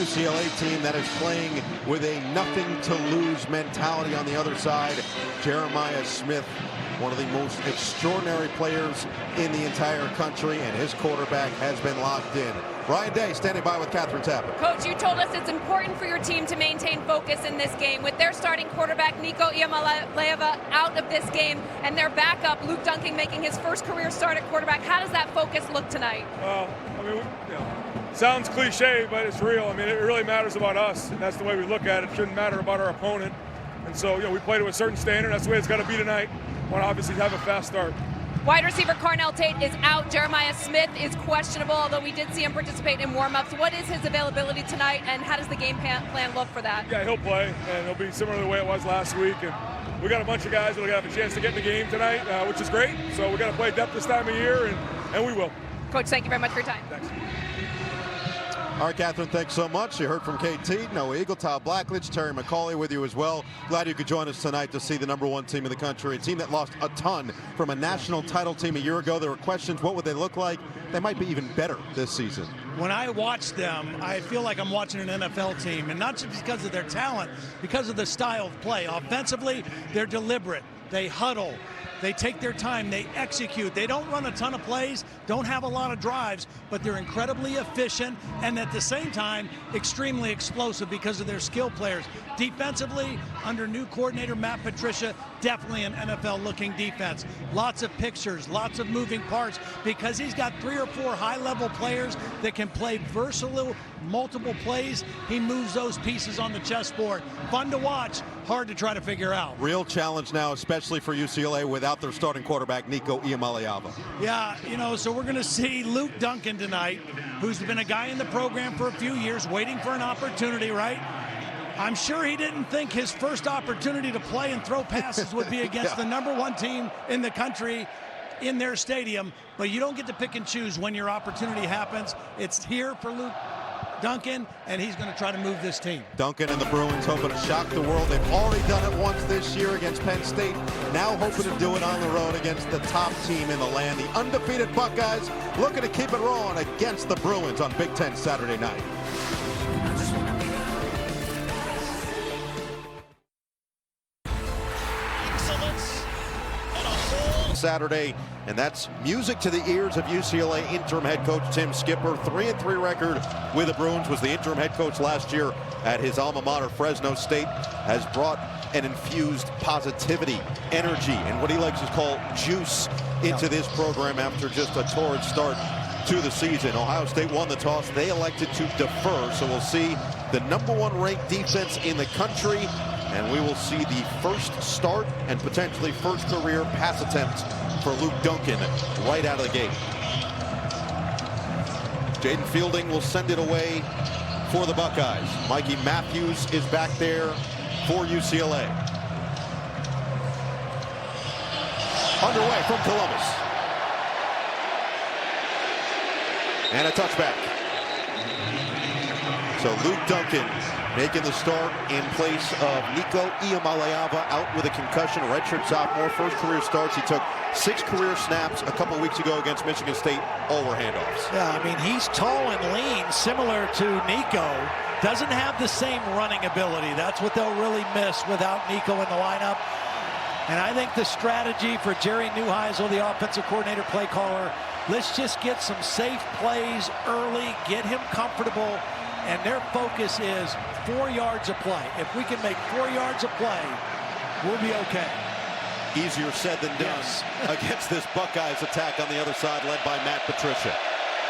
UCLA team that is playing with a nothing-to-lose mentality on the other side. Jeremiah Smith, one of the most extraordinary players in the entire country, and his quarterback has been locked in. Ryan Day standing by with Catherine Tapper. Coach, you told us it's important for your team to maintain focus in this game. With their starting quarterback, Nico Iamaleava, out of this game, and their backup, Luke Duncan, making his first career start at quarterback, how does that focus look tonight? Well, I mean, sounds cliche, but it's real. I mean, it really matters about us, and that's the way we look at it. It shouldn't matter about our opponent. And so, we play to a certain standard. That's the way it's got to be tonight. Want to obviously have a fast start. Wide receiver Carnell Tate is out. Jeremiah Smith is questionable, although we did see him participate in warm-ups. What is his availability tonight, and how does the game plan look for that? Yeah, he'll play, and it'll be similar to the way it was last week. And we got a bunch of guys that will have a chance to get in the game tonight, which is great. So we're going to play depth this time of year, and we will. Coach, thank you very much for your time. Thanks. All right, Catherine, thanks so much. You heard from KT, Noah Eagle, Tal Blackledge, Terry McCauley with you as well. Glad you could join us tonight to see the #1 team in the country, a team that lost a ton from a national title team a year ago. There were questions, what would they look like? They might be even better this season. When I watch them, I feel like I'm watching an NFL team, and not just because of their talent, because of the style of play. Offensively, they're deliberate. They huddle. They take their time, they execute. They don't run a ton of plays, don't have a lot of drives, but they're incredibly efficient and at the same time, extremely explosive because of their skill players. Defensively, under new coordinator Matt Patricia, definitely an NFL-looking defense. Lots of pictures, lots of moving parts, because he's got 3 or 4 high-level players that can play versatile, multiple plays. He moves those pieces on the chessboard. Fun to watch, hard to try to figure out. Real challenge now, especially for UCLA without their starting quarterback, Nico Iamaleava. Yeah, so we're going to see Luke Duncan tonight, who's been a guy in the program for a few years, waiting for an opportunity, right? I'm sure he didn't think his first opportunity to play and throw passes would be against the #1 team in the country in their stadium, but you don't get to pick and choose when your opportunity happens. It's here for Luke Duncan, and he's going to try to move this team. Duncan and the Bruins hoping to shock the world. They've already done it once this year against Penn State. Now hoping to do it on the road against the top team in the land. The undefeated Buckeyes looking to keep it rolling against the Bruins on Big Ten Saturday night. Saturday, and that's music to the ears of UCLA interim head coach Tim Skipper. 3-3 record with the Bruins, was the interim head coach last year at his alma mater Fresno State, has brought an infused positivity, energy, and what he likes to call juice into this program after just a torrid start to the season. Ohio State won the toss. They elected to defer, so we'll see the #1 ranked defense in the country, and we will see the first start and potentially first career pass attempt for Luke Duncan right out of the gate. Jaden Fielding will send it away for the Buckeyes. Mikey Matthews is back there for UCLA. Underway from Columbus. And a touchback. So Luke Duncan making the start in place of Nico Iamaleava, out with a concussion, redshirt sophomore, first career starts. He took 6 career snaps a couple weeks ago against Michigan State. All were handoffs. Yeah, I mean, he's tall and lean, similar to Nico. Doesn't have the same running ability. That's what they'll really miss without Nico in the lineup. And I think the strategy for Jerry Neuheisel, the offensive coordinator, play caller, let's just get some safe plays early, get him comfortable, and their focus is 4 yards of play. If we can make 4 yards of play, we'll be okay. Easier said than done against this Buckeyes attack on the other side, led by Matt Patricia.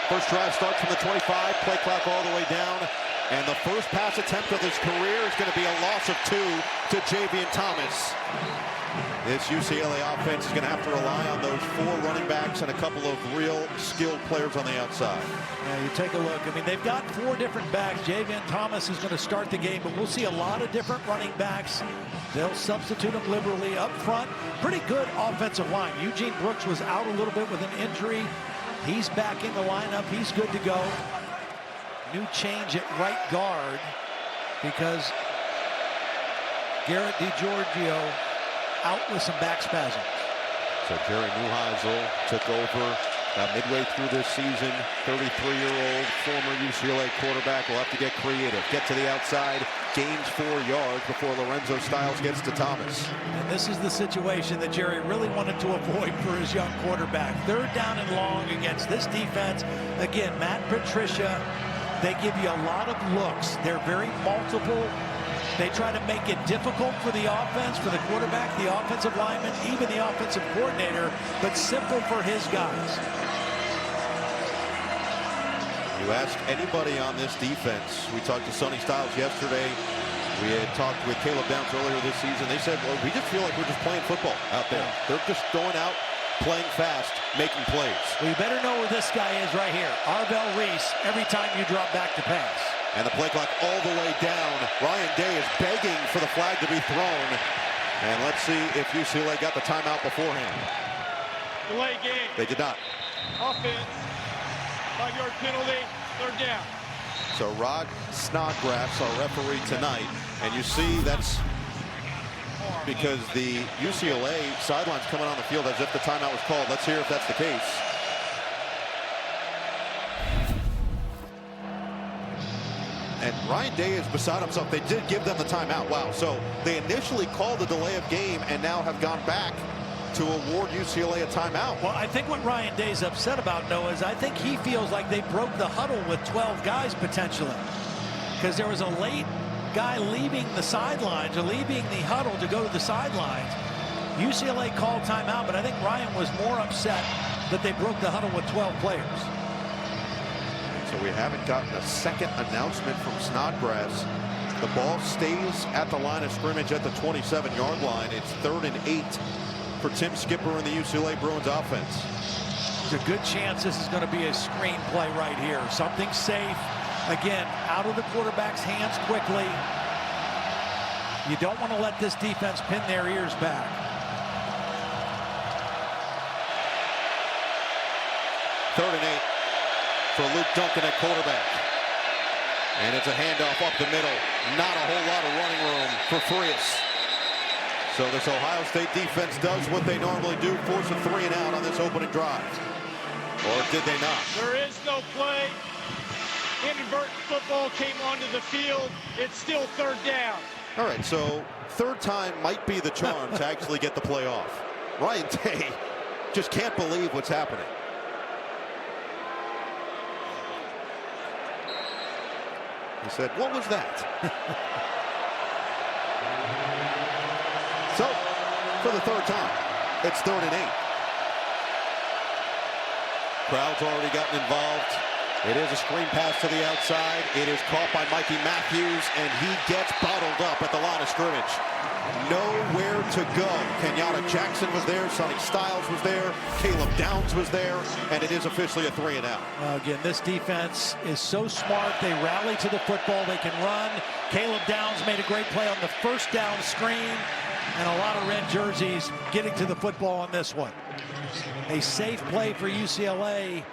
First drive starts from the 25, play clock all the way down, and the first pass attempt of his career is going to be a loss of 2 to Javian Thomas. This UCLA offense is going to have to rely on those 4 running backs and a couple of real skilled players on the outside. Yeah, you take a look. I mean, they've got 4 different backs. Javian Thomas is going to start the game, but we'll see a lot of different running backs. They'll substitute them liberally up front. Pretty good offensive line. Eugene Brooks was out a little bit with an injury. He's back in the lineup. He's good to go. New change at right guard because Garrett DiGiorgio out with some back spasms. So Jerry Neuheisel took over Midway through this season, 33-year-old former UCLA quarterback will have to get creative. Get to the outside, gains 4 yards before Lorenzo Styles gets to Thomas. And this is the situation that Jerry really wanted to avoid for his young quarterback. 3rd down and long against this defense. Again, Matt Patricia, they give you a lot of looks. They're very multiple. They try to make it difficult for the offense, for the quarterback, the offensive lineman, even the offensive coordinator, but simple for his guys. You ask anybody on this defense. We talked to Sonny Styles yesterday. We had talked with Caleb Downs earlier this season. They said, well, we just feel like we're just playing football out there. They're just going out, playing fast, making plays. Well, you better know where this guy is right here. Arvell Reese, every time you drop back to pass. And the play clock all the way down. Ryan Day is begging for the flag to be thrown. And let's see if UCLA got the timeout beforehand. Delay game. They did not. Offense. 5-yard penalty. 3rd down. So Rod Snodgrass, our referee tonight. And you see that's because the UCLA sideline's coming on the field as if the timeout was called. Let's hear if that's the case. And Ryan Day is beside himself. They did give them the timeout. Wow. So they initially called the delay of game and now have gone back to award UCLA a timeout. Well, I think what Ryan Day's upset about, Noah, is I think he feels like they broke the huddle with 12 guys potentially. Because there was a late guy leaving the sidelines or leaving the huddle to go to the sidelines. UCLA called timeout, but I think Ryan was more upset that they broke the huddle with 12 players. So we haven't gotten a second announcement from Snodgrass. The ball stays at the line of scrimmage at the 27-yard line. It's 3rd and 8 for Tim Skipper and the UCLA Bruins offense. There's a good chance this is going to be a screen play right here. Something safe. Again, out of the quarterback's hands quickly. You don't want to let this defense pin their ears back. Third and 8 for Luke Duncan at quarterback. And it's a handoff up the middle. Not a whole lot of running room for Frias. So this Ohio State defense does what they normally do, force a 3 and out on this opening drive. Or did they not? There is no play. Inadvertent football came onto the field. It's still 3rd down. All right, so 3rd time might be the charm to actually get the play off. Ryan Day just can't believe what's happening. He said, what was that? So, for the 3rd time, it's 3rd and 8. Crowd's already gotten involved. It is a screen pass to the outside. It is caught by Mikey Matthews, and he gets bottled up at the line of scrimmage. Nowhere to go. Kenyatta Jackson was there. Sonny Styles was there. Caleb Downs was there. And it is officially a 3 and out. Again, this defense is so smart. They rally to the football. They can run. Caleb Downs made a great play on the 1st down screen. And a lot of red jerseys getting to the football on this one. A safe play for UCLA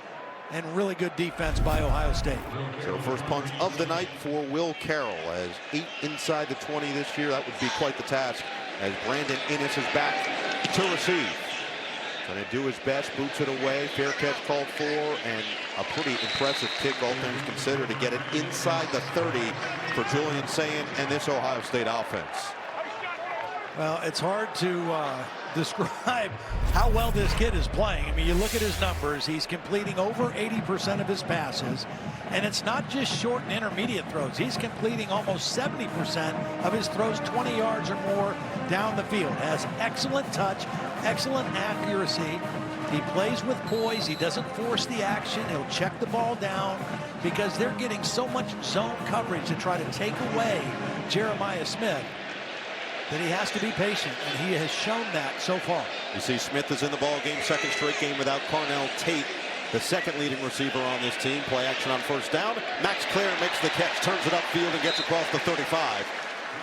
and really good defense by Ohio State. So first punt of the night for Will Carroll, as 8 inside the 20 this year. That would be quite the task, as Brandon Innes is back to receive. Going to do his best, boots it away, fair catch called for, and a pretty impressive kick, all things considered, to get it inside the 30 for Julian Sayin and this Ohio State offense. Well, it's hard to describe how well this kid is playing. I mean, you look at his numbers. He's completing over 80% of his passes. And it's not just short and intermediate throws. He's completing almost 70% of his throws 20 yards or more down the field. Has excellent touch, excellent accuracy. He plays with poise. He doesn't force the action. He'll check the ball down because they're getting so much zone coverage to try to take away Jeremiah Smith that he has to be patient, and he has shown that so far. You see Smith is in the ball game, 2nd straight game without Carnell Tate, the 2nd leading receiver on this team. Play action on 1st down. Max Clare makes the catch, turns it upfield, and gets across the 35.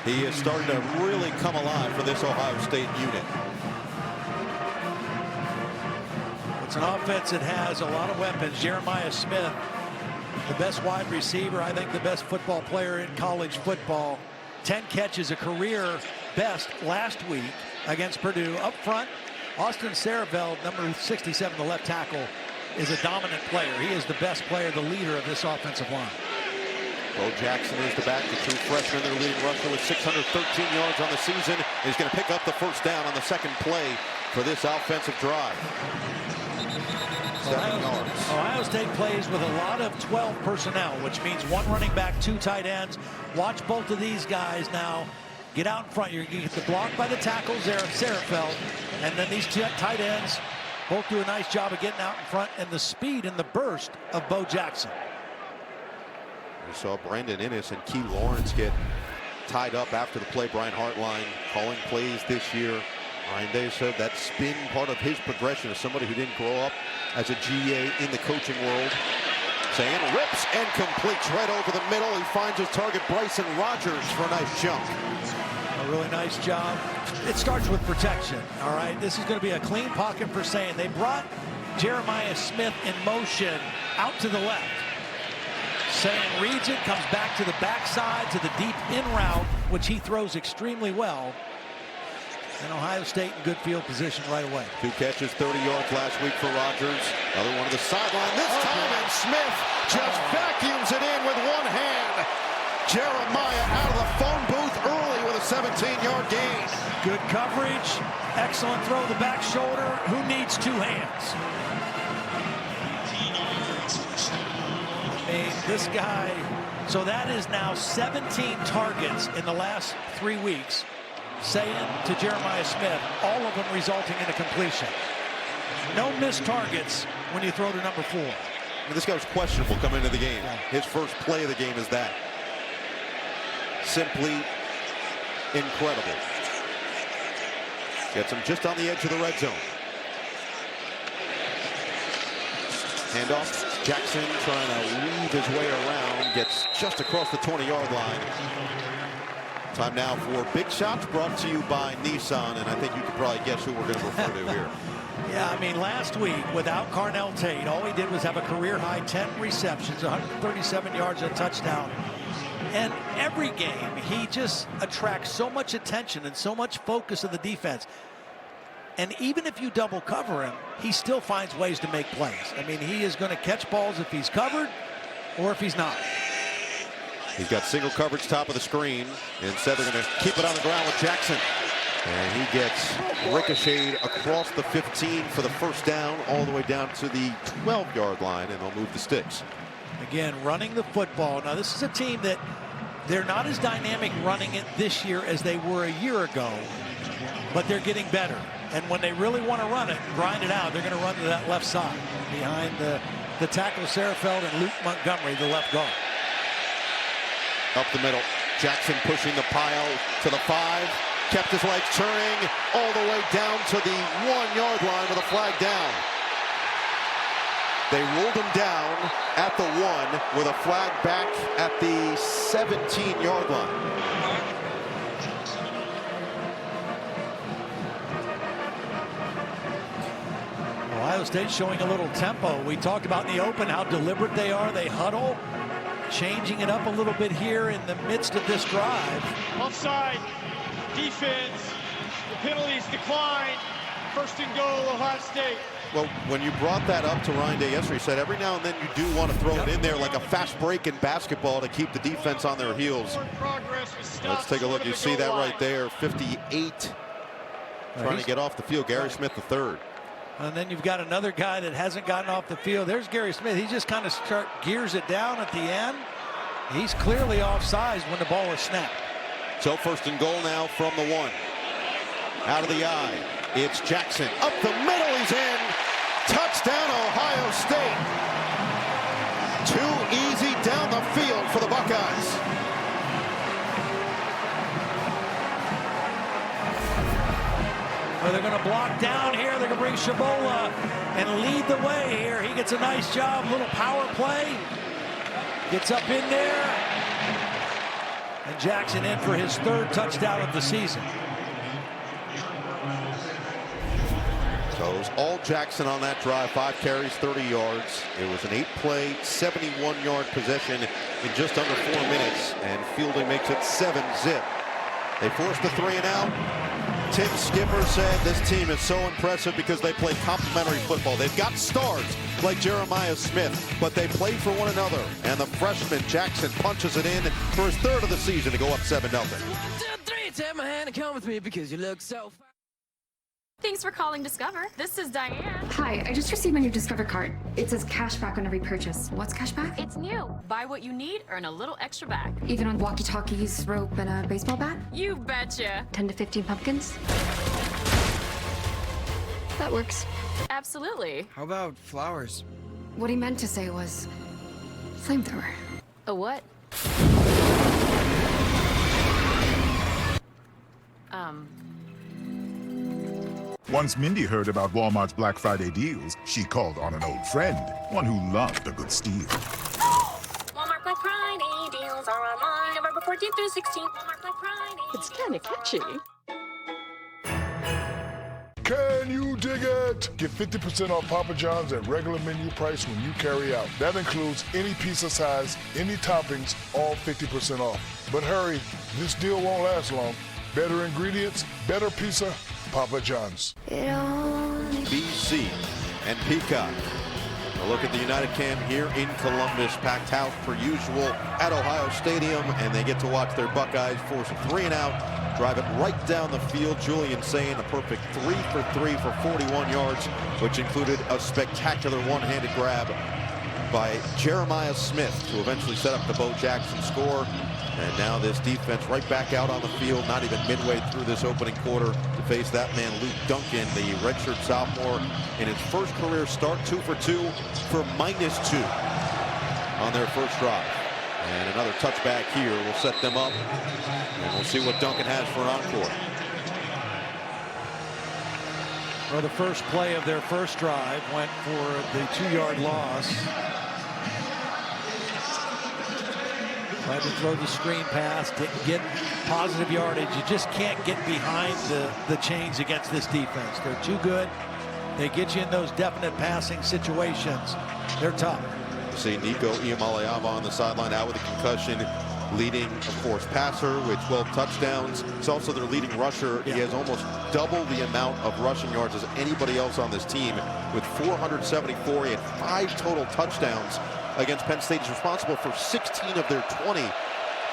He is starting to really come alive for this Ohio State unit. It's an offense that has a lot of weapons. Jeremiah Smith, the best wide receiver, I think the best football player in college football. 10 catches, a career best last week against Purdue. Up front, Austin Saraveld, number 67, the left tackle, is a dominant player. He is the best player, the leader of this offensive line. Bo Jackson is the back, the true freshman, their leading rusher with 613 yards on the season. He's going to pick up the first down on the second play for this offensive drive. 7 yards. Ohio State plays with a lot of 12 personnel, which means one running back, 2 tight ends. Watch both of these guys now get out in front. You're going to get the block by the tackles there of Sarafeld, and then these 2 tight ends both do a nice job of getting out in front, and the speed and the burst of Bo Jackson. We saw Brandon Innes and Key Lawrence get tied up after the play. Brian Hartline calling plays this year. Ryan Day said that's been part of his progression as somebody who didn't grow up as a GA in the coaching world. Saying rips and completes right over the middle. He finds his target, Bryson Rogers, for a nice jump. A really nice job. It starts with protection, all right? This is going to be a clean pocket for Sayin. They brought Jeremiah Smith in motion out to the left. Sayin reads it, comes back to the backside to the deep in route, which he throws extremely well. And Ohio State in good field position right away. 2 catches, 30 yards last week for Rogers. Another one to the sideline this time, and Smith just vacuums it in with one hand. Jeremiah out of the phone booth early with a 17-yard gain. Good coverage, excellent throw the back shoulder. Who needs 2 hands? This guy, so that is now 17 targets in the last 3 weeks. Sayin to Jeremiah Smith, all of them resulting in a completion. No missed targets when you throw to number 4. I mean, this guy was questionable coming into the game. His first play of the game is that. Simply incredible. Gets him just on the edge of the red zone. Handoff. Jackson trying to weave his way around. Gets just across the 20-yard line. Time now for Big Shots, brought to you by Nissan. And I think you can probably guess who we're going to refer to here. Yeah, I mean, last week, without Carnell Tate, all he did was have a career-high 10 receptions, 137 yards, and a touchdown. And every game, he just attracts so much attention and so much focus of the defense. And even if you double cover him, he still finds ways to make plays. I mean, he is going to catch balls if he's covered or if he's not. He's got single coverage top of the screen. Instead, they're going to keep it on the ground with Jackson. And he gets ricocheted across the 15 for the first down, all the way down to the 12-yard line, and they'll move the sticks. Again, running the football. Now, this is a team that they're not as dynamic running it this year as they were a year ago, but they're getting better. And when they really want to run it, grind it out, they're going to run to that left side behind the tackle Sarafeld and Luke Montgomery, the left guard. Up the middle, Jackson pushing the pile to the 5, kept his legs turning all the way down to the 1-yard line with a flag down. They ruled him down at the 1 with a flag back at the 17-yard line. Ohio State showing a little tempo. We talked about in the open how deliberate they are. They huddle, changing it up a little bit here in the midst of this drive. Offside, defense, the penalties decline. 1st and goal, Ohio State. Well, when you brought that up to Ryan Day yesterday, he said every now and then you do want to throw it in there like a fast break in basketball to keep the defense on their heels. Let's take a look. You see that right there, 58 trying to get off the field. Gary Smith III. And then you've got another guy that hasn't gotten off the field. There's Gary Smith. He just kind of gears it down at the end. He's clearly offsides when the ball is snapped. So 1st and goal now from the 1. Out of the eye. It's Jackson. Up the middle, he's in. Touchdown, Ohio State. Too easy down the field for the Buckeyes. Well, they're going to block down here. They're going to bring Shabola and lead the way here. He gets a nice job, little power play. Gets up in there. And Jackson in for his 3rd touchdown of the season. So it was all Jackson on that drive. 5 carries, 30 yards. It was an 8-play, 71-yard possession in just under 4 minutes. And Fielding makes it 7-zip. They forced the 3 and out. Tim Skipper said this team is so impressive because they play complementary football. They've got stars like Jeremiah Smith, but they play for one another. And the freshman Jackson punches it in for his third of the season to go up 7-0. 1, 2, 3, take my hand and come with me because you look so fine. Thanks for calling Discover. This is Diane. Hi, I just received my new Discover card. It says cash back on every purchase. What's cash back? It's new. Buy what you need, earn a little extra back. Even on walkie-talkies, rope, and a baseball bat? You betcha. 10 to 15 pumpkins? That works. Absolutely. How about flowers? What he meant to say was flamethrower. A what? Once Mindy heard about Walmart's Black Friday deals, she called on an old friend, one who loved a good steal. Walmart Black Friday deals are online November 14th through 16th. Walmart Black Friday. It's kind of catchy. Can you dig it? Get 50% off Papa John's at regular menu price when you carry out. That includes any pizza size, any toppings, all 50% off. But hurry, this deal won't last long. Better ingredients, better pizza, Papa John's. BC and Peacock. A look at the United Camp here in Columbus. Packed house per usual at Ohio Stadium, and they get to watch their Buckeyes force a 3-and-out, drive it right down the field. Julian saying a perfect 3 for 3 for 41 yards, which included a spectacular one-handed grab by Jeremiah Smith to eventually set up the Bo Jackson score. And now this defense right back out on the field, not even midway through this opening quarter, to face that man, Luke Duncan, the redshirt sophomore, in his first career start, 2 for 2 for -2 on their first drive. And another touchback here will set them up, and we'll see what Duncan has for an encore. Well, the first play of their first drive went for the 2-yard loss. Tried to throw the screen pass, didn't get positive yardage. You just can't get behind the chains against this defense. They're too good. They get you in those definite passing situations. They're tough. You see Nico Iamaleava on the sideline out with a concussion, leading, of course, passer with 12 touchdowns. He's also their leading rusher. Yeah. He has almost double the amount of rushing yards as anybody else on this team with 474. He had 5 total touchdowns against Penn State. He's responsible for 16 of their 20.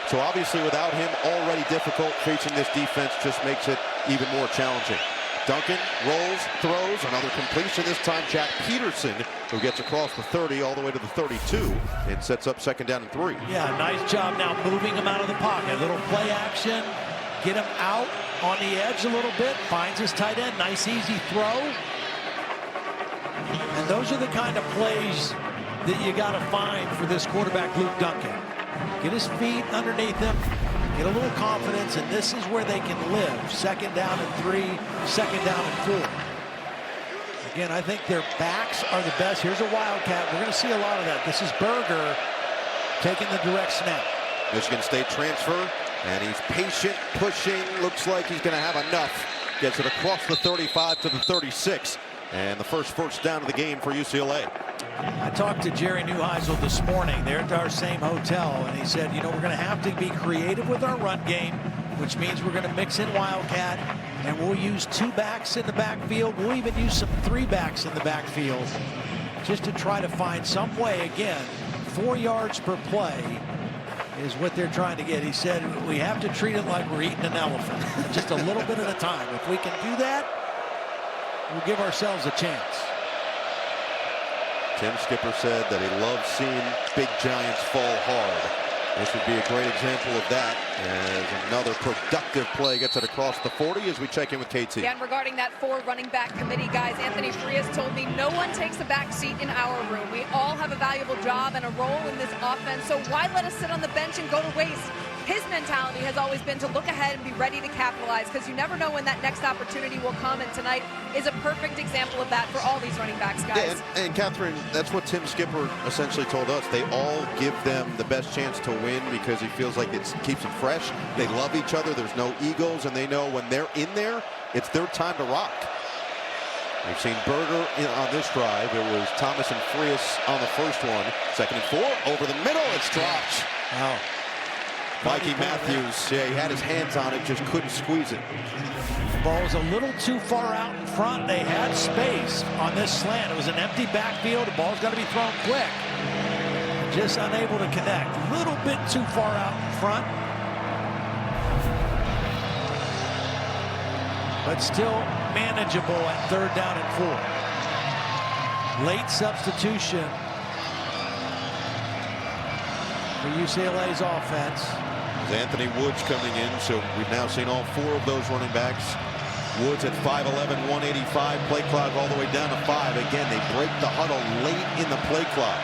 So obviously without him, already difficult. Facing this defense just makes it even more challenging. Duncan rolls, throws, another completion, this time Jack Peterson, who gets across the 30 all the way to the 32 and sets up 2nd down and 3. Yeah, nice job now moving him out of the pocket. Little play action, get him out on the edge a little bit, finds his tight end, nice easy throw. And those are the kind of plays that you got to find for this quarterback, Luke Duncan. Get his feet underneath him, get a little confidence, and this is where they can live. 2nd down and 3, 2nd down and 4. Again, I think their backs are the best. Here's a wildcat. We're going to see a lot of that. This is Berger taking the direct snap. Michigan State transfer, and he's patient, pushing. Looks like he's going to have enough. Gets it across the 35 to the 36. And the first down of the game for UCLA. I talked to Jerry Neuheisel this morning. They're at our same hotel, and he said, you know, we're going to have to be creative with our run game, which means we're going to mix in Wildcat, and we'll use 2 backs in the backfield. We'll even use some 3 backs in the backfield just to try to find some way. Again, 4 yards per play is what they're trying to get. He said, we have to treat it like we're eating an elephant, just a little bit at a time. If we can do that, we'll give ourselves a chance. Tim Skipper said that he loves seeing big giants fall hard. This would be a great example of that, as another productive play gets it across the 40 as we check in with KT. Yeah, and regarding that 4 running back committee, guys, Anthony Frias told me no one takes a back seat in our room. We all have a valuable job and a role in this offense, so why let us sit on the bench and go to waste? His mentality has always been to look ahead and be ready to capitalize, because you never know when that next opportunity will come, and tonight is a perfect example of that for all these running backs, guys. Yeah, and Catherine, that's what Tim Skipper essentially told us. They all give them the best chance to win because he feels like it keeps them fresh. They love each other. There's no egos, and they know when they're in there, it's their time to rock. We've seen Berger on this drive. It was Thomas and Frias on the first one. 2nd and 4, over the middle, it's dropped. Wow. Mikey Matthews, yeah, he had his hands on it, just couldn't squeeze it. Ball was a little too far out in front. They had space on this slant. It was an empty backfield. The ball's got to be thrown quick. Just unable to connect. A little bit too far out in front. But still manageable at 3rd down and 4. Late substitution for UCLA's offense. Anthony Woods coming in, so we've now seen all 4 of those running backs. Woods at 5'11", 185, play clock all the way down to 5. Again, they break the huddle late in the play clock.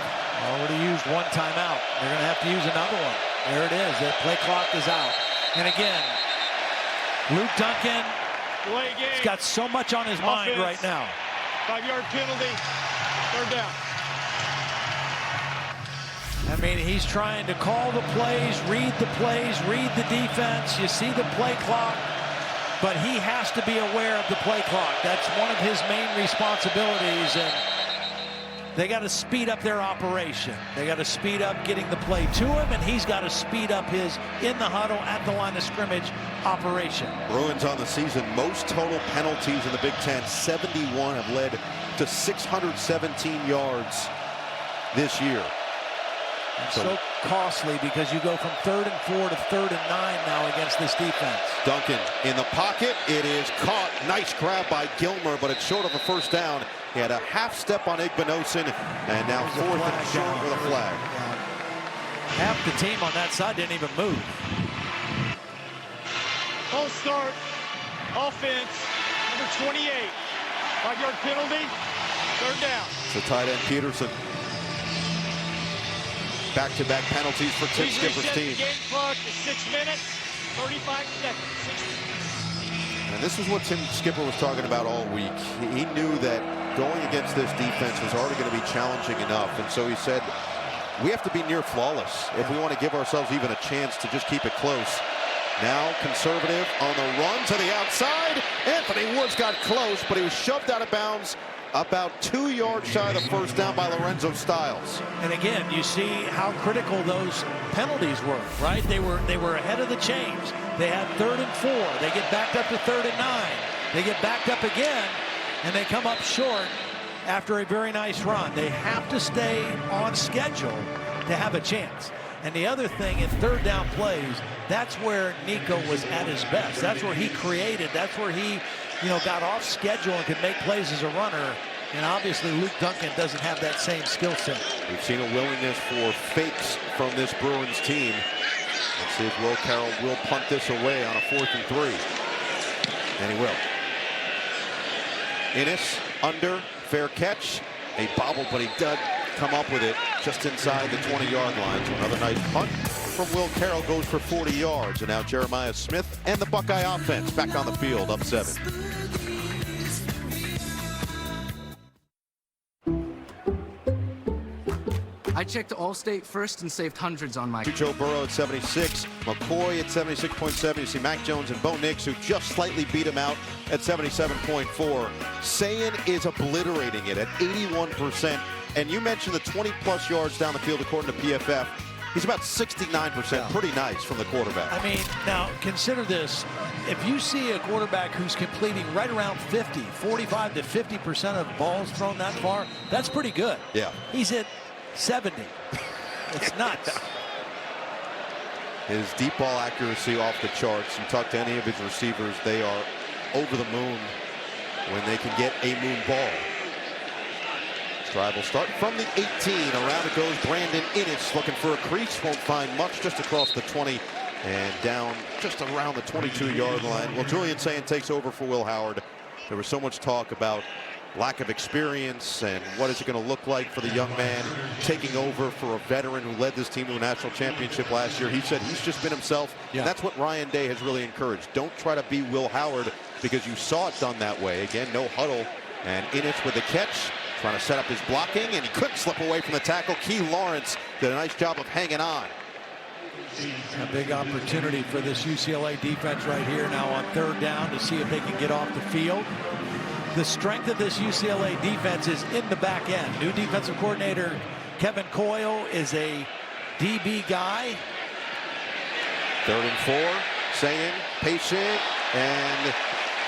Already used 1 timeout. They're going to have to use another one. There it is. That play clock is out. And again, Luke Duncan, he's got so much on his mind right now. 5-yard penalty, 3rd down. I mean, he's trying to call the plays, read the defense. You see the play clock, but he has to be aware of the play clock. That's one of his main responsibilities, and they got to speed up their operation. They got to speed up getting the play to him, and he's got to speed up his in the huddle, at the line of scrimmage operation. Bruins on the season, most total penalties in the Big Ten. 71 have led to 617 yards this year. So costly because you go from 3rd and 4 to 3rd and 9 now against this defense. Duncan in the pocket. It is caught. Nice grab by Gilmer, but it's short of a 1st down. He had a half step on Igbinosun, and now 4th and short with a flag. Half the team on that side didn't even move. Full start, offense, number 28. 5-yard penalty, 3rd down. So tight end Peterson. Back-to-back penalties for Tim Skipper's team. Game clock is 6 minutes, 35 seconds. And this is what Tim Skipper was talking about all week. He knew that going against this defense was already going to be challenging enough. And so he said, we have to be near flawless if we want to give ourselves even a chance to just keep it close. Now conservative on the run to the outside. Anthony Woods got close, but he was shoved out of bounds about 2 yards shy of the 1st down by Lorenzo Styles. And again, you see how critical those penalties were, right? They were ahead of the chains. They had 3rd and 4. They get backed up to 3rd and 9. They get backed up again, and they come up short after a very nice run. They have to stay on schedule to have a chance. And the other thing in 3rd down plays, that's where Nico was at his best. That's where he created. That's where he, got off schedule and could make plays as a runner. And obviously Luke Duncan doesn't have that same skill set. We've seen a willingness for fakes from this Bruins team. Let's see if Will Carroll will punt this away on a 4th and 3. And he will. Innis under, fair catch. A bobble, but he did come up with it just inside the 20-yard line. So another nice punt from Will Carroll goes for 40 yards. And now Jeremiah Smith and the Buckeye offense back on the field, up 7. I checked Allstate first and saved hundreds on my... Joe Burrow at 76, McCoy at 76.7. You see Mac Jones and Bo Nix, who just slightly beat him out at 77.4. Sayin is obliterating it at 81%. And you mentioned the 20-plus yards down the field according to PFF. He's about 69%, pretty nice from the quarterback. I mean, now consider this. If you see a quarterback who's completing right around 45 to 50% of balls thrown that far, that's pretty good. Yeah. He's at 70. It's nuts. His deep ball accuracy off the charts. You talk to any of his receivers, they are over the moon when they can get a moon ball. Drive will start from the 18. Around it goes Brandon Innis, looking for a crease. Won't find much, just across the 20 and down just around the 22-yard line. Well, Julian Sayin takes over for Will Howard. There was so much talk about lack of experience and what is it going to look like for the young man taking over for a veteran who led this team to a national championship last year. He said he's just been himself. Yeah. And that's what Ryan Day has really encouraged. Don't try to be Will Howard, because you saw it done that way. Again, no huddle, and Innis with the catch, trying to set up his blocking, and he couldn't slip away from the tackle. Key Lawrence did a nice job of hanging on. A big opportunity for this UCLA defense right here now on 3rd down to see if they can get off the field. The strength of this UCLA defense is in the back end. New defensive coordinator Kevin Coyle is a DB guy. 3rd and 4. Saying patient, and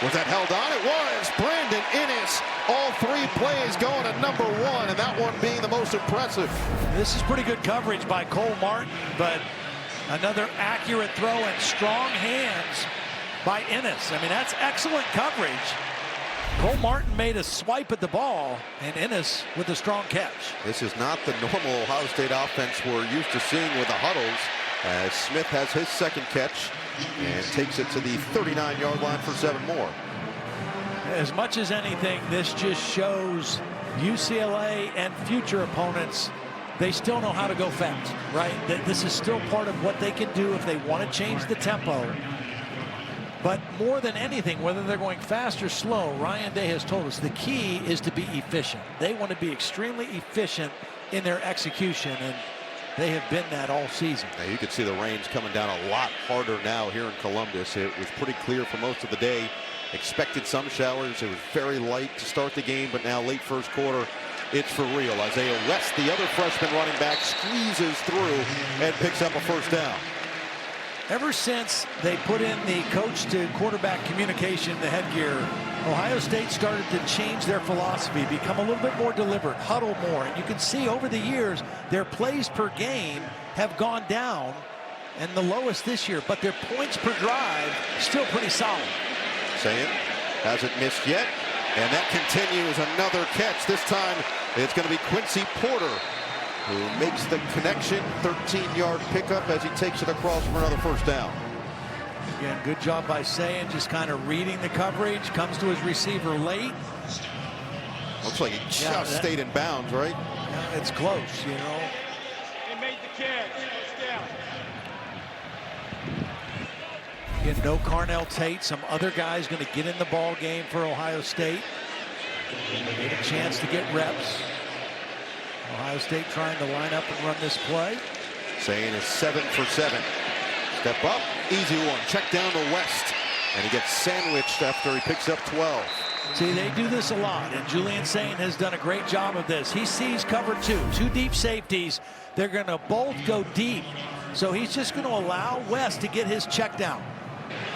was that held on? It was. Brandon Inniss, all 3 plays going to number 1, and that one being the most impressive. This is pretty good coverage by Cole Martin, but another accurate throw and strong hands by Inniss. I mean, that's excellent coverage. Cole Martin made a swipe at the ball, and Inniss with a strong catch. This is not the normal Ohio State offense we're used to seeing with the huddles, as Smith has his 2nd catch and takes it to the 39-yard line for 7 more. As much as anything, this just shows UCLA and future opponents, they still know how to go fast, right? This is still part of what they can do if they want to change the tempo. But more than anything, whether they're going fast or slow, Ryan Day has told us the key is to be efficient. They want to be extremely efficient in their execution, and they have been that all season. Now you can see the rain's coming down a lot harder now here in Columbus. It was pretty clear for most of the day. Expected some showers. It was very light to start the game, but now late first quarter, it's for real. Isaiah West, the other freshman running back, squeezes through and picks up a 1st down. Ever since they put in the coach to quarterback communication, the headgear, Ohio State started to change their philosophy, become a little bit more deliberate, huddle more. And you can see over the years, their plays per game have gone down, and the lowest this year, but their points per drive still pretty solid. Saying hasn't missed yet, and that continues. Another catch. This time it's going to be Quincy Porter who makes the connection. 13-yard pickup as he takes it across for another 1st down. Again, good job by Sayin, just kind of reading the coverage, comes to his receiver late. Looks like he just stayed in bounds, right? Yeah, it's close, you know. They made the catch. First down. Again, no Carnell Tate. Some other guys going to get in the ball game for Ohio State. Get a chance to get reps. Ohio State trying to line up and run this play. Saying is 7 for 7. Step up, easy one. Check down to West, and he gets sandwiched after he picks up 12. See, they do this a lot, and Julian Sayin has done a great job of this. He sees cover 2 deep safeties. They're going to both go deep, so he's just going to allow West to get his check down.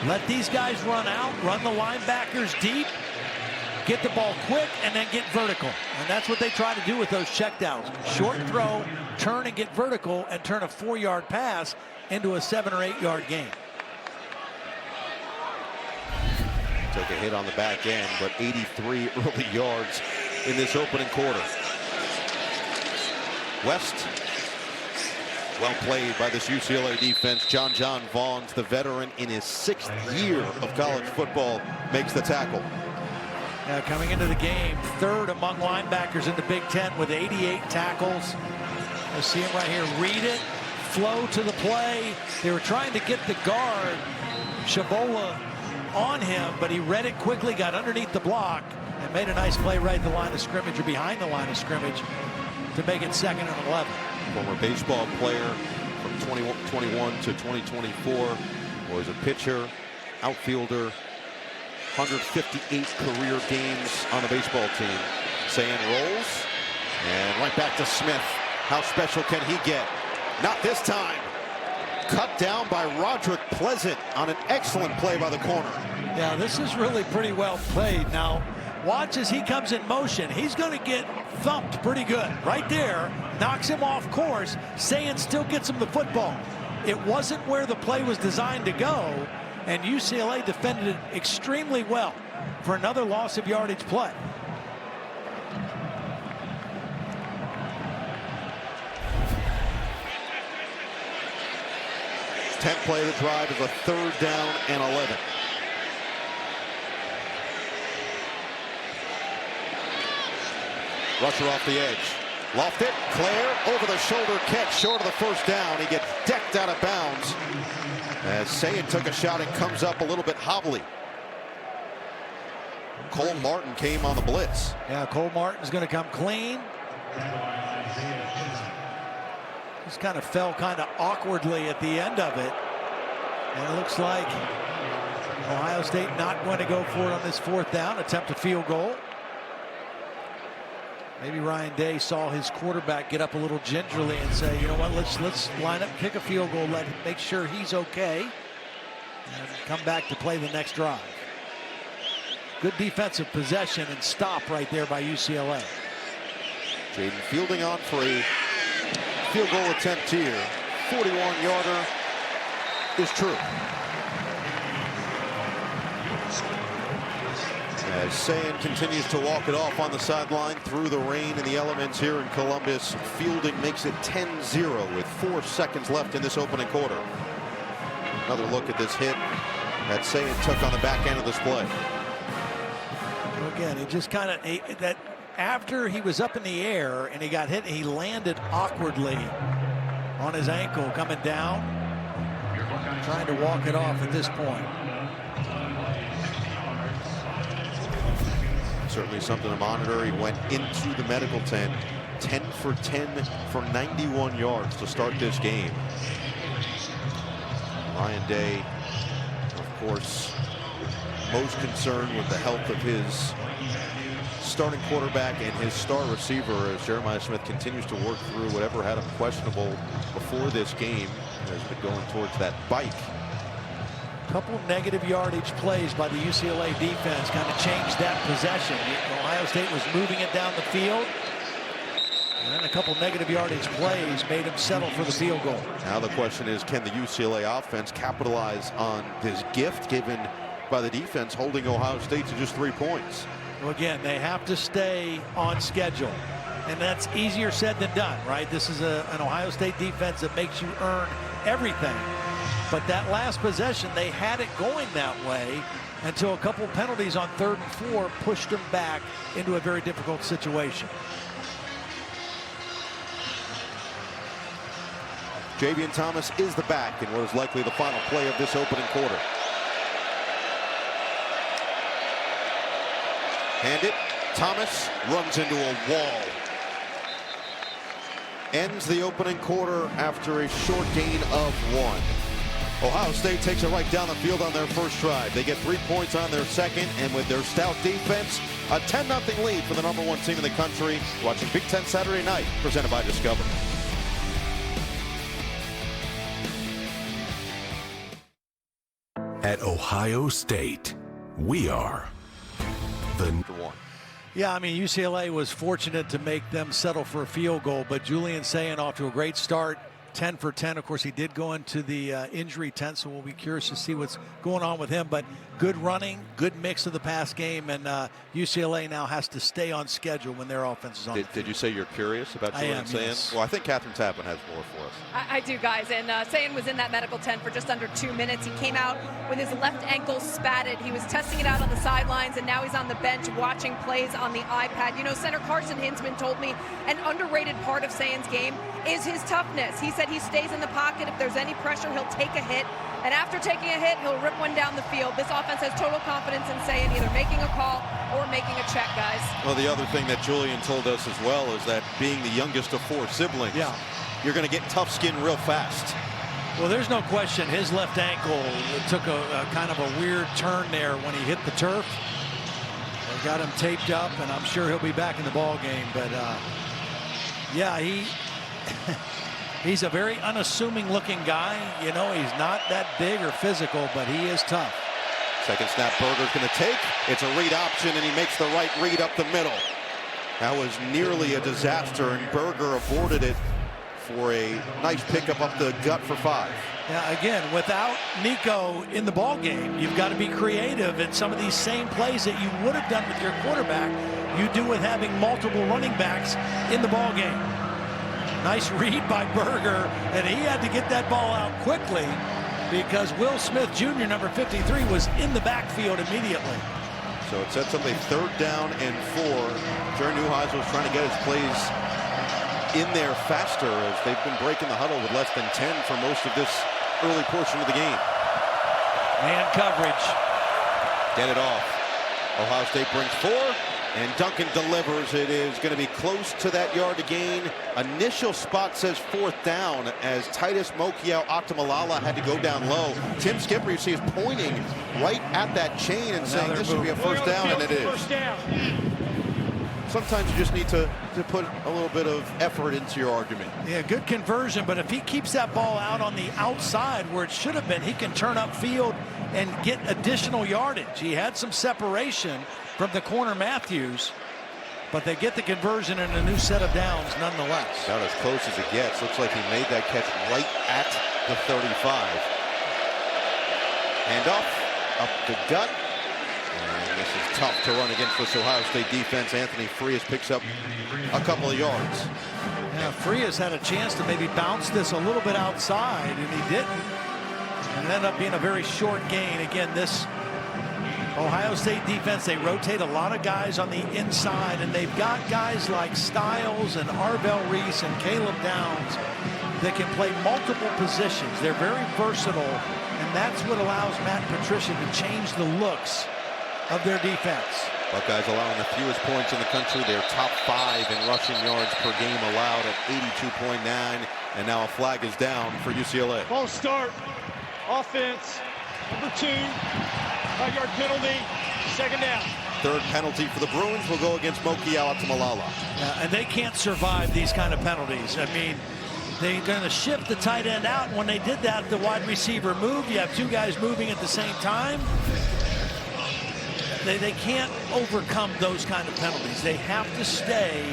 Let these guys run out, run the linebackers deep, get the ball quick, and then get vertical. And that's what they try to do with those checkdowns. Short throw, turn and get vertical, and turn a 4-yard pass into a 7 or 8 yard gain. Took a hit on the back end, but 83 early yards in this opening quarter. West, well played by this UCLA defense. John Vaughns, the veteran in his 6th year of college football, makes the tackle. Coming into the game, 3rd among linebackers in the Big Ten with 88 tackles. I see him right here. Read it, flow to the play. They were trying to get the guard, Shabola, on him, but he read it quickly, got underneath the block, and made a nice play right at the line of scrimmage or behind the line of scrimmage to make it 2nd and 11. Former baseball player from 2021 to 2024, was a pitcher, outfielder, 158 career games on the baseball team. Sayin rolls, and right back to Smith. How special can he get? Not this time. Cut down by Roderick Pleasant on an excellent play by the corner. Yeah, this is really pretty well played. Now, watch as he comes in motion. He's going to get thumped pretty good. Right there, knocks him off course. Sayin still gets him the football. It wasn't where the play was designed to go, and UCLA defended it extremely well for another loss of yardage play. Tenth play of the drive is a 3rd down and 11. Rusher off the edge. Lofted, Claire, over the shoulder catch, short of the 1st down. He gets decked out of bounds as Sayin took a shot and comes up a little bit hobbly. Cole Martin came on the blitz. Yeah, Cole Martin's going to come clean. Just kind of fell kind of awkwardly at the end of it. And it looks like Ohio State not going to go for it on this 4th down, attempt a field goal. Maybe Ryan Day saw his quarterback get up a little gingerly and say, you know what, let's line up, kick a field goal, make sure he's okay, and come back to play the next drive. Good defensive possession and stop right there by UCLA. Jaden Fielding on for a field goal attempt here. 41-yarder is true. As Sayin continues to walk it off on the sideline through the rain and the elements here in Columbus, Fielding makes it 10-0 with 4 seconds left in this opening quarter. Another look at this hit that Sayin took on the back end of this play. Again, he just kind of, that after he was up in the air and he got hit, he landed awkwardly on his ankle coming down, trying to walk it off at this point. Certainly something to monitor. He went into the medical tent 10 for 10 for 91 yards to start this game. Ryan Day, of course, most concerned with the health of his starting quarterback and his star receiver as Jeremiah Smith continues to work through whatever had him questionable before this game, has been going towards that bike. Couple negative yardage plays by the UCLA defense kind of changed that possession. Ohio State was moving it down the field, and then a couple negative yardage plays made him settle for the field goal. Now the question is, can the UCLA offense capitalize on this gift given by the defense, holding Ohio State to just 3 points? Well, again, they have to stay on schedule, and that's easier said than done, right? This is an Ohio State defense that makes you earn everything. But that last possession, they had it going that way until a couple penalties on 3rd and 4 pushed them back into a very difficult situation. Javian Thomas is the back in what is likely the final play of this opening quarter. Hand it. Thomas runs into a wall. Ends the opening quarter after a short gain of 1. Ohio State takes it right down the field on their first drive. They get 3 points on their second, and with their stout defense, a 10-0 lead for the #1 team in the country. Watching Big Ten Saturday Night, presented by Discover. At Ohio State, we are the #1. Yeah, I mean, UCLA was fortunate to make them settle for a field goal, but Julian Sayin off to a great start. 10 for 10. Of course, he did go into the injury tent, so we'll be curious to see what's going on with him. But good running, good mix of the pass game, and UCLA now has to stay on schedule when their offense is on. Did you say you're curious about Julian Sayin? Yes. Well, I think Catherine Tappan has more for us. I do, guys. And Sayin was in that medical tent for just under 2 minutes. He came out with his left ankle spatted. He was testing it out on the sidelines, and now he's on the bench watching plays on the iPad. You know, Center Carson Hinsman told me an underrated part of Sayin's game is his toughness. He said he stays in the pocket. If there's any pressure, he'll take a hit. And after taking a hit, he'll rip one down the field. This offense has total confidence in Sayin either making a call or making a check, guys. Well, the other thing that Julian told us as well is that being the youngest of 4 siblings, you're going to get tough skin real fast. Well, there's no question his left ankle took a kind of a weird turn there when he hit the turf. They got him taped up, and I'm sure he'll be back in the ball game. But yeah, he's a very unassuming looking guy. You know, he's not that big or physical, but he is tough. Second snap, Berger's going to take. It's a read option, and he makes the right read up the middle. That was nearly a disaster, and Berger avoided it for a nice pickup up the gut for 5. Yeah, again, without Nico in the ball game, you've got to be creative in some of these same plays that you would have done with your quarterback. You do with having multiple running backs in the ball game. Nice read by Berger, and he had to get that ball out quickly because Will Smith Jr., number 53, was in the backfield immediately. So it sets up a 3rd down and 4. Jerry Neuheisel was trying to get his plays in there faster as they've been breaking the huddle with less than 10 for most of this early portion of the game. Man coverage. Get it off. Ohio State brings 4, and Duncan delivers. It is going to be close to that yard to gain. Initial spot says 4th down as Titus Mokiao Atamalala had to go down low. Tim Skipper, you see, is pointing right at that chain and saying this should be a 1st down, and it is. sometimes you just need to put a little bit of effort into your argument. Yeah, good conversion, but if he keeps that ball out on the outside where it should have been, he can turn upfield and get additional yardage. He had some separation from the corner Matthews, but they get the conversion and a new set of downs nonetheless. About as close as it gets. Looks like he made that catch right at the 35. Handoff up the gut. And this is tough to run against this Ohio State defense. Anthony Frias picks up a couple of yards. Yeah, Frias had a chance to maybe bounce this a little bit outside, and he didn't. And it ended up being a very short gain. Again, this Ohio State defense, they rotate a lot of guys on the inside, and they've got guys like Styles and Arvell Reese and Caleb Downs that can play multiple positions. They're very versatile, and that's what allows Matt Patricia to change the looks of their defense. Buckeyes allowing the fewest points in the country. They're top 5 in rushing yards per game allowed at 82.9. And now a flag is down for UCLA. False start. Offense. Number 2. 5-yard penalty. Second down. Third penalty for the Bruins will go against Moki Alatamilala. And they can't survive these kind of penalties. I mean, they're going to shift the tight end out. And when they did that, the wide receiver moved. You have 2 guys moving at the same time. They can't overcome those kind of penalties. They have to stay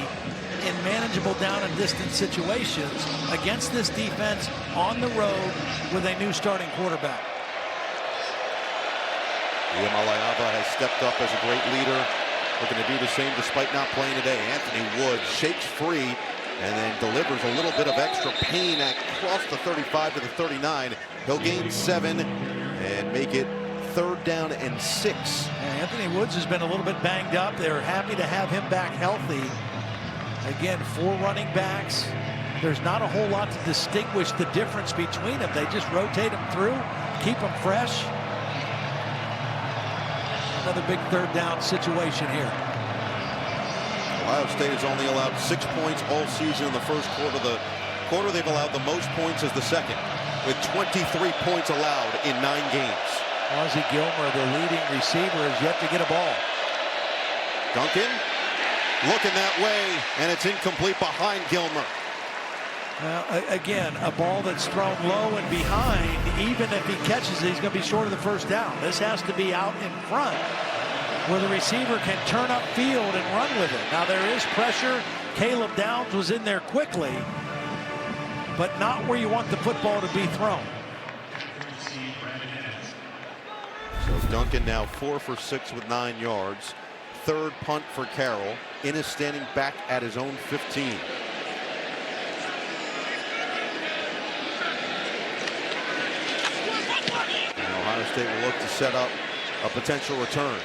in manageable down and distance situations against this defense on the road with a new starting quarterback. Iamaleava has stepped up as a great leader. Looking to do the same despite not playing today. Anthony Woods shakes free and then delivers a little bit of extra pain across the 35 to the 39. He'll gain 7 and make it 3rd down and 6. Yeah, Anthony Woods has been a little bit banged up. They're happy to have him back healthy. Again, 4 running backs. There's not a whole lot to distinguish the difference between them. They just rotate them through, keep them fresh. Another big 3rd down situation here. Ohio State has only allowed 6 points all season in the first quarter. The quarter they've allowed the most points is the second, with 23 points allowed in 9 games. Ozzie Gilmer, the leading receiver, has yet to get a ball. Duncan looking that way, and it's incomplete behind Gilmer. Again, a ball that's thrown low and behind, even if he catches it, he's going to be short of the 1st down. This has to be out in front where the receiver can turn upfield and run with it. Now there is pressure. Caleb Downs was in there quickly, but not where you want the football to be thrown. So Duncan now 4 for 6 with 9 yards. 3rd punt for Carroll. Innis standing back at his own 15. And Ohio State will look to set up a potential return.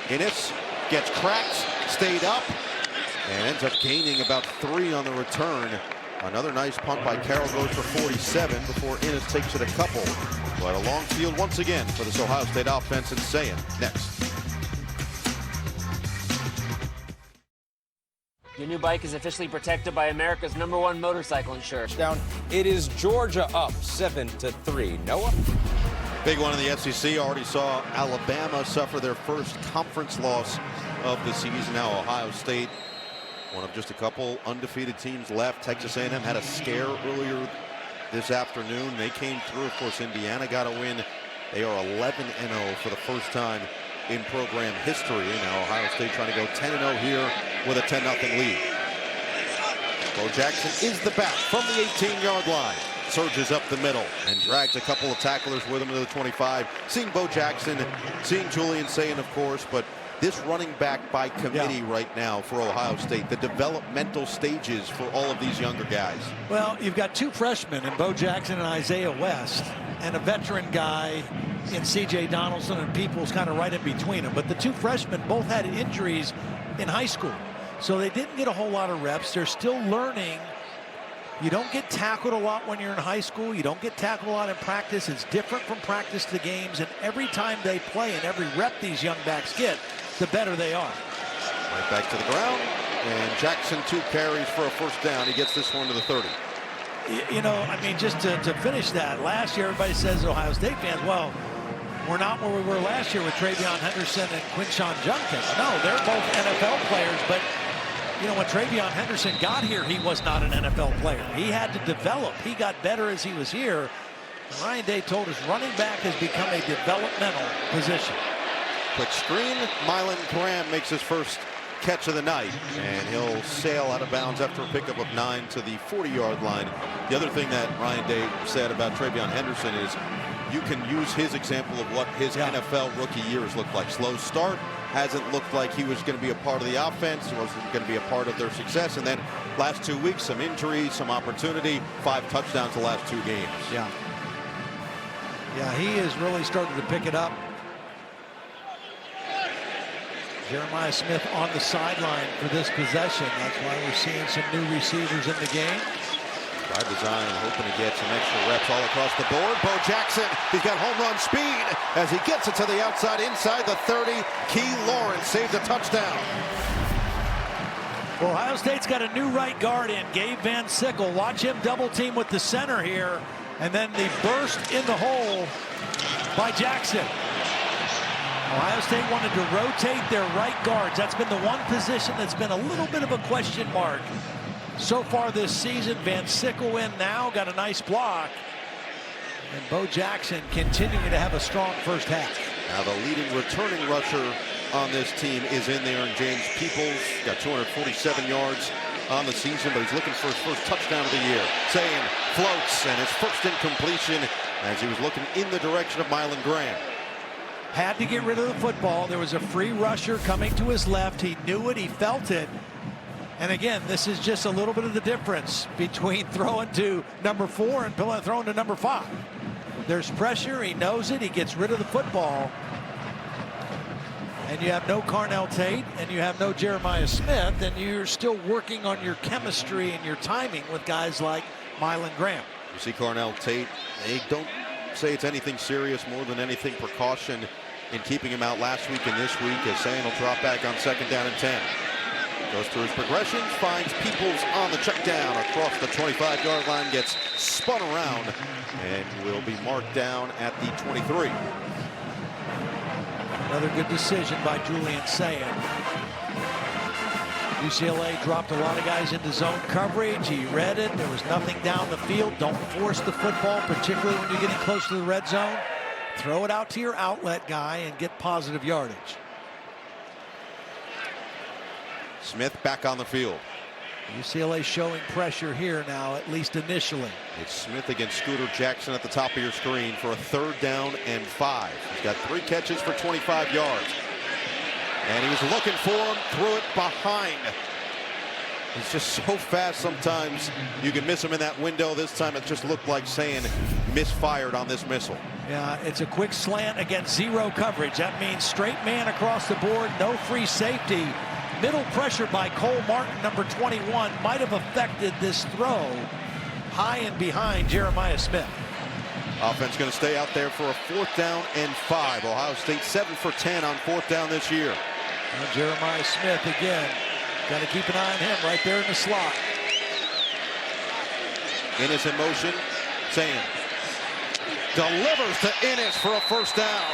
Innis gets cracked, stayed up, and ends up gaining about 3 on the return. Another nice punt by Carroll goes for 47 before Innis takes it a couple. But a long field once again for this Ohio State offense, and Sayin next. Your new bike is officially protected by America's #1 motorcycle insurer. Down. It is Georgia up 7-3. Noah? Big one in the SEC. Already saw Alabama suffer their first conference loss of the season. Now Ohio State, one of just a couple undefeated teams left. Texas A&M had a scare earlier this afternoon. They came through. Of course, Indiana got a win. They are 11-0 for the first time in program history. Now Ohio State trying to go 10-0 here with a 10-0 lead. Bo Jackson is the back from the 18-yard line. Surges up the middle and drags a couple of tacklers with him to the 25. Seeing Bo Jackson, seeing Julian Sayin, of course, but this running back by committee right now for Ohio State, the developmental stages for all of these younger guys. Well, you've got 2 freshmen in Bo Jackson and Isaiah West, and a veteran guy in C.J. Donaldson, and Peoples kind of right in between them. But the 2 freshmen both had injuries in high school, so they didn't get a whole lot of reps. They're still learning. You don't get tackled a lot when you're in high school. You don't get tackled a lot in practice. It's different from practice to games, and every time they play and every rep these young backs get, the better they are. Right back to the ground, and Jackson 2 carries for a 1st down. He gets this one to the 30. You know, I mean, just to finish that, last year everybody says, Ohio State fans, well, we're not where we were last year with Travion Henderson and Quinshon Judkins. No, they're both NFL players, but you know, when TreVeyon Henderson got here, he was not an NFL player. He had to develop. He got better as he was here. Ryan Day told us running back has become a developmental position. Quick screen. Mylan Graham makes his first catch of the night, and he'll sail out of bounds after a pickup of 9 to the 40-yard line. The other thing that Ryan Day said about TreVeyon Henderson is you can use his example of what his NFL rookie years looked like. Slow start, hasn't looked like he was going to be a part of the offense, wasn't going to be a part of their success, and then last 2 weeks, some injuries, some opportunity, 5 touchdowns the last 2 games. Yeah, he is really starting to pick it up. Jeremiah Smith on the sideline for this possession. That's why we're seeing some new receivers in the game. By design, hoping to get some extra reps all across the board. Bo Jackson, he's got home run speed as he gets it to the outside, inside the 30. Key Lawrence saved a touchdown. Well, Ohio State's got a new right guard in, Gabe Van Sickle. Watch him double team with the center here. And then the burst in the hole by Jackson. Ohio State wanted to rotate their right guards. That's been the one position that's been a little bit of a question mark so far this season. Van Sickle in now, got a nice block. And Bo Jackson continuing to have a strong first half. Now the leading returning rusher on this team is in there, and James Peoples got 247 yards on the season, but he's looking for his first touchdown of the year. Saying floats, and his first incompletion as he was looking in the direction of Mylan Graham. Had to get rid of the football. There was a free rusher coming to his left. He knew it. He felt it. And again, this is just a little bit of the difference between throwing to number 4 and throwing to number 5. There's pressure. He knows it. He gets rid of the football. And you have no Carnell Tate and you have no Jeremiah Smith, and you're still working on your chemistry and your timing with guys like Mylan Graham. You see Carnell Tate, they don't say it's anything serious, more than anything precaution in keeping him out last week and this week, as Sayin will drop back on 2nd down and 10. Goes through his progressions, finds Peoples on the check down across the 25-yard line, gets spun around, and will be marked down at the 23. Another good decision by Julian Sayin. UCLA dropped a lot of guys into zone coverage. He read it. There was nothing down the field. Don't force the football, particularly when you're getting close to the red zone. Throw it out to your outlet guy and get positive yardage. Smith back on the field. UCLA showing pressure here now, at least initially. It's Smith against Scooter Jackson at the top of your screen for a 3rd down and 5. He's got 3 catches for 25 yards. And he was looking for him, threw it behind. He's just so fast sometimes you can miss him in that window. This time it just looked like Sayin misfired on this missile. Yeah, it's a quick slant against 0 coverage. That means straight man across the board, no free safety. Middle pressure by Cole Martin, number 21, might have affected this throw high and behind Jeremiah Smith. Offense going to stay out there for a 4th down and 5. Ohio State 7 for 10 on 4th down this year. And Jeremiah Smith again. Got to keep an eye on him right there in the slot. Innis in motion. Sayin delivers to Innis for a 1st down.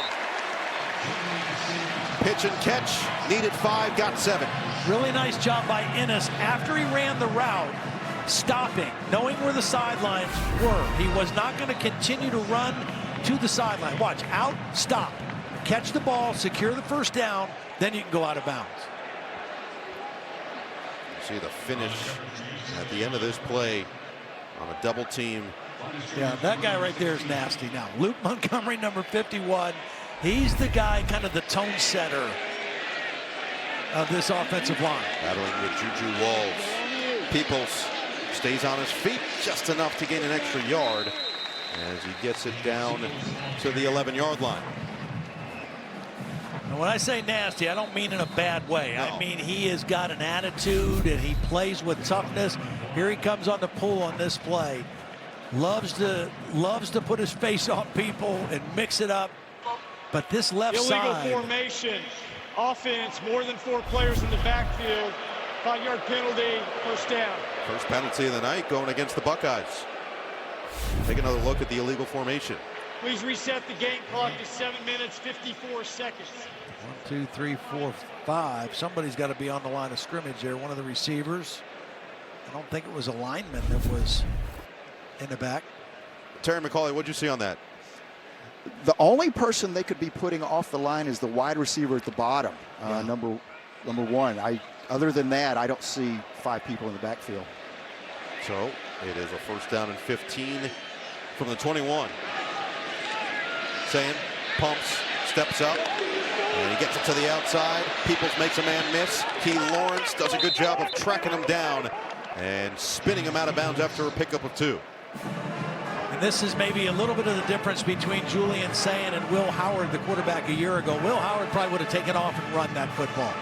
Pitch and catch. Needed 5, got 7. Really nice job by Innis after he ran the route, stopping, knowing where the sidelines were. He was not going to continue to run to the sideline. Watch, out, stop, catch the ball, secure the 1st down, then you can go out of bounds. See the finish at the end of this play on a double team. Yeah, that guy right there is nasty now. Luke Montgomery, number 51. He's the guy, kind of the tone setter of this offensive line. Battling with Juju Walls. Peoples stays on his feet just enough to gain an extra yard as he gets it down to the 11-yard line. And when I say nasty, I don't mean in a bad way. No. I mean he has got an attitude and he plays with toughness. Here he comes on the pull on this play. Loves to put his face on people and mix it up. But this left side. Illegal formation. Offense, more than 4 players in the backfield. 5-yard penalty, 1st down. First penalty of the night going against the Buckeyes. Take another look at the illegal formation. Please reset the game clock to 7 minutes, 54 seconds. 1, 2, 3, 4, 5. Somebody's got to be on the line of scrimmage there. One of the receivers. I don't think it was a lineman that was in the back. Terry McCauley, what'd you see on that? The only person they could be putting off the line is the wide receiver at the bottom, number one. Other than that, I don't see 5 people in the backfield. So it is a first down and 15 from the 21. Saying pumps, steps up, and he gets it to the outside. Peoples makes a man miss. Key Lawrence does a good job of tracking him down and spinning him out of bounds after a pickup of 2. And this is maybe a little bit of the difference between Julian Sayin and Will Howard, the quarterback a year ago. Will Howard probably would have taken off and run that football.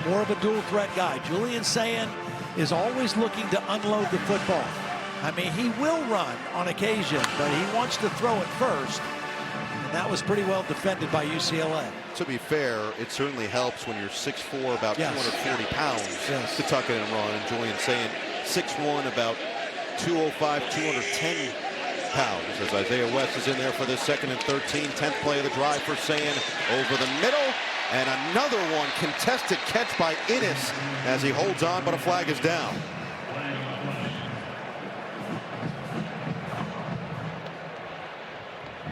More of a dual threat guy. Julian Sayin is always looking to unload the football. I mean, he will run on occasion, but he wants to throw it first. And that was pretty well defended by UCLA. To be fair, it certainly helps when you're 6'4", about 240 pounds to tuck it and run. And Julian Sayin, 6'1", about 205, 210 pounds. As Isaiah West is in there for this 2nd and 13, 10th play of the drive for Sayin over the middle. And another one, contested catch by Innis as he holds on, but a flag is down.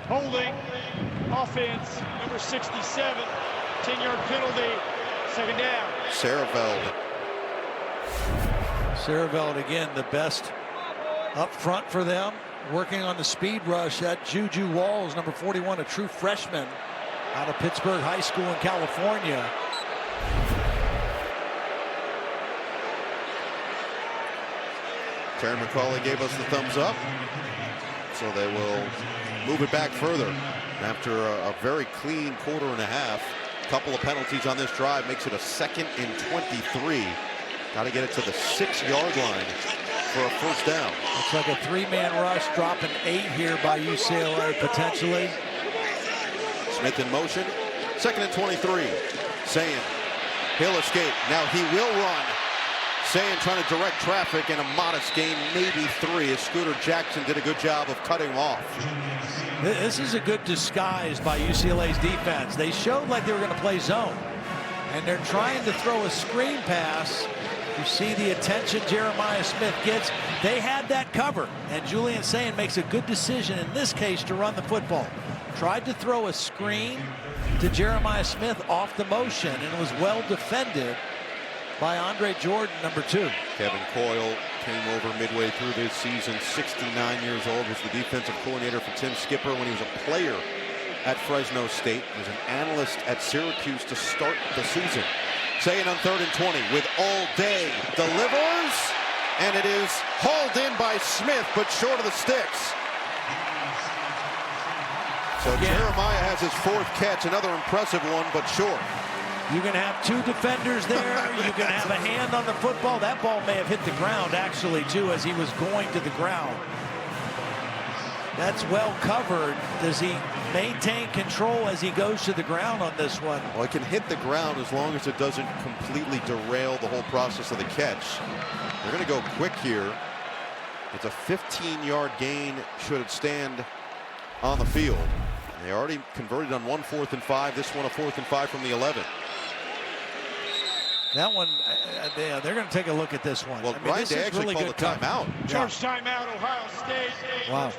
Holding, offense, number 67, 10-yard penalty, 2nd down. Saraveld again, the best up front for them, working on the speed rush. That Juju Walls, number 41, a true freshman out of Pittsburgh High School in California. Terry McCauley gave us the thumbs up, so they will move it back further after a very clean 1/4.5. Couple of penalties on this drive makes it a 2nd and 23. Got to get it to the 6-yard line for a first down. Looks like a 3-man rush, dropping 8 here by UCLA potentially. Smith in motion, 2nd and 23. Sayin, he'll escape. Now he will run. Sayin trying to direct traffic in a modest gain, maybe 3, as Scooter Jackson did a good job of cutting him off. This is a good disguise by UCLA's defense. They showed like they were going to play zone, and they're trying to throw a screen pass. You see the attention Jeremiah Smith gets. They had that covered, and Julian Sayin makes a good decision in this case to run the football. Tried to throw a screen to Jeremiah Smith off the motion, and it was well defended by Andre Jordan, number 2. Kevin Coyle came over midway through this season, 69 years old, was the defensive coordinator for Tim Skipper when he was a player at Fresno State. He was an analyst at Syracuse to start the season. Sayin on 3rd and 20 with all day, delivers, and it is hauled in by Smith, but short of the sticks. So Jeremiah has his 4th catch, another impressive one, but short. You can have 2 defenders there. You can have a hand on the football. That ball may have hit the ground, actually, too, as he was going to the ground. That's well covered. Does he maintain control as he goes to the ground on this one? Well, it can hit the ground as long as it doesn't completely derail the whole process of the catch. They're going to go quick here. It's a 15-yard gain should it stand on the field. They already converted on 1 4th and 5. This one a 4th and 5 from the 11. That one, they're going to take a look at this one. Well, Ryan Day actually called a timeout. Charge timeout, Ohio State. Wow.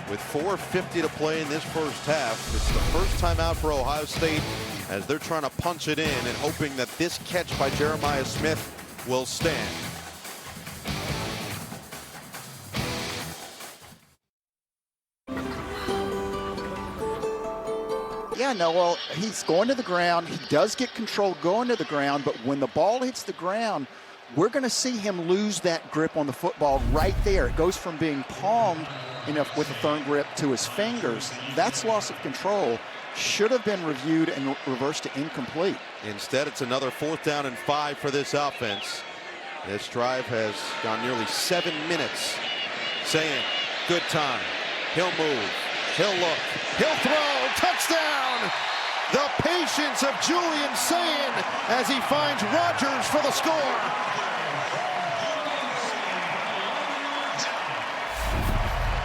With 4:50 to play in this first half, it's the first timeout for Ohio State as they're trying to punch it in and hoping that this catch by Jeremiah Smith will stand. Yeah, no, well, he's going to the ground. He does get control going to the ground, but when the ball hits the ground, we're going to see him lose that grip on the football right there. It goes from being palmed with a firm grip to his fingers. That's loss of control. Should have been reviewed and reversed to incomplete. Instead, it's another 4th down and 5 for this offense. This drive has gone nearly 7 minutes. Sayin, good time. He'll move. He'll look. He'll throw. Touchdown! The patience of Julian Sayin as he finds Rogers for the score.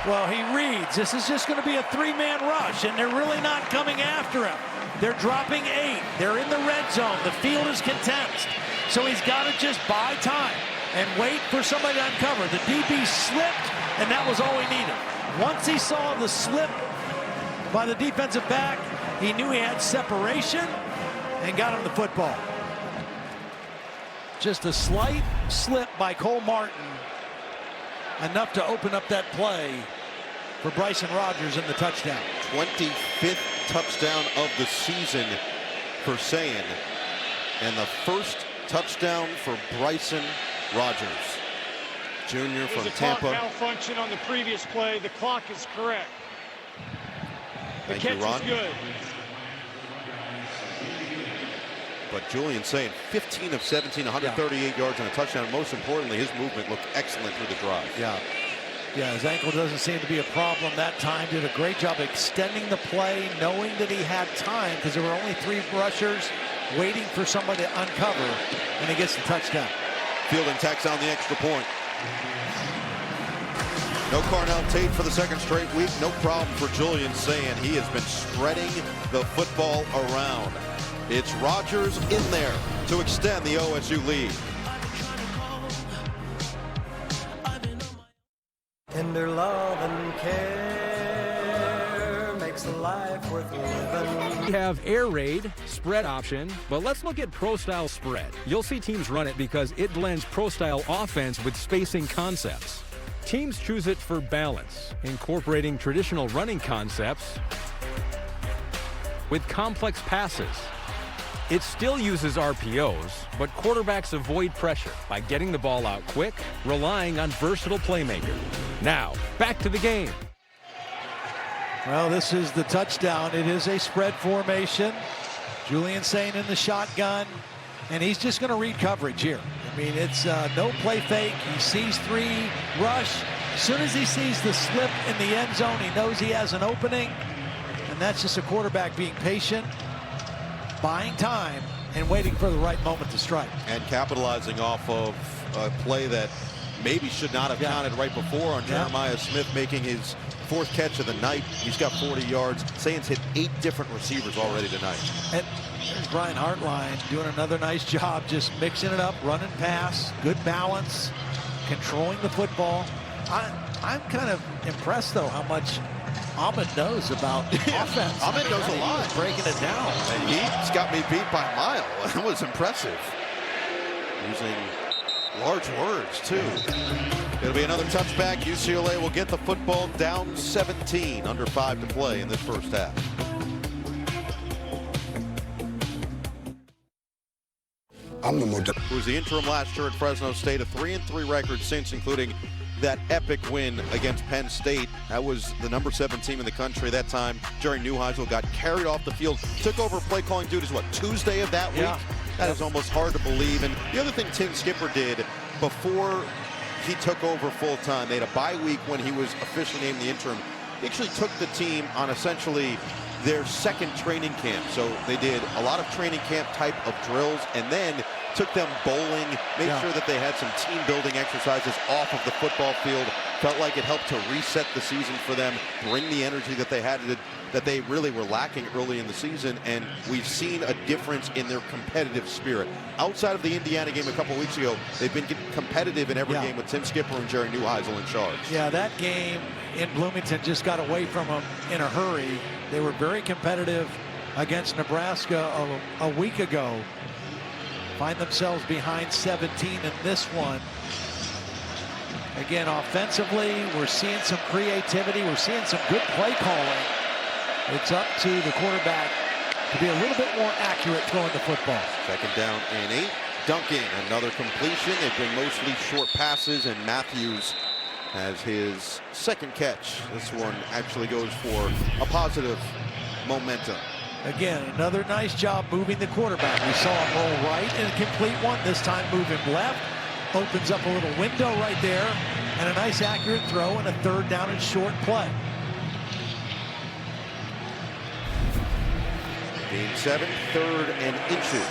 Well, he reads. This is just going to be a three-man rush, and they're really not coming after him. They're dropping 8. They're in the red zone. The field is contested. So he's got to just buy time and wait for somebody to uncover. The DB slipped, and that was all he needed. Once he saw the slip by the defensive back, he knew he had separation and got him the football. Just a slight slip by Cole Martin, enough to open up that play for Bryson Rodgers in the touchdown. 25th touchdown of the season for Sayin, and the first touchdown for Bryson Rodgers, Jr. from Tampa. Clock malfunction on the previous play. The clock is correct. The catch is good. But Julian Sayin, 15 of 17, 138 yards and a touchdown. Most importantly, his movement looked excellent through the drive. Yeah, his ankle doesn't seem to be a problem that time. Did a great job extending the play, knowing that he had time because there were only 3 rushers waiting for somebody to uncover, and he gets the touchdown. Fielding tacks on the extra point. No Carnell Tate for the second straight week. No problem for Julian Sayin. He has been spreading the football around. It's Rodgers in there to extend the OSU lead. Tender love and care makes life worth living. We have air raid, spread option, but let's look at pro style spread. You'll see teams run it because it blends pro style offense with spacing concepts. Teams choose it for balance, incorporating traditional running concepts with complex passes. It still uses RPOs, but quarterbacks avoid pressure by getting the ball out quick, relying on versatile playmakers. Now, back to the game. Well, this is the touchdown. It is a spread formation. Julian Sayin in the shotgun, and he's just going to read coverage here. I mean, it's no play fake. He sees 3 rush. As soon as he sees the slip in the end zone, he knows he has an opening, and that's just a quarterback being patient, buying time, and waiting for the right moment to strike. And capitalizing off of a play that maybe should not have counted right before on Jeremiah Smith making his 4th catch of the night. He's got 40 yards. Sayin's hit 8 different receivers already tonight. And there's Brian Hartline doing another nice job, just mixing it up, running pass, good balance, controlling the football. I'm kind of impressed, though, how much Ahmed knows about offense. Ahmed knows a lot. Breaking it down. And he's got me beat by a mile. That was impressive. Using large words, too. It'll be another touchback. UCLA will get the football down 17, under 5 to play in this first half. Who was the interim last year at Fresno State, a 3-3 record since, including that epic win against Penn State. That was the number 7 team in the country that time. Jerry Neuheisel got carried off the field, took over play calling duties, what, Tuesday of that week? That is almost hard to believe. And the other thing Tim Skipper did before he took over full time, they had a bye week when he was officially named the interim. He actually took the team on essentially their second training camp. So they did a lot of training camp type of drills and then took them bowling, made sure that they had some team building exercises off of the football field. Felt like it helped to reset the season for them, bring the energy that they had, that they really were lacking early in the season, and we've seen a difference in their competitive spirit. Outside of the Indiana game a couple weeks ago, they've been competitive in every game with Tim Skipper and Jerry Neuheisel in charge. Yeah, that game in Bloomington just got away from them in a hurry. They were very competitive against Nebraska a week ago. Find themselves behind 17 in this one. Again, offensively, we're seeing some creativity. We're seeing some good play calling. It's up to the quarterback to be a little bit more accurate throwing the football. Second down and 8. Dunking, another completion. They've been mostly short passes, and Matthews has his second catch. This one actually goes for a positive momentum. Again, another nice job moving the quarterback. We saw him roll right and a complete one. This time moving left. Opens up a little window right there. And a nice accurate throw and a 3rd down and short play. Game 7, 3rd and inches.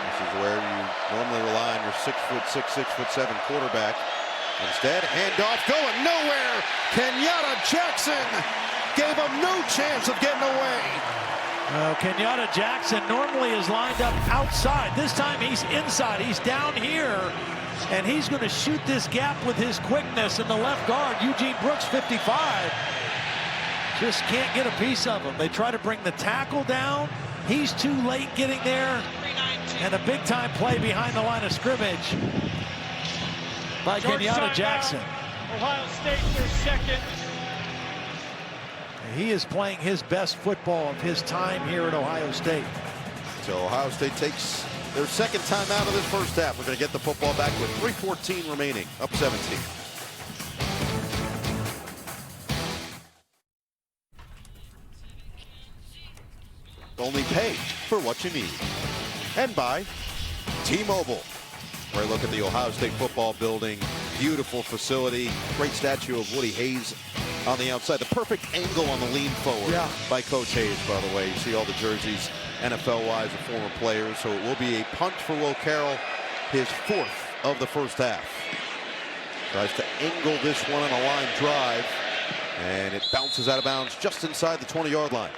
This is where you normally rely on your 6'6", 6'7" quarterback. Instead, handoff going nowhere. Kenyatta Jackson gave him no chance of getting away. Kenyatta Jackson normally is lined up outside. This time he's inside. He's down here, and he's going to shoot this gap with his quickness. And the left guard, Eugene Brooks, 55, just can't get a piece of him. They try to bring the tackle down. He's too late getting there. And a big-time play behind the line of scrimmage by Kenyatta Jackson. Ohio State, their second. He is playing his best football of his time here at Ohio State. So Ohio State takes their second time out of this first half. We're going to get the football back with 3:14 remaining, up 17. Only pay for what you need. And by T-Mobile. Right look at the Ohio State football building. Beautiful facility. Great statue of Woody Hayes on the outside. The perfect angle on the lean forward by Coach Hayes, by the way. You see all the jerseys, NFL-wise, of former players. So it will be a punt for Will Carroll, his 4th of the first half. Tries to angle this one on a line drive, and it bounces out of bounds just inside the 20-yard line.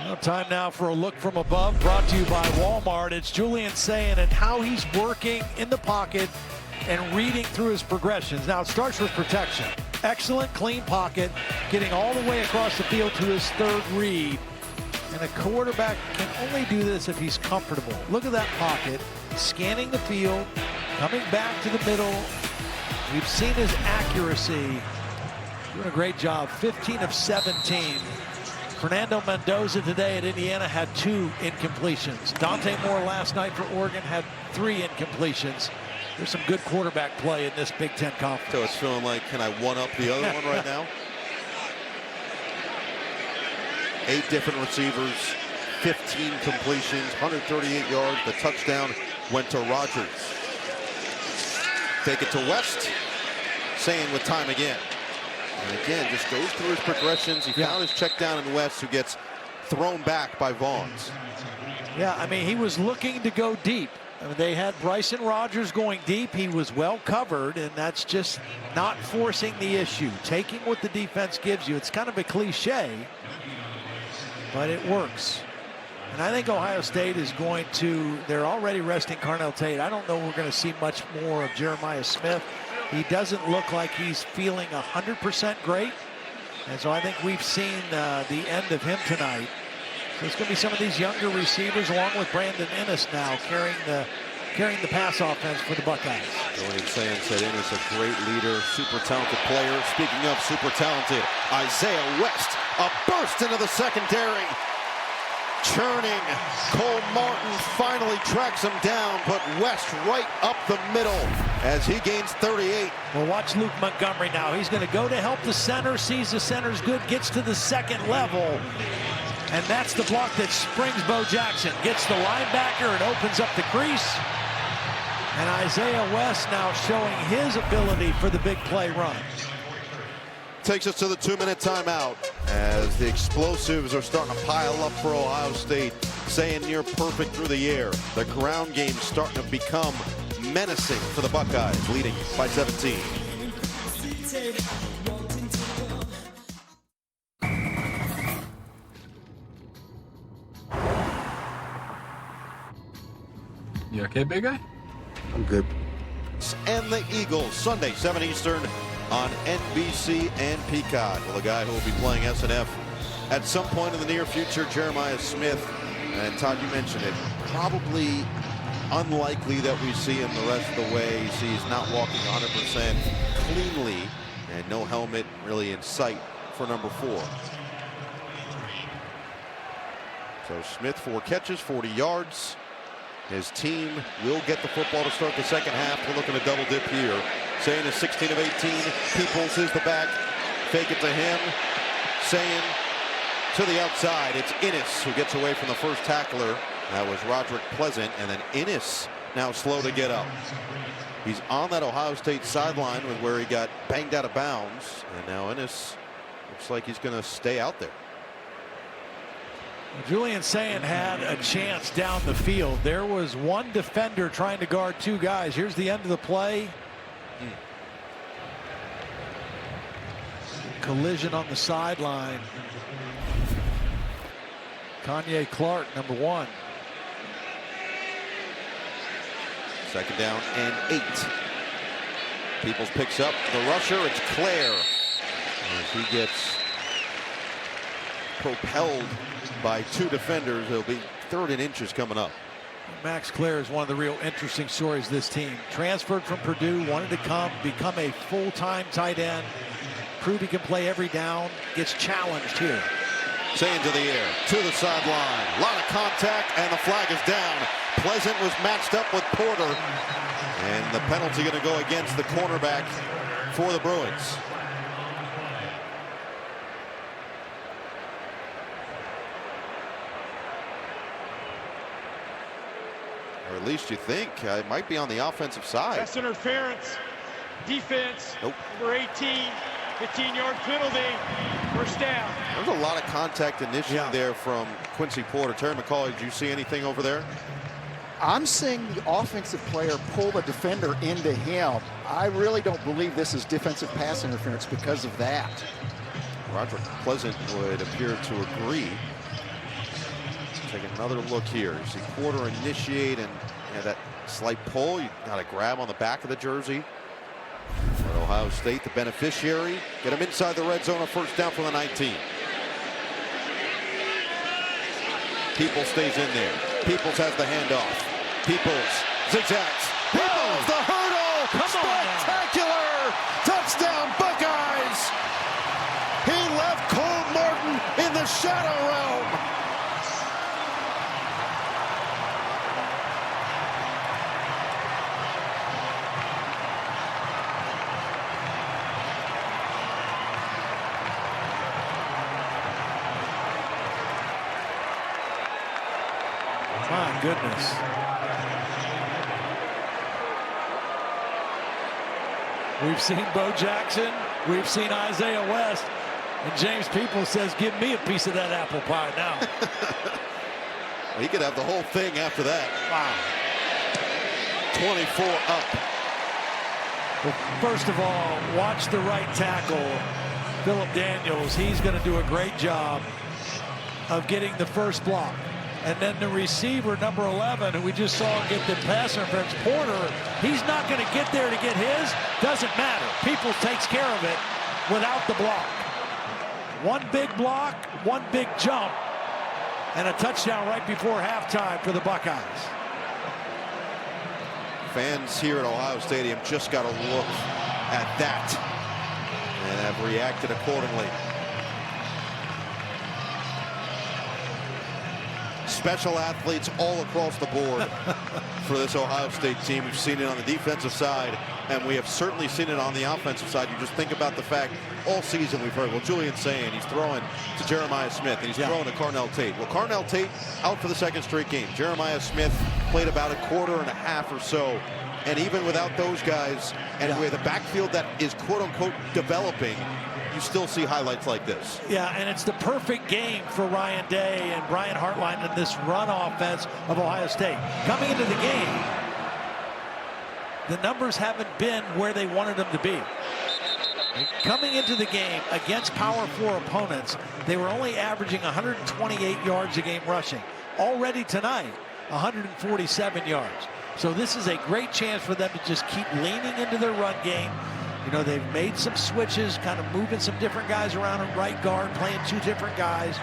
Well, time now for a look from above, brought to you by Walmart. It's Julian Sayin and how he's working in the pocket and reading through his progressions. Now it starts with protection. Excellent clean pocket, getting all the way across the field to his 3rd read. And a quarterback can only do this if he's comfortable. Look at that pocket, scanning the field, coming back to the middle. We've seen his accuracy. Doing a great job, 15 of 17. Fernando Mendoza today at Indiana had 2 incompletions. Dante Moore last night for Oregon had 3 incompletions. There's some good quarterback play in this Big Ten conference. So it's feeling like, can I one-up the other one right now? 8 different receivers, 15 completions, 138 yards. The touchdown went to Rogers. Take it to West. Sayin with time again. And again, just goes through his progressions. He found his check down in West, who gets thrown back by Vaughns. Yeah, I mean, he was looking to go deep. I mean, they had Bryson Rogers going deep. He was well covered, and that's just not forcing the issue. Taking what the defense gives you. It's kind of a cliche, but it works. And I think Ohio State is going to, they're already resting Carnell Tate. I don't know we're going to see much more of Jeremiah Smith. He doesn't look like he's feeling 100% great. And so I think we've seen the end of him tonight. So it's going to be some of these younger receivers along with Brandon Ennis now carrying the pass offense for the Buckeyes. Julian Sayin said Ennis a great leader, super talented player. Speaking of super talented, Isaiah West, a burst into the secondary. Churning. Cole Martin finally tracks him down, but West right up the middle as he gains 38. Well, watch Luke Montgomery now. He's going to go to help the center, sees the center's good, gets to the 2nd level. And that's the block that springs Bo Jackson. Gets the linebacker and opens up the crease. And Isaiah West now showing his ability for the big play run. Takes us to the 2-minute timeout as the explosives are starting to pile up for Ohio State. Sayin near perfect through the air. The ground game starting to become menacing for the Buckeyes, leading by 17. You okay, big guy? I'm good. And the Eagles, Sunday, 7 Eastern on NBC and Peacock. Well, the guy who will be playing SNF at some point in the near future, Jeremiah Smith. And Todd, you mentioned it. Probably unlikely that we see him the rest of the way. You see he's not walking 100% cleanly, and no helmet really in sight for number 4. So Smith, 4 catches, 40 yards. His team will get the football to start the second half. We're looking at a double dip here. Sayin is 16 of 18. Peoples is the back. Fake it to him. Sayin to the outside. It's Ennis who gets away from the first tackler. That was Roderick Pleasant. And then Ennis now slow to get up. He's on that Ohio State sideline with where he got banged out of bounds. And now Ennis looks like he's going to stay out there. Julian Sayin had a chance down the field. There was one defender trying to guard 2 guys. Here's the end of the play. Collision on the sideline. Kanye Clark, number 1. Second down and 8. Peoples picks up the rusher. It's Claire. As he gets propelled by 2 defenders, it'll be 3rd and inches coming up. Max Claire is one of the real interesting stories of this team. Transferred from Purdue, wanted to become a full-time tight end. Prove he can play every down. Gets challenged here. Saying to the air, to the sideline. A lot of contact, and the flag is down. Pleasant was matched up with Porter. And the penalty going to go against the cornerback for the Bruins. Or at least you think it might be on the offensive side. That's interference. Defense. Nope. Number 18. 15-yard penalty. First down. There's a lot of contact initially there from Quincy Porter. Terry McCauley, did you see anything over there? I'm seeing the offensive player pull the defender into him. I really don't believe this is defensive pass interference because of that. Roderick Pleasant would appear to agree. Take another look here. You see Porter initiate, and that slight pull. You got a grab on the back of the jersey. But Ohio State, the beneficiary. Get him inside the red zone, a first down from the 19. Peoples stays in there. Peoples has the handoff. Peoples zigzags. Peoples, the hurdle. Spectacular. Touchdown, Buckeyes. He left Cole Morton in the shadow realm. My goodness. We've seen Bo Jackson. We've seen Isaiah West. And James Peoples says, give me a piece of that apple pie now. He could have the whole thing after that. Wow. 24 up. Well, first of all, watch the right tackle, Phillip Daniels. He's going to do a great job of getting the first block. And then the receiver, number 11, who we just saw get the pass interference, Porter, he's not going to get there to get his. Doesn't matter. Peoples takes care of it without the block. One big block, one big jump, and a touchdown right before halftime for the Buckeyes. Fans here at Ohio Stadium just got to look at that and have reacted accordingly. Special athletes all across the board for this Ohio State team. We've seen it on the defensive side, and we have certainly seen it on the offensive side. You just think about the fact all season we've heard, well, Julian's saying he's throwing to Jeremiah Smith, and he's throwing to Carnell Tate. Well, Carnell Tate out for the 2nd straight game. Jeremiah Smith played about a quarter and a half or so. And even without those guys, and with a backfield that is quote-unquote developing, you still see highlights like this. Yeah, and it's the perfect game for Ryan Day and Brian Hartline in this run offense of Ohio State. Coming into the game, the numbers haven't been where they wanted them to be. Coming into the game against Power 4 opponents, they were only averaging 128 yards a game rushing. Already tonight, 147 yards. So this is a great chance for them to just keep leaning into their run game. You know, they've made some switches, kind of moving some different guys around at right guard, playing 2 different guys,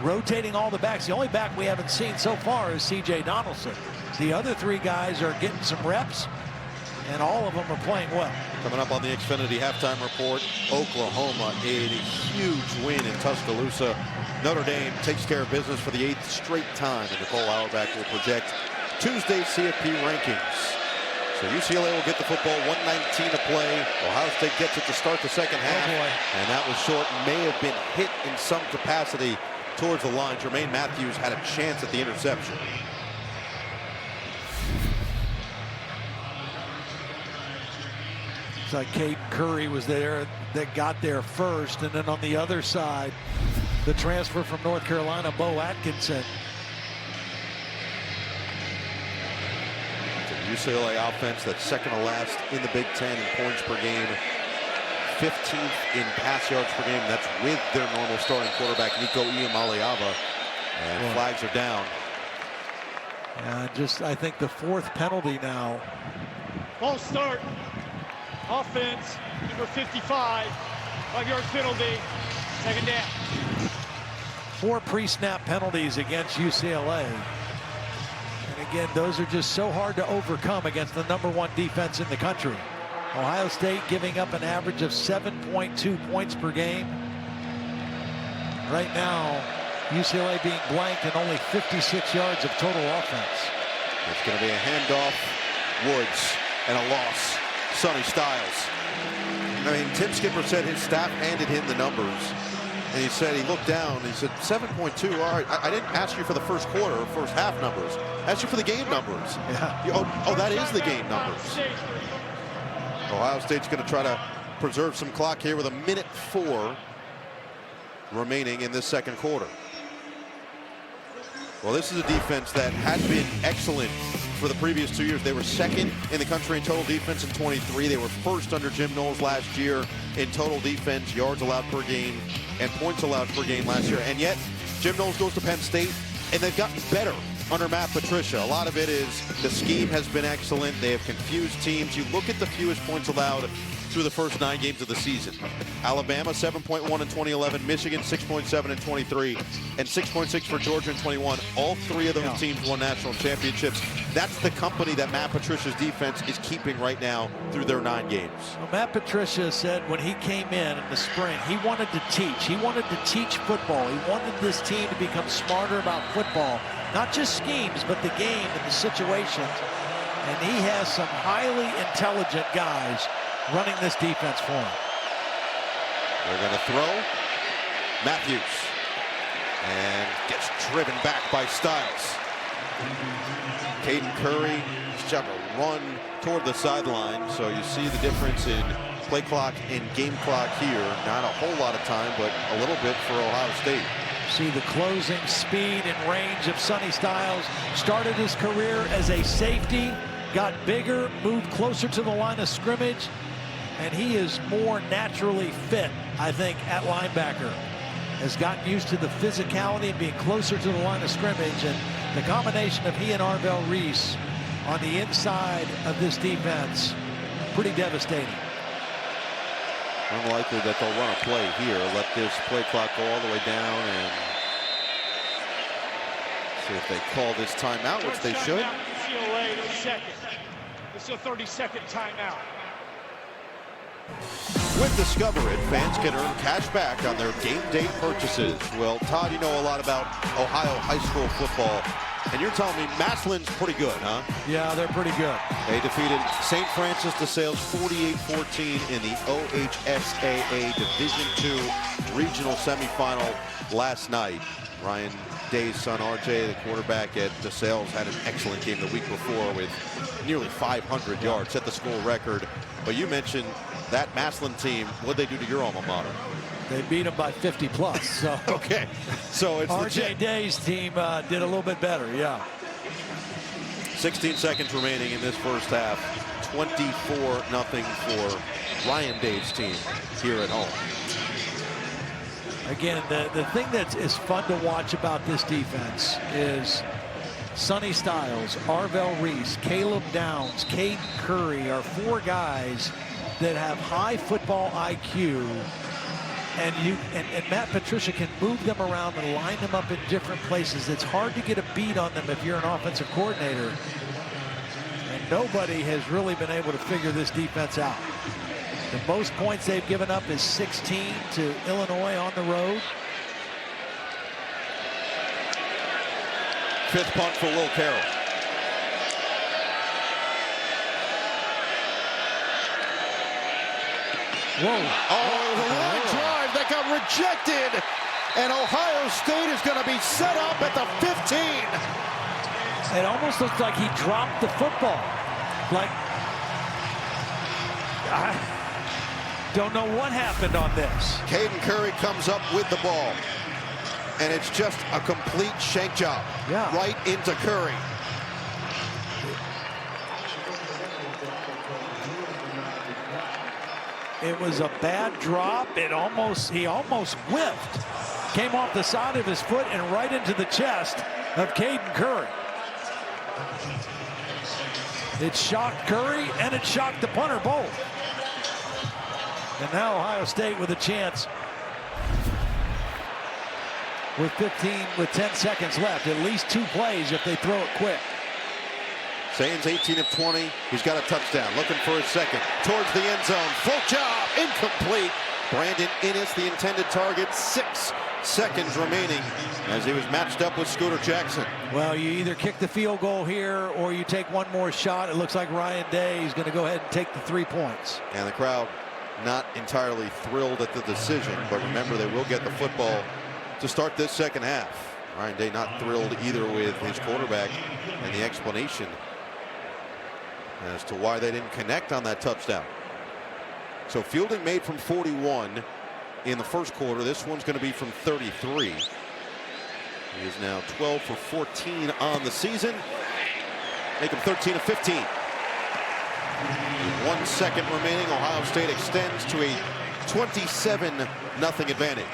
rotating all the backs. The only back we haven't seen so far is C.J. Donaldson. The other 3 guys are getting some reps, and all of them are playing well. Coming up on the Xfinity halftime report, Oklahoma, a huge win in Tuscaloosa. Notre Dame takes care of business for the 8th straight time, and Nicole Auerbach will project Tuesday's CFP rankings. So UCLA will get the football, 1:19 to play. Ohio State gets it to start the second half. And that was short, may have been hit in some capacity towards the line. Jermaine Matthews had a chance at the interception. It's like Kate Curry was there that got there first. And then on the other side, the transfer from North Carolina, Bo Atkinson. UCLA offense that's second to last in the Big Ten in points per game, 15th in pass yards per game. That's with their normal starting quarterback, Nico Iamaleava. And flags are down. I think the fourth penalty now. False start. Offense, number 55. 5-yard penalty. Second down. 4 pre-snap penalties against UCLA. And again, those are just so hard to overcome against the #1 defense in the country. Ohio State giving up an average of 7.2 points per game. Right now, UCLA being blanked and only 56 yards of total offense. It's going to be a handoff. Woods and a loss. Sonny Styles. I mean, Tim Skipper said his staff handed him the numbers. And he said, he looked down and he said, 7.2. All right, I didn't ask you for the first quarter or first half numbers. I asked you for the game numbers. Yeah. Oh, that is the game numbers. Ohio State's going to try to preserve some clock here with 1:04 remaining in this second quarter. Well, this is a defense that had been excellent for the previous 2 years. They were second in the country in total defense in 23. They were first under Jim Knowles last year in total defense, yards allowed per game, and points allowed per game last year. And yet, Jim Knowles goes to Penn State, and they've gotten better under Matt Patricia. A lot of it is the scheme has been excellent. They have confused teams. You look at the fewest points allowed through the first 9 games of the season. Alabama 7.1 in 2011, Michigan 6.7 in 23, and 6.6 for Georgia in 21. All 3 of those teams won national championships. That's the company that Matt Patricia's defense is keeping right now through their 9 games. Well, Matt Patricia said when he came in the spring, he wanted to teach. He wanted to teach football. He wanted this team to become smarter about football. Not just schemes, but the game and the situations. And he has some highly intelligent guys running this defense for him. They're going to throw. Matthews. And gets driven back by Styles. Caden Curry is trying to run toward the sideline. So you see the difference in play clock and game clock here. Not a whole lot of time, but a little bit for Ohio State. See the closing speed and range of Sonny Styles. Started his career as a safety, got bigger, moved closer to the line of scrimmage, and he is more naturally fit, I think, at linebacker. Has gotten used to the physicality and being closer to the line of scrimmage, and the combination of he and Arvell Reese on the inside of this defense, pretty devastating. Unlikely that they'll run a play here. Let this play clock go all the way down and see if they call this timeout, which they should. UCLA, no second. This is a 30-second timeout. With Discover It, fans can earn cash back on their game day purchases. Well, Todd, you know a lot about Ohio high school football, and you're telling me Massillon's pretty good, huh? Yeah, they're pretty good. They defeated St. Francis de Sales 48-14 in the OHSAA Division II regional semifinal last night. Ryan Day's son, RJ, the quarterback at de Sales, had an excellent game the week before with nearly 500 yards, set the school record. But you mentioned that Massillon team, what'd they do to your alma mater? They beat them by 50 plus. So okay, so it's RJ Day's team did a little bit better, yeah. 16 seconds remaining in this first half. 24-0 for Ryan Day's team here at home. Again, the thing that is fun to watch about this defense is Sonny Styles, Arvell Reese, Caleb Downs, Caden Curry are 4 guys that have high football IQ, and Matt Patricia can move them around and line them up in different places. It's hard to get a beat on them if you're an offensive coordinator, and nobody has really been able to figure this defense out. The most points they've given up is 16 to Illinois on the road. Fifth punt for Will Carroll. Whoa. Oh, the line drive that got rejected. And Ohio State is going to be set up at the 15. It almost looks like he dropped the football. Like, I don't know what happened on this. Caden Curry comes up with the ball. And it's just a complete shank job. Yeah. Right into Curry. It was a bad drop. He almost whiffed. Came off the side of his foot and right into the chest of Caden Curry. It shocked Curry and it shocked the punter both. And now Ohio State with a chance with 10 seconds left. At least 2 plays if they throw it quick. Sayen's 18 of 20. He's got a touchdown. Looking for a second. Towards the end zone. Float job. Incomplete. Brandon Innes, the intended target. 6 seconds remaining as he was matched up with Scooter Jackson. Well, you either kick the field goal here or you take one more shot. It looks like Ryan Day is going to go ahead and take the 3 points. And the crowd not entirely thrilled at the decision, but remember they will get the football to start this second half. Ryan Day not thrilled either with his quarterback and the explanation as to why they didn't connect on that touchdown. So fielding made from 41 in the first quarter. This one's going to be from 33. He is now 12 for 14 on the season. Make him 13 of 15. With 1 second remaining, Ohio State extends to a 27-0 advantage.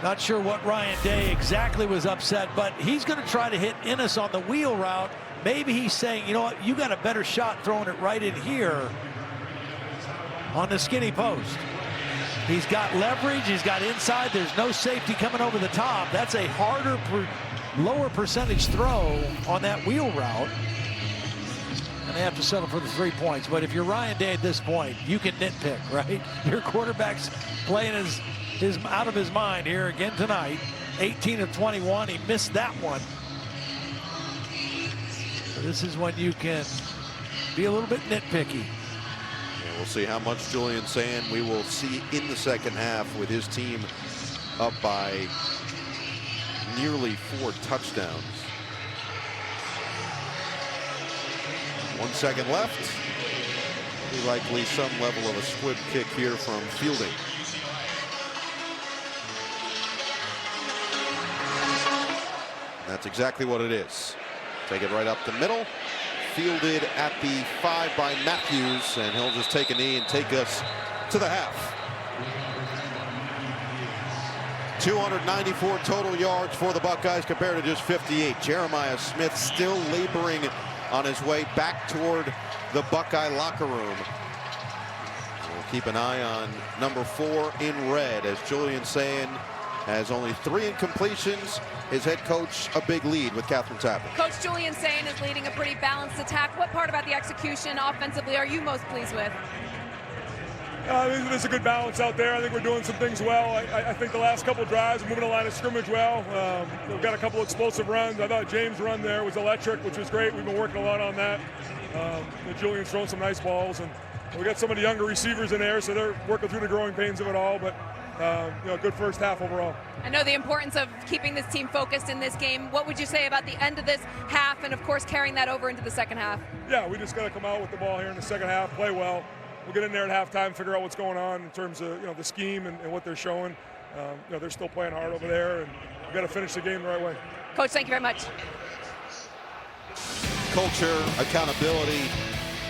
Not sure what Ryan Day exactly was upset, but he's going to try to hit Innes on the wheel route. Maybe he's saying, you know what, you got a better shot throwing it right in here on the skinny post. He's got leverage. He's got inside. There's no safety coming over the top. That's a harder, lower percentage throw on that wheel route. And they have to settle for the 3 points. But if you're Ryan Day at this point, you can nitpick, right? Your quarterback's playing out of his mind here again tonight. 18 of 21. He missed that one. So this is when you can be a little bit nitpicky. And we'll see how much Julian Sayen we will see in the second half with his team up by nearly 4 touchdowns. 1 second left. Likely some level of a squib kick here from fielding. That's exactly what it is. Take it right up the middle. Fielded at the 5 by Matthews, and he'll just take a knee and take us to the half. 294 total yards for the Buckeyes compared to just 58. Jeremiah Smith still laboring on his way back toward the Buckeye locker room. We'll keep an eye on number 4 in red as Julian Sayen has only 3 incompletions. His head coach a big lead with Catherine Tappan. Coach Julian Sayen is leading a pretty balanced attack. What part about the execution offensively are you most pleased with? I think there's a good balance out there. I think we're doing some things well. I think the last couple of drives, we're moving the line of scrimmage well. We've got a couple explosive runs. I thought James' run there was electric, which was great. We've been working a lot on that. Julian's thrown some nice balls, and we got some of the younger receivers in there, so they're working through the growing pains of it all. But good first half overall. I know the importance of keeping this team focused in this game. What would you say about the end of this half and, of course, carrying that over into the second half? Yeah, we just got to come out with the ball here in the second half, play well. We'll get in there at halftime, figure out what's going on in terms of the scheme and what they're showing. They're still playing hard over there, and we've got to finish the game the right way. Coach, thank you very much. Culture, accountability,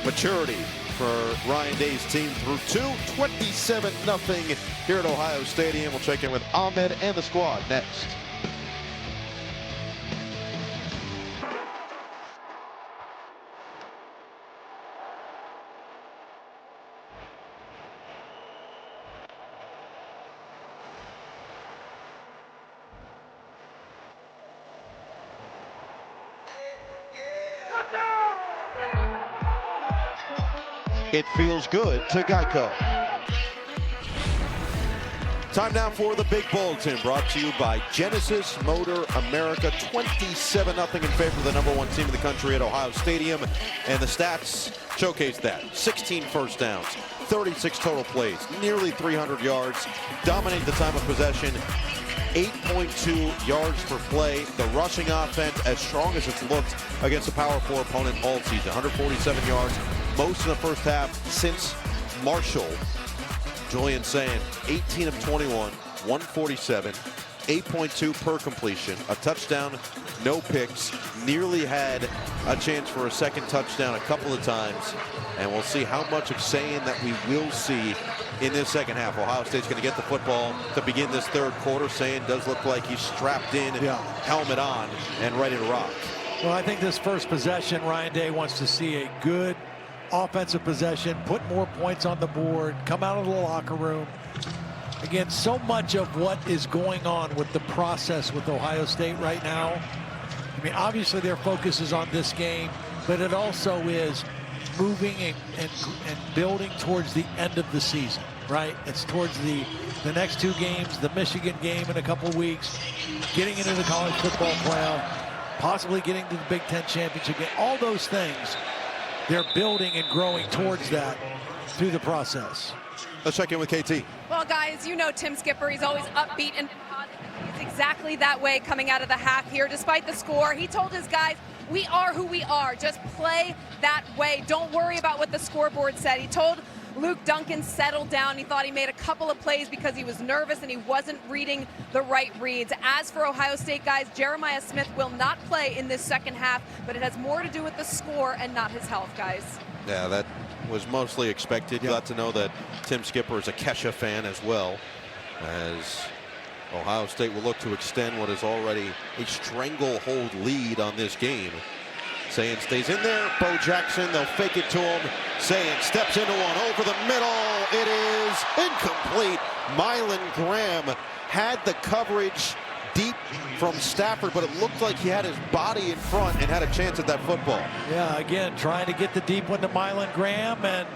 maturity for Ryan Day's team through 2, 27-0 here at Ohio Stadium. We'll check in with Ahmed and the squad next. It feels good to Geico. Time now for the Big Bulletin, brought to you by Genesis Motor America. 27-0 in favor of the number 1 team in the country at Ohio Stadium. And the stats showcase that. 16 first downs, 36 total plays, nearly 300 yards, dominate the time of possession, 8.2 yards per play. The rushing offense as strong as it's looked against a Power 4 opponent all season. 147 yards, most in the first half since Marshall. Julian Sayen, 18 of 21, 147, 8.2 per completion, a touchdown, no picks, nearly had a chance for a second touchdown a couple of times, and we'll see how much of Sayin that we will see in this second half. Ohio State's going to get the football to begin this third quarter. Sayin does look like he's strapped in, helmet on, and ready to rock. Well, I think this first possession, Ryan Day wants to see a good offensive possession, put more points on the board, come out of the locker room. Again, so much of what is going on with the process with Ohio State right now, I mean, obviously their focus is on this game, but it also is moving and building towards the end of the season, right? It's towards the next two games, the Michigan game in a couple weeks, getting into the college football playoff, possibly getting to the Big Ten championship game. All those things, they're building and growing towards that through the process. Let's check in with KT. Well, guys, you know Tim Skipper. He's always upbeat and positive. He's exactly that way coming out of the half here. Despite the score, he told his guys, we are who we are. Just play that way. Don't worry about what the scoreboard said. He told Luke Duncan settle down. He thought he made a couple of plays because he was nervous and he wasn't reading the right reads. As for Ohio State, guys, Jeremiah Smith will not play in this second half, but it has more to do with the score and not his health, guys. Yeah, that was mostly expected. Got to know that Tim Skipper is a Kesha fan as well, as Ohio State will look to extend what is already a stranglehold lead on this game. Sayin stays in there. Bo Jackson, they'll fake it to him. Sayin steps into one over the middle. It is incomplete. Mylan Graham had the coverage deep from Stafford, but it looked like he had his body in front and had a chance at that football. Yeah, again, trying to get the deep one to Mylan Graham, and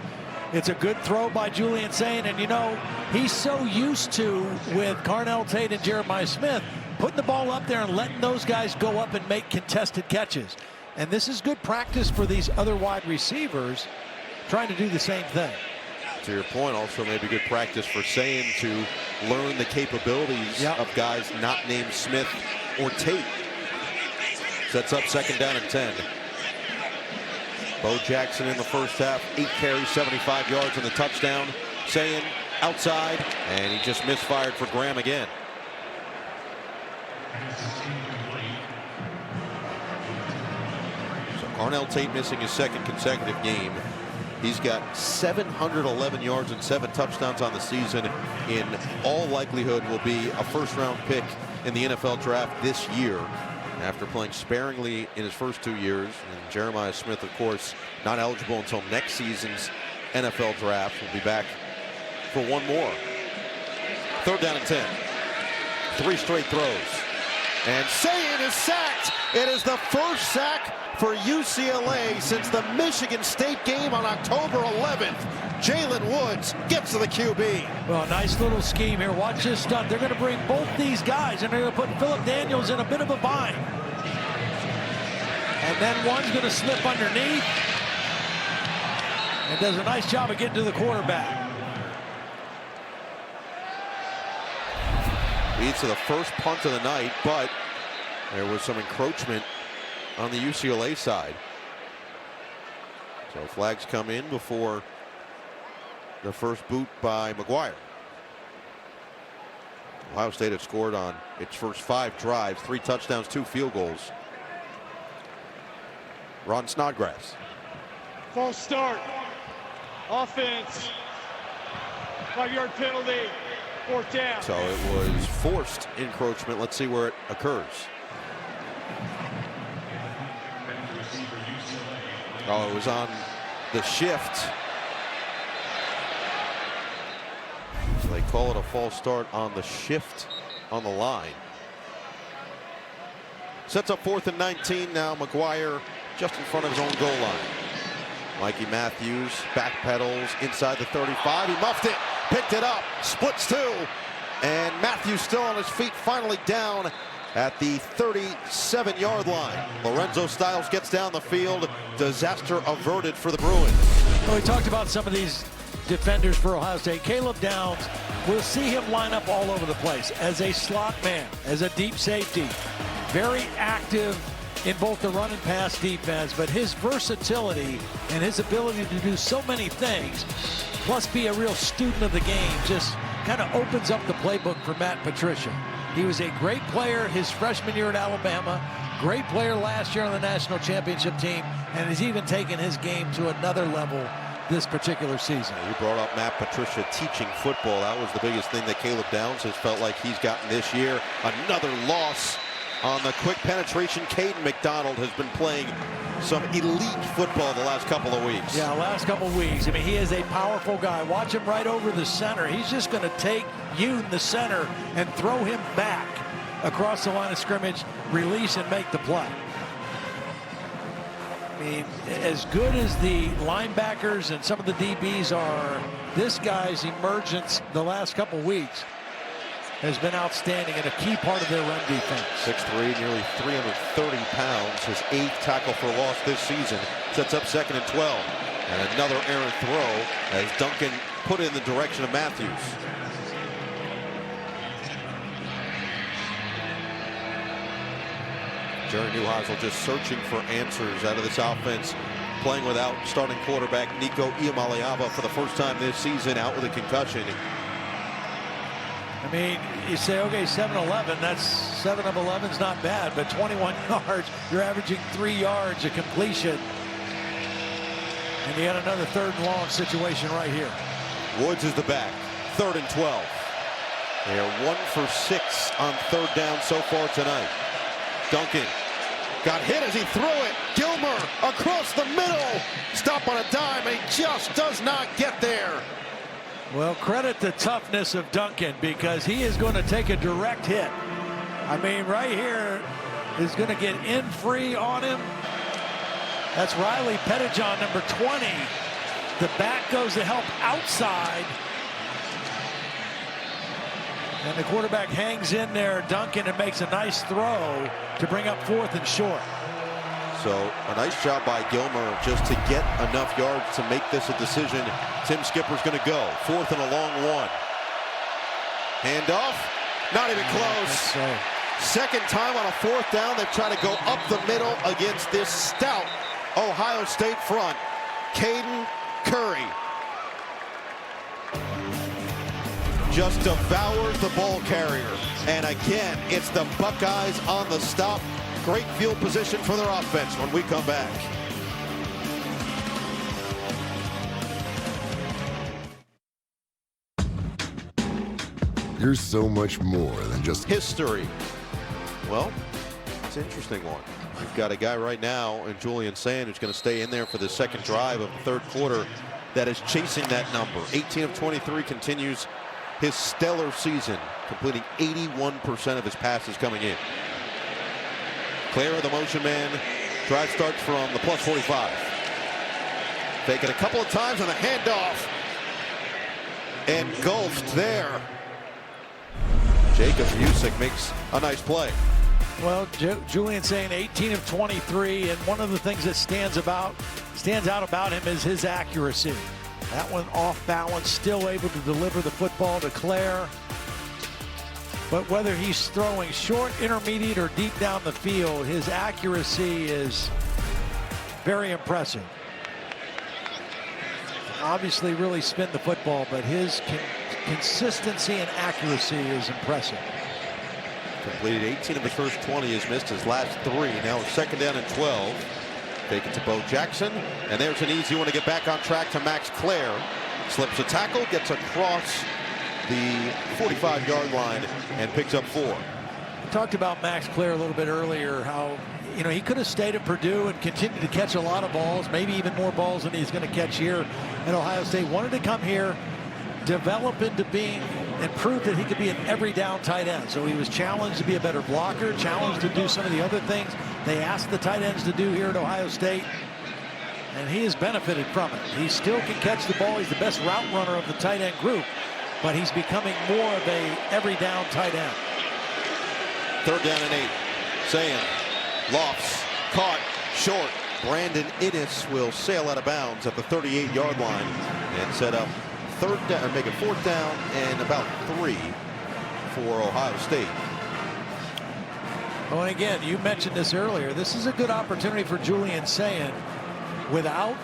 it's a good throw by Julian Sayin. And you know, he's so used to, with Carnell Tate and Jeremiah Smith, putting the ball up there and letting those guys go up and make contested catches. And this is good practice for these other wide receivers trying to do the same thing. To your point, also maybe good practice for Sayin to learn the capabilities of guys not named Smith or Tate. Sets up second down and 10. Bo Jackson in the first half, 8 carries, 75 yards and the touchdown. Sayin outside, and he just misfired for Graham again. So Carnell Tate missing his second consecutive game. He's got 711 yards and 7 touchdowns on the season. In all likelihood will be a first-round pick in the NFL draft this year after playing sparingly in his first 2 years. And Jeremiah Smith, of course, not eligible until next season's NFL draft. Will be back for one more. Third down and 10. 3 straight throws. And Sayin is sacked. It is the first sack for UCLA since the Michigan State game on October 11th. Jalen Woods gets to the QB. Well, nice little scheme here. Watch this stunt. They're going to bring both these guys, and they're going to put Phillip Daniels in a bit of a bind. And then one's going to slip underneath. And does a nice job of getting to the quarterback. Leads to the first punt of the night, but there was some encroachment on the UCLA side. So flags come in before the first boot by McGuire. Ohio State has scored on its first 5 drives, 3 touchdowns, 2 field goals. Ron Snodgrass. False start. Offense. 5-yard penalty. 4th down. So it was forced encroachment. Let's see where it occurs. Oh, it was on the shift. So they call it a false start on the shift on the line. Sets up 4th and 19 now. McGuire just in front of his own goal line. Mikey Matthews backpedals inside the 35. He muffed it, picked it up, splits 2. And Matthews still on his feet, finally down at the 37-yard line. Lorenzo Styles gets down the field. Disaster averted for the Bruins. Well, we talked about some of these defenders for Ohio State. Caleb Downs, we'll see him line up all over the place as a slot man, as a deep safety. Very active in both the run and pass defense, but his versatility and his ability to do so many things, plus be a real student of the game, just kind of opens up the playbook for Matt Patricia. He was a great player his freshman year at Alabama, great player last year on the national championship team, and has even taken his game to another level this particular season. You brought up Matt Patricia teaching football. That was the biggest thing that Caleb Downs has felt like he's gotten this year. Another loss on the quick penetration. Caden McDonald has been playing some elite football the last couple of weeks. Yeah, last couple of weeks. I mean, he is a powerful guy. Watch him right over the center. He's just going to take Yoon, the center, and throw him back across the line of scrimmage, release, and make the play. I mean, as good as the linebackers and some of the DBs are, this guy's emergence the last couple of weeks has been outstanding and a key part of their run defense. 6'3", nearly 330 pounds. His 8th tackle for loss this season. Sets up 2nd and 12. And another errant throw as Duncan put it in the direction of Matthews. Jerry Neuheisel just searching for answers out of this offense. Playing without starting quarterback Nico Iamaleava for the first time this season, out with a concussion. I mean, you say, okay, 7-11, that's 7 of 11's not bad, but 21 yards, you're averaging 3 yards a completion. And you got another 3rd and long situation right here. Woods is the back, 3rd and 12. They are 1 for 6 on 3rd down so far tonight. Duncan got hit as he threw it. Gilmer across the middle. Stop on a dime, and he just does not get there. Well, credit the toughness of Duncan, because he is going to take a direct hit. I mean, right here is going to get in free on him. That's Riley Pettijohn, number 20. The back goes to help outside. And the quarterback hangs in there, Duncan, and makes a nice throw to bring up 4th and short. So a nice job by Gilmer just to get enough yards to make this a decision. Tim Skipper's going to go. 4th and a long 1. Handoff, not even close. 2nd time on a 4th down. They've tried to go up the middle against this stout Ohio State front. Caden Curry just devours the ball carrier. And again, it's the Buckeyes on the stop. Great field position for their offense when we come back. You're so much more than just history. Well, it's an interesting one. We've got a guy right now in Julian Sand who's going to stay in there for the 2nd drive of the 3rd quarter that is chasing that number. 18 of 23 continues his stellar season, completing 81% of his passes coming in. Claire, the motion man, drive starts from the +45. Fake it a couple of times on the handoff. Engulfed there. Jacob Music makes a nice play. Well, Julian saying 18 of 23, and one of the things that stands out about him is his accuracy. That one off balance, still able to deliver the football to Claire. But whether he's throwing short, intermediate, or deep down the field, his accuracy is very impressive. Obviously really spin the football, but his consistency and accuracy is impressive. Completed 18 of his first 20, has missed his last 3. Now it's 2nd down and 12. Take it to Bo Jackson, and there's an easy one to get back on track to Max Clare. Slips a tackle, gets across the 45-yard line, and picks up 4. We talked about Max Clare a little bit earlier, how he could have stayed at Purdue and continued to catch a lot of balls, maybe even more balls than he's going to catch here at Ohio State. Wanted to come here, develop into being, and prove that he could be an every down tight end. So he was challenged to be a better blocker, challenged to do some of the other things they asked the tight ends to do here at Ohio State, and he has benefited from it. He still can catch the ball. He's the best route runner of the tight end group, but he's becoming more of a every down tight end. 3rd down and 8. Saying lofts, caught, short. Brandon Innes will sail out of bounds at the 38-yard line and set up 3rd down, or make it 4th down and about 3 for Ohio State. Well, and again, you mentioned this earlier. This is a good opportunity for Julian Sayin without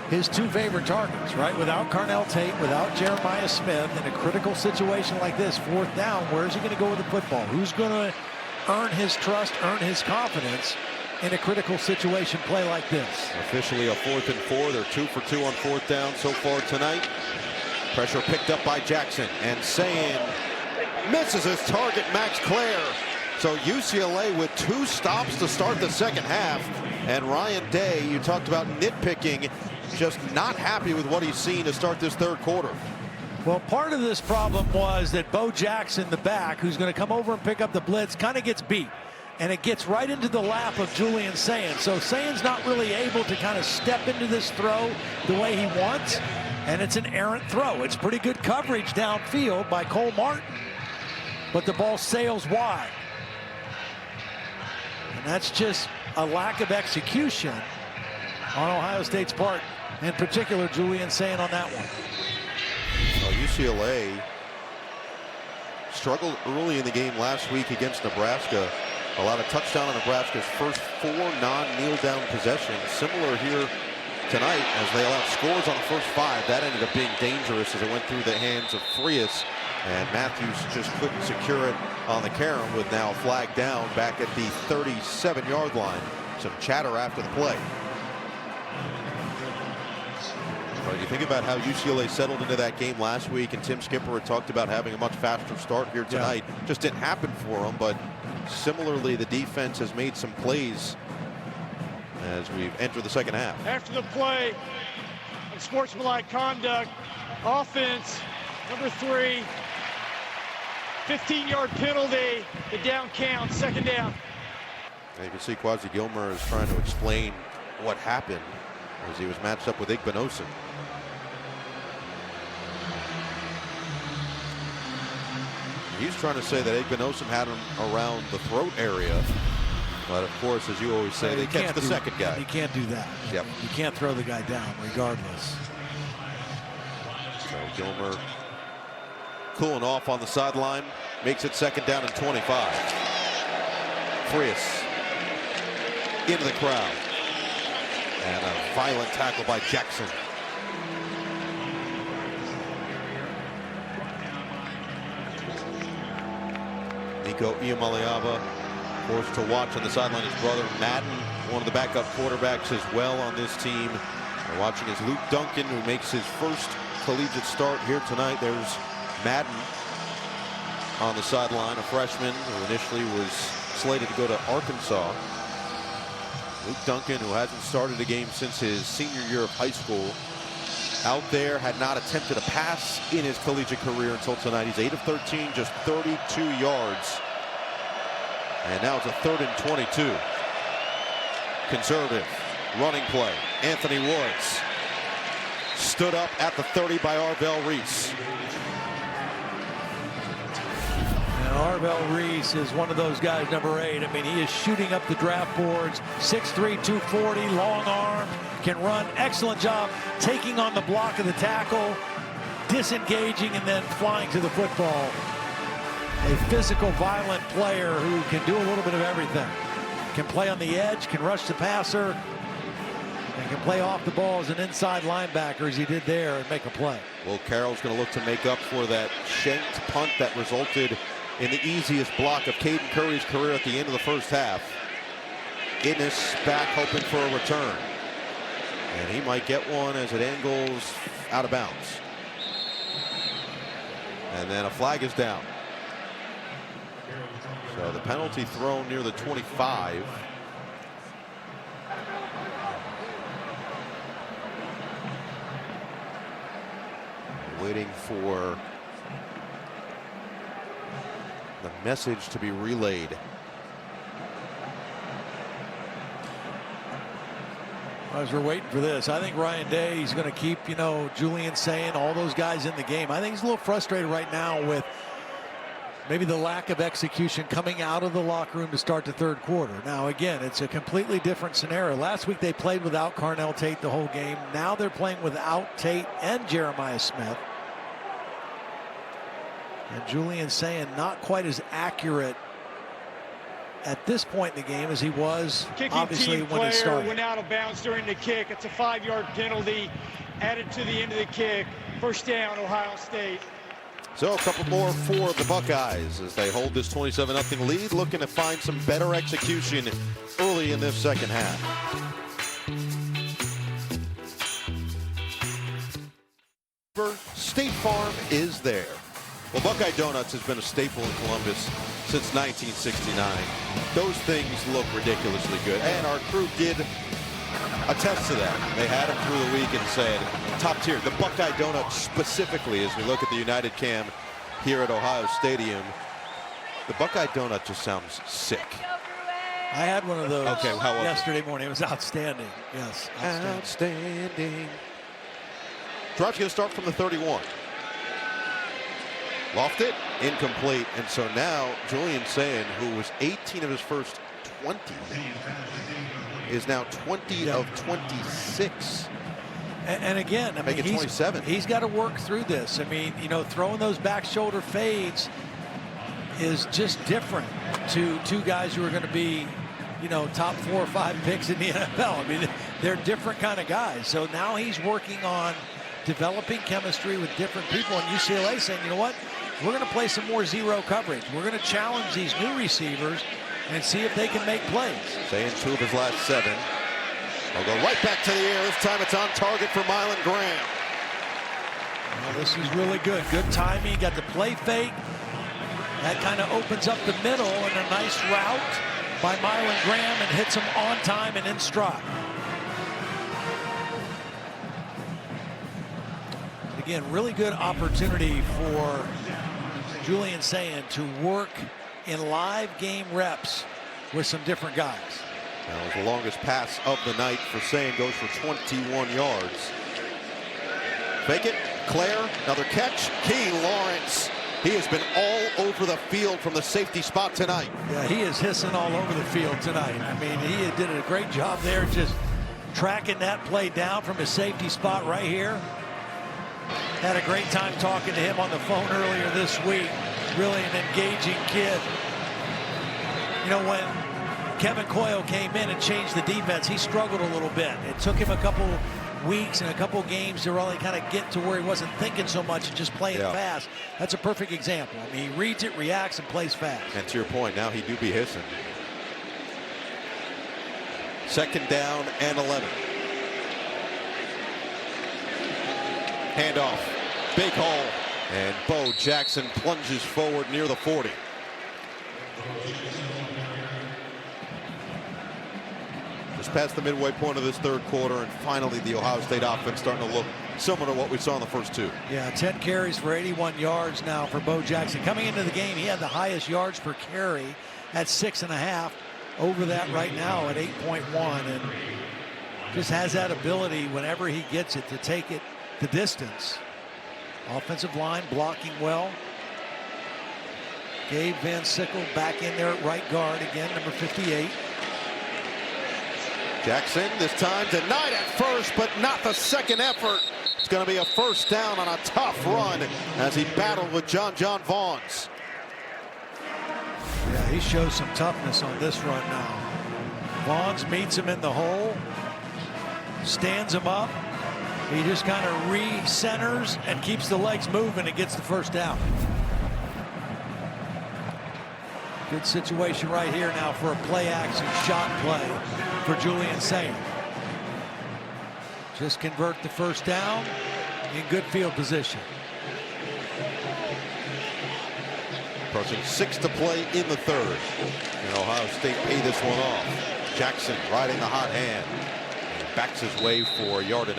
his 2 favorite targets, right? Without Carnell Tate, without Jeremiah Smith, in a critical situation like this, 4th down, where's he going to go with the football? Who's going to earn his trust, earn his confidence in a critical situation play like this. Officially a 4th and 4. They're 2 for 2 on 4th down so far tonight. Pressure picked up by Jackson, and Sayin misses his target, Max Clare. So UCLA with 2 stops to start the second half. And Ryan Day, you talked about nitpicking, just not happy with what he's seen to start this third quarter. Well, part of this problem was that Bo Jackson, the back, who's going to come over and pick up the blitz, kind of gets beat. And it gets right into the lap of Julian Sayin. So Sayin's not really able to kind of step into this throw the way he wants. And it's an errant throw. It's pretty good coverage downfield by Cole Martin. But the ball sails wide. And that's just a lack of execution on Ohio State's part. In particular, Julian Sayin on that one. Well, UCLA struggled early in the game last week against Nebraska. Allowed a touchdown on Nebraska's first 4 non-kneel down possessions. Similar here tonight as they allowed scores on the first 5. That ended up being dangerous as it went through the hands of Frias. And Matthews just couldn't secure it on the carom, with now a flag down back at the 37-yard line. Some chatter after the play. But you think about how UCLA settled into that game last week, and Tim Skipper had talked about having a much faster start here tonight. Yeah. Just didn't happen for them, but similarly, the defense has made some plays as we've entered the second half. After the play, unsportsmanlike conduct, offense, number 3, 15-yard penalty, the down count, second down. You can see Quasi Gilmer is trying to explain what happened as he was matched up with Igbinosun. He's trying to say that Igbinosun had him around the throat area. But of course, as you always say, they catch the second guy. You can't do that. Yep. You can't throw the guy down regardless. So Gilmer cooling off on the sideline, makes it second down and 25. Frias into the crowd. And a violent tackle by Jackson. Nico Iamaleava forced to watch on the sideline. His brother Madden, one of the backup quarterbacks as well on this team. We're watching as Luke Duncan, who makes his first collegiate start here tonight. There's Madden on the sideline, a freshman who initially was slated to go to Arkansas. Luke Duncan, who hasn't started a game since his senior year of high school, out there, had not attempted a pass in his collegiate career until tonight. He's 8 of 13, just 32 yards. And now it's a 3rd and 22. Conservative running play. Anthony Woods stood up at the 30 by Arvell Reese. And Arvell Reese is one of those guys, number 8. I mean, he is shooting up the draft boards. 6'3", 240, long arm, can run. Excellent job taking on the block of the tackle, disengaging, and then flying to the football. A physical, violent player who can do a little bit of everything. Can play on the edge, can rush the passer, and can play off the ball as an inside linebacker, as he did there, and make a play. Will Carroll's going to look to make up for that shanked punt that resulted in the easiest block of Caden Curry's career at the end of the first half. Innes back hoping for a return. And he might get one as it angles out of bounds. And then a flag is down. So the penalty thrown near the 25. Waiting for the message to be relayed. As we're waiting for this, I think Ryan Day is going to keep, Julian Sayin, all those guys in the game. I think he's a little frustrated right now with maybe the lack of execution coming out of the locker room to start the third quarter. Now, again, it's a completely different scenario. Last week they played without Carnell Tate the whole game. Now they're playing without Tate and Jeremiah Smith. And Julian Sayin not quite as accurate at this point in the game as he was obviously when it started. Went out of bounds during the kick. It's a 5-yard penalty added to the end of the kick. First down, Ohio State. So a couple more for the Buckeyes as they hold this 27-0 lead, looking to find some better execution early in this second half. State Farm is there. Well, Buckeye Donuts has been a staple in Columbus since 1969. Those things look ridiculously good, and our crew did attest to that. They had them through the week and said, top tier. The Buckeye Donuts specifically, as we look at the United Cam here at Ohio Stadium, the Buckeye Donut just sounds sick. I had one of those how was yesterday morning. It was outstanding. Yes, outstanding. Drive's going to start from the 31. Lofted, incomplete, and so now Julian Sayin, who was 18 of his first 20, is now 20 of 26. And again, I mean, Make it 27. He's got to work through this. I mean, you know, throwing those back shoulder fades is just different to two guys who are going to be, you know, top 4 or 5 picks in the NFL. I mean, they're different kind of guys. So now he's working on developing chemistry with different people, and UCLA saying, you know what, we're going to play some more zero coverage. We're going to challenge these new receivers and see if they can make plays. Saying 2 of his last 7. I'll go right back to the air. This time it's on target for Mylan Graham. Well, this is really good. Good timing. Got the play fake. That kind of opens up the middle, and a nice route by Mylan Graham and hits him on time and in stride. Again, really good opportunity for Julian Sayin to work in live game reps with some different guys. That was the longest pass of the night for Sayin, goes for 21 yards. Fake it, Claire, another catch. Key Lawrence, he has been all over the field from the safety spot tonight. Yeah, he is hissing all over the field tonight. I mean, he did a great job there just tracking that play down from his safety spot right here. Had a great time talking to him on the phone earlier this week. Really an engaging kid. You know, when Kevin Coyle came in and changed the defense, he struggled a little bit. It took him a couple weeks and a couple games to really kind of get to where he wasn't thinking so much and just playing fast. That's a perfect example. I mean, he reads it, reacts, and plays fast. And to your point, now he do be hissing. 2nd down and 11. Handoff, big hole, and Bo Jackson plunges forward near the 40. Just past the midway point of this 3rd quarter, and finally the Ohio State offense starting to look similar to what we saw in the first 2. Yeah, 10 carries for 81 yards now for Bo Jackson. Coming into the game, he had the highest yards per carry at 6.5. Over that right now at 8.1, and just has that ability whenever he gets it to take it the distance. Offensive line blocking well. Gabe Van Sickle back in there at right guard again, number 58. Jackson this time denied at first, but not the second effort. It's going to be a 1st down on a tough run as he battled with John Vaughns. Yeah, he shows some toughness on this run now. Vaughns meets him in the hole, stands him up. He just kind of re-centers and keeps the legs moving and gets the 1st down. Good situation right here now for a play-action shot play for Julian Sayin. Just convert the 1st down in good field position. Approaching 6 to play in the 3rd. And Ohio State pay this one off. Jackson riding the hot hand. And backs his way for 1.5 yards.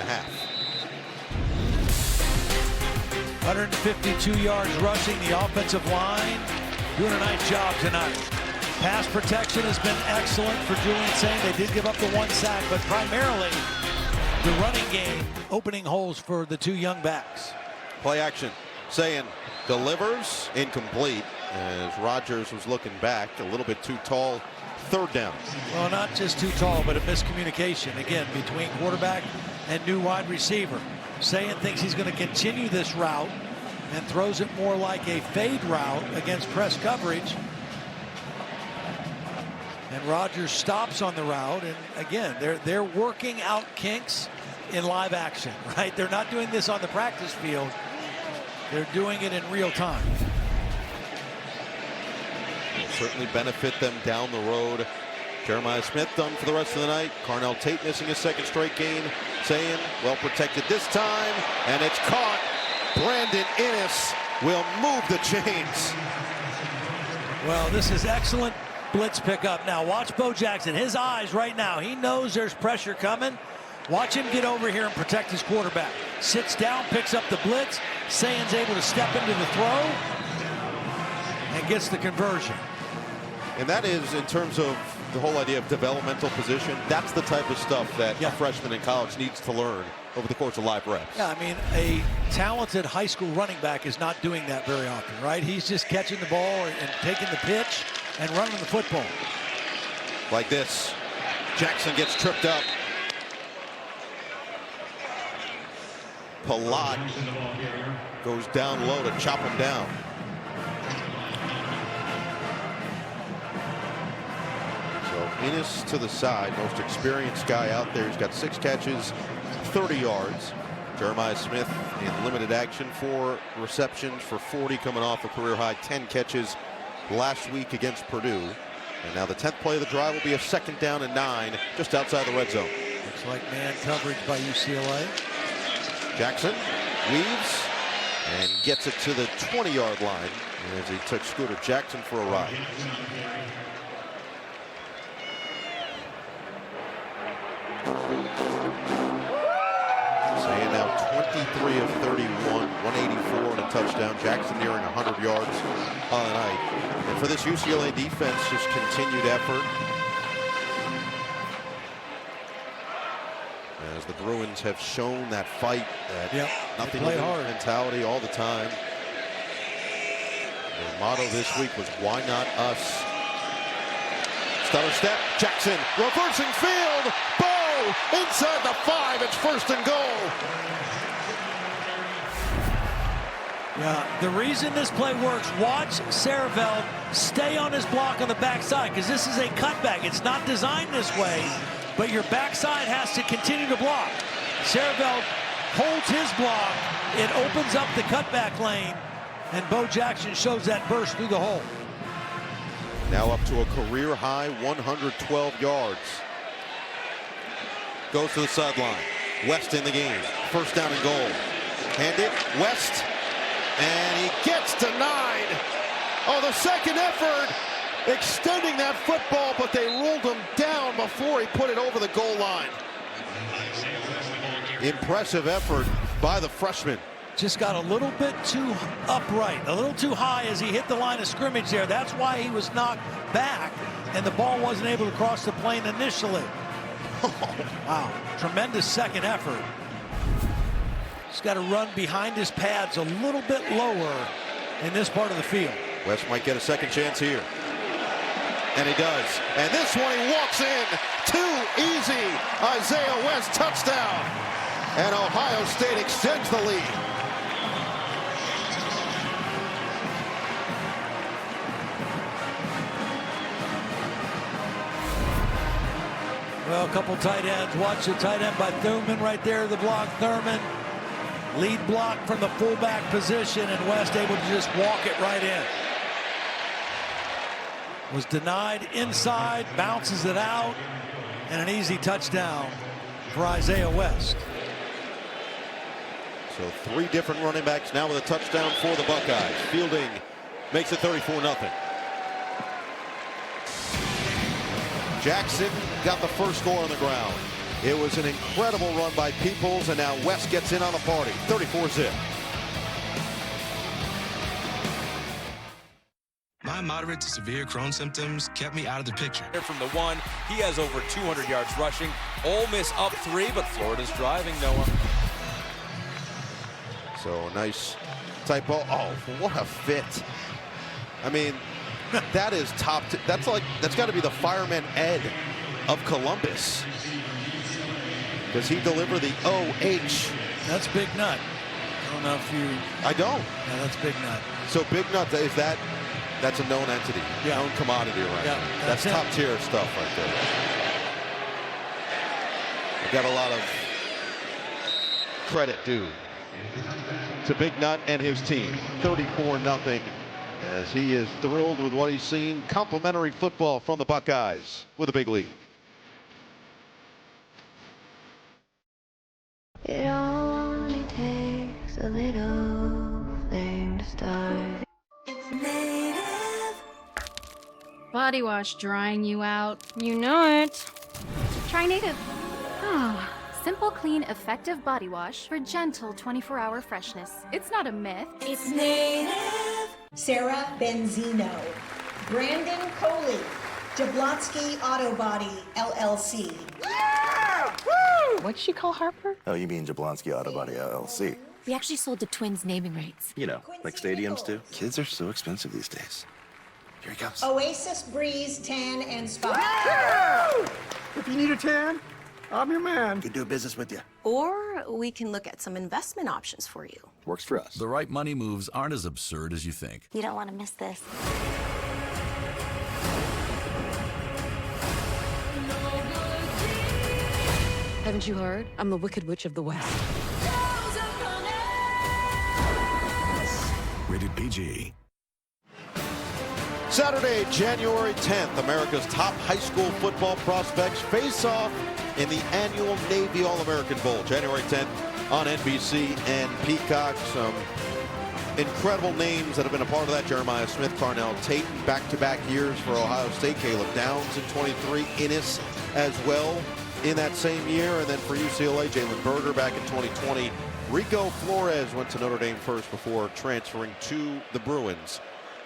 152 yards rushing. The offensive line doing a nice job tonight. Pass protection has been excellent for Julian Sayin. They did give up the 1 sack, but primarily the running game opening holes for the 2 young backs. Play action. Sayin delivers, incomplete, as Rogers was looking back a little bit too tall. 3rd down. Well, not just too tall, but a miscommunication again between quarterback and new wide receiver. Sayin thinks he's going to continue this route and throws it more like a fade route against press coverage. And Rogers stops on the route, and again, they're working out kinks in live action, right? They're not doing this on the practice field. They're doing it in real time. Will certainly benefit them down the road. Jeremiah Smith done for the rest of the night. Carnell Tate missing his second straight game. Saying well protected this time, and it's caught. Brandon Innes will move the chains. Well, this is excellent blitz pickup. Now watch Bo Jackson. His eyes right now. He knows there's pressure coming. Watch him get over here and protect his quarterback. Sits down, picks up the blitz. Sayan's able to step into the throw and gets the conversion. And that is, in terms of the whole idea of developmental position, that's the type of stuff that a freshman in college needs to learn over the course of live reps. Yeah, I mean, a talented high school running back is not doing that very often, right? He's just catching the ball and taking the pitch and running the football. Like this. Jackson gets tripped up. Palat goes down low to chop him down. So Innes to the side, most experienced guy out there. He's got 6 catches, 30 yards. Jeremiah Smith in limited action, 4 receptions for 40, coming off a career high 10 catches last week against Purdue. And now the 10th play of the drive will be a 2nd down and 9 just outside the red zone. Looks like man coverage by UCLA. Jackson weaves and gets it to the 20-yard line as he took Scooter Jackson for a ride. Saying now 23 of 31, 184 and a touchdown. Jackson nearing 100 yards on the night. And for this UCLA defense, just continued effort. As the Bruins have shown that fight, that nothing but mentality all the time. Their motto this week was, why not us? Stutter step, Jackson reversing field. Bo inside the 5. It's 1st and goal. Yeah, the reason this play works, watch Sareveld stay on his block on the backside, because this is a cutback. It's not designed this way, but your backside has to continue to block. Sareveld holds his block. It opens up the cutback lane, and Bo Jackson shows that burst through the hole. Now up to a career high 112 yards. Goes to the sideline. West in the game. 1st down and goal. Hand it, West, and he gets denied. Oh, the second effort, extending that football, but they ruled him down before he put it over the goal line. Impressive effort by the freshman. Just got a little bit too upright, a little too high as he hit the line of scrimmage there. That's why he was knocked back, and the ball wasn't able to cross the plane initially. Wow, tremendous second effort. He's got to run behind his pads a little bit lower in this part of the field. West might get a second chance here. And he does. And this one he walks in. Too easy. Isaiah West touchdown. And Ohio State extends the lead. Well, a couple tight ends. Watch the tight end by Thurman right there, the block. Thurman, lead block from the fullback position, and West able to just walk it right in. Was denied inside, bounces it out, and an easy touchdown for Isaiah West. So 3 different running backs now with a touchdown for the Buckeyes. Fielding makes it 34-0. Jackson got the first score on the ground. It was an incredible run by Peoples, and now West gets in on the party. 34-zip. My moderate to severe Crohn's symptoms kept me out of the picture. From the 1, he has over 200 yards rushing. Ole Miss up 3, but Florida's driving, Noah. So nice typo. Oh, what a fit. I mean, that is top. That's got to be the fireman Ed of Columbus. Does he deliver the OH? That's Big Nut. I don't know if you. I don't. Yeah, that's Big Nut. So Big Nut, is that? That's a known entity, known commodity, right? Yeah, that's top tier stuff right there. I've got a lot of credit due. to Big Nut and his team. 34-0, as he is thrilled with what he's seen. Complimentary football from the Buckeyes with a big lead. It only takes a little thing to start. Body wash drying you out. You know it. Try Native. Oh, simple, clean, effective body wash for gentle 24-hour freshness. It's not a myth. It's Native. Sarah Benzino, Brandon Coley, Jablonski Auto Body LLC. Yeah! Woo! What'd she call Harper? Oh, you mean Jablonski Auto Body LLC. We actually sold the Twins naming rights. You know, like stadiums do. Kids are so expensive these days. Here he comes. Oasis Breeze Tan and Spa. Yeah! If you need a tan, I'm your man. Could do business with you. Or we can look at some investment options for you. Works for us. The right money moves aren't as absurd as you think. You don't want to miss this. Haven't you heard? I'm the Wicked Witch of the West. Rated PG. Saturday, January 10th, America's top high school football prospects face off in the annual Navy All-American Bowl. January 10th on NBC and Peacock. Some incredible names that have been a part of that. Jeremiah Smith, Carnell Tate, back-to-back years for Ohio State. Caleb Downs in 23, Innis as well in that same year. And then for UCLA, Jalen Berger back in 2020. Rico Flores went to Notre Dame first before transferring to the Bruins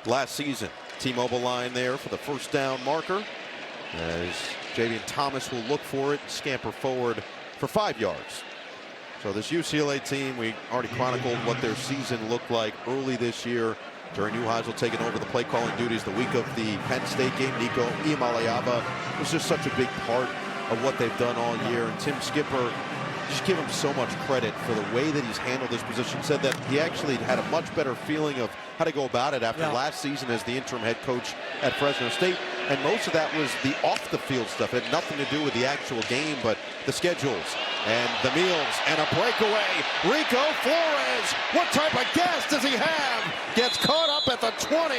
last season. T-Mobile line there for the first down marker, as Javian Thomas will look for it and scamper forward for 5 yards. So this UCLA team, we already chronicled what their season looked like early this year. Jerry Neuheisel taking over the play calling duties the week of the Penn State game. Nico Iamaleava was just such a big part of what they've done all year. And Tim Skipper, just give him so much credit for the way that he's handled this position. Said that he actually had a much better feeling of how to go about it after last season as the interim head coach at Fresno State. And most of that was the off-the-field stuff. It had nothing to do with the actual game, but the schedules and the meals and a breakaway. Rico Flores, what type of gas does he have? Gets caught up at the 20.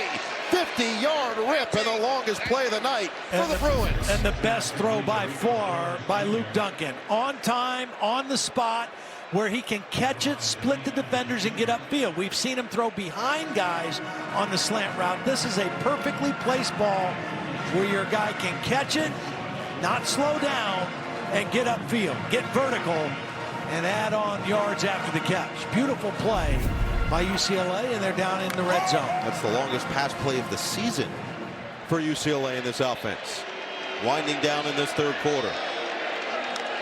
50-yard rip and the longest play of the night for the Bruins. And the best throw by far by Luke Duncan. On time, on the spot, where he can catch it, split the defenders, and get upfield. We've seen him throw behind guys on the slant route. This is a perfectly placed ball where your guy can catch it, not slow down, and get upfield, get vertical, and add on yards after the catch. Beautiful play by UCLA, and they're down in the red zone. That's the longest pass play of the season for UCLA in this offense. Winding down in this third quarter.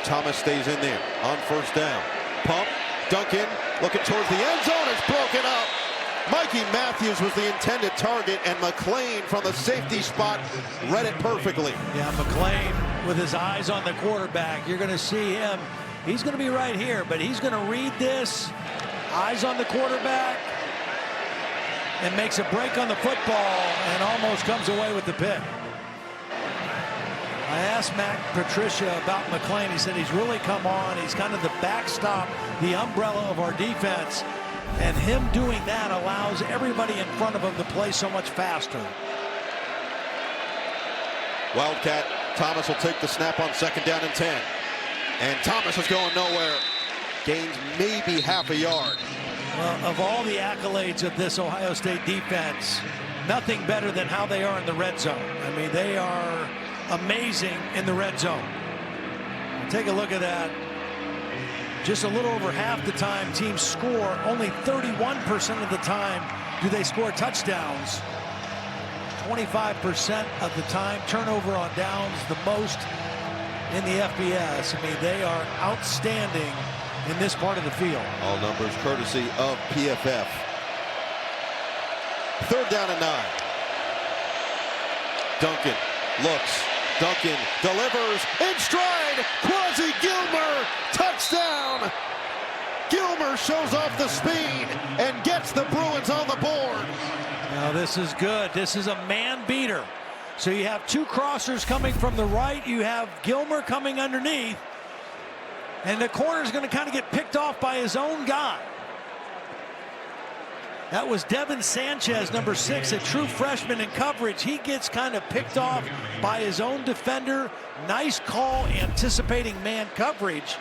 Thomas stays in there on first down. Pump, Duncan looking towards the end zone. It's broken up. Mikey Matthews was the intended target, and McClain from the safety spot read it perfectly. Yeah, McClain with his eyes on the quarterback. You're going to see him. He's going to be right here, but he's going to read this. Eyes on the quarterback, and makes a break on the football and almost comes away with the pick. I asked Matt Patricia about McClain. He said he's really come on. He's kind of the backstop, the umbrella of our defense. And him doing that allows everybody in front of him to play so much faster. Wildcat, Thomas will take the snap on second down and 10. And Thomas is going nowhere. Gains maybe half a yard. Well, of all the accolades of this Ohio State defense, nothing better than how they are in the red zone. I mean, they are amazing in the red zone. Take a look at that. Just a little over half the time teams score. Only 31% of the time do they score touchdowns. 25% of the time. Turnover on downs, the most in the FBS. I mean, they are outstanding in this part of the field. All numbers courtesy of PFF. Third down and 9. Duncan looks. Duncan delivers in stride. Quasi Gilmer, touchdown. Gilmer shows off the speed and gets the Bruins on the board. Now this is good. This is a man beater. So you have two crossers coming from the right. You have Gilmer coming underneath. And the corner is going to kind of get picked off by his own guy. That was Devin Sanchez, number 6, a true freshman in coverage. He gets kind of picked off by his own defender. Nice call, anticipating man coverage.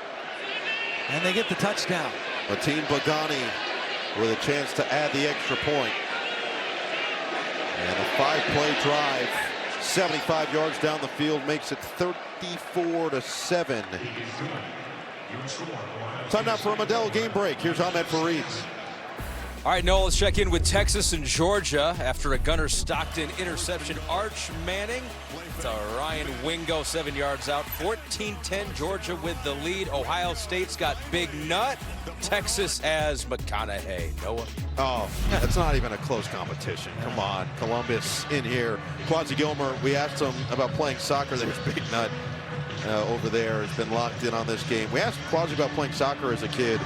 And they get the touchdown. Mateen Bogani with a chance to add the extra point. And a 5-play drive, 75 yards down the field, makes it 34-7. Time now for a Modelo game break. Here's Ahmed Fareed. All right, Noah, let's check in with Texas and Georgia after a Gunnar Stockton interception. Arch Manning to Ryan Wingo, 7 yards out. 14-10, Georgia with the lead. Ohio State's got Big Nut. Texas has McConaughey. Noah? Oh, that's not even a close competition. Come on, Columbus in here. Quasi Gilmer, we asked him about playing soccer. There's Big Nut over there, has been locked in on this game. We asked Quasi about playing soccer as a kid.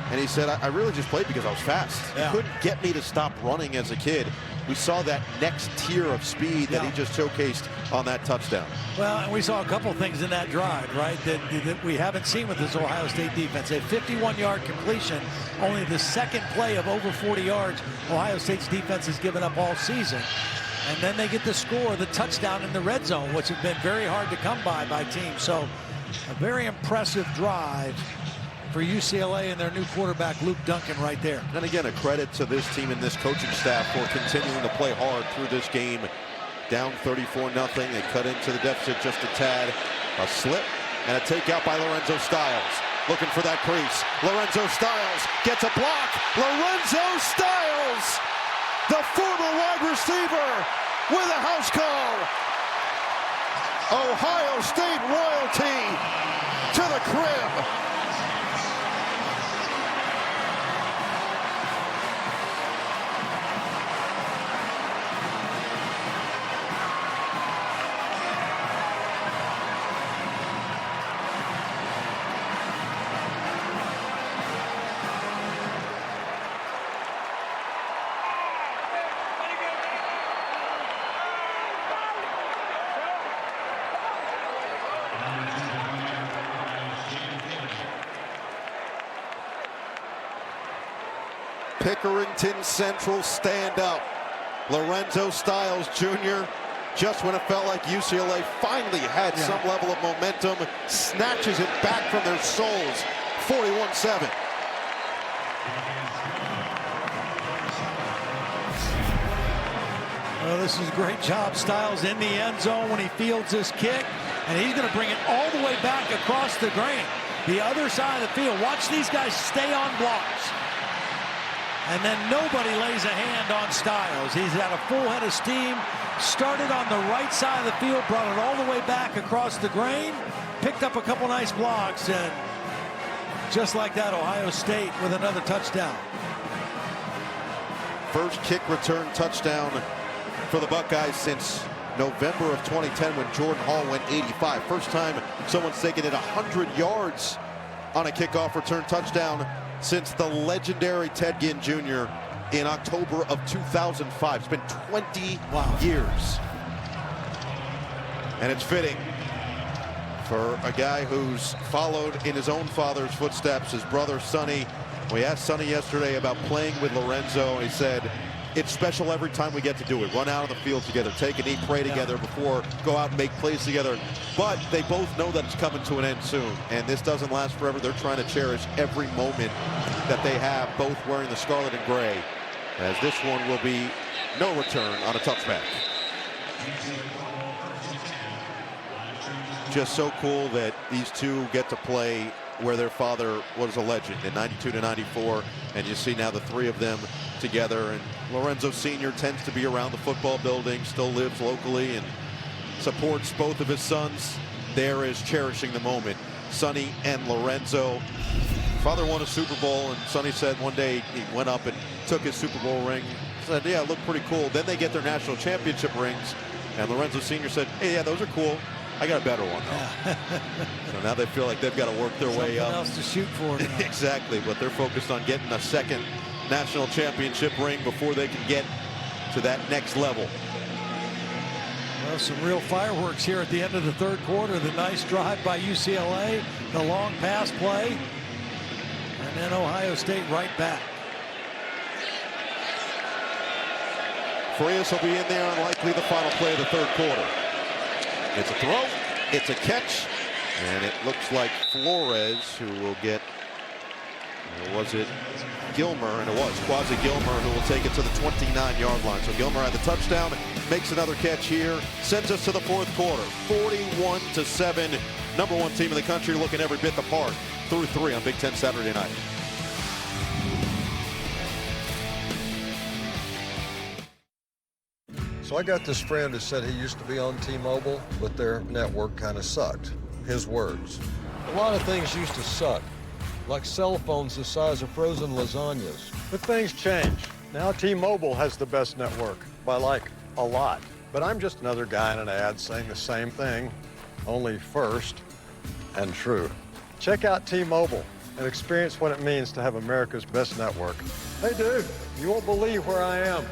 And he said, I really just played because I was fast. Yeah. He couldn't get me to stop running as a kid. We saw that next tier of speed that he just showcased on that touchdown. Well, and we saw a couple things in that drive, right, that we haven't seen with this Ohio State defense. A 51-yard completion, only the second play of over 40 yards Ohio State's defense has given up all season. And then they get the score, the touchdown in the red zone, which have been very hard to come by teams. So a very impressive drive for UCLA and their new quarterback, Luke Duncan, right there. And again, a credit to this team and this coaching staff for continuing to play hard through this game. Down 34-0. They cut into the deficit just a tad. A slip and a takeout by Lorenzo Styles. Looking for that crease. Lorenzo Styles gets a block. Lorenzo Styles, the former wide receiver, with a house call. Ohio State royalty to the crib. Pickerington Central stand up. Lorenzo Styles Jr., just when it felt like UCLA finally had some level of momentum, snatches it back from their souls. 41-7. Well, this is a great job. Styles in the end zone when he fields this kick, and he's going to bring it all the way back across the grain. The other side of the field. Watch these guys stay on blocks. And then nobody lays a hand on Styles. He's got a full head of steam. Started on the right side of the field, brought it all the way back across the grain, picked up a couple nice blocks, and just like that, Ohio State with another touchdown. First kick return touchdown for the Buckeyes since November of 2010 when Jordan Hall went 85. First time someone's taken it 100 yards on a kickoff return touchdown since the legendary Ted Ginn Jr. in October of 2005. It's been 20 years. And it's fitting for a guy who's followed in his own father's footsteps, his brother Sonny. We asked Sonny yesterday about playing with Lorenzo. He said, it's special every time we get to do it. Run out on the field together, take and eat, pray together before, go out and make plays together. But they both know that it's coming to an end soon. And this doesn't last forever. They're trying to cherish every moment that they have, both wearing the scarlet and gray, as this one will be no return on a touchback. Just so cool that these two get to play where their father was a legend in 92 to 94, and you see now the three of them together. And Lorenzo Sr. tends to be around the football building, still lives locally and supports both of his sons. There is cherishing the moment. Sonny and Lorenzo. Father won a Super Bowl, and Sonny said one day he went up and took his Super Bowl ring. Said, yeah, it looked pretty cool. Then they get their national championship rings, and Lorenzo Sr. said, hey, yeah, those are cool. I got a better one, though. So now they feel like they've got to work their way up. Something else to shoot for now. Exactly, but they're focused on getting a second national championship ring before they can get to that next level. Well, some real fireworks here at the end of the third quarter. The nice drive by UCLA, the long pass play, and then Ohio State right back. Frias will be in there on likely the final play of the third quarter. It's a throw, it's a catch, and it looks like Flores who will get, or was it Gilmer? And it was Quasi Gilmer who will take it to the 29-yard line. So Gilmer had the touchdown, makes another catch here, sends us to the fourth quarter. 41-7, number one team in the country looking every bit the part through 3 on Big Ten Saturday night. So I got this friend who said he used to be on T-Mobile, but their network kind of sucked. His words. A lot of things used to suck, like cell phones the size of frozen lasagnas. But things change. Now T-Mobile has the best network, by like a lot. But I'm just another guy in an ad saying the same thing, only first and true. Check out T-Mobile and experience what it means to have America's best network. Hey dude, you won't believe where I am.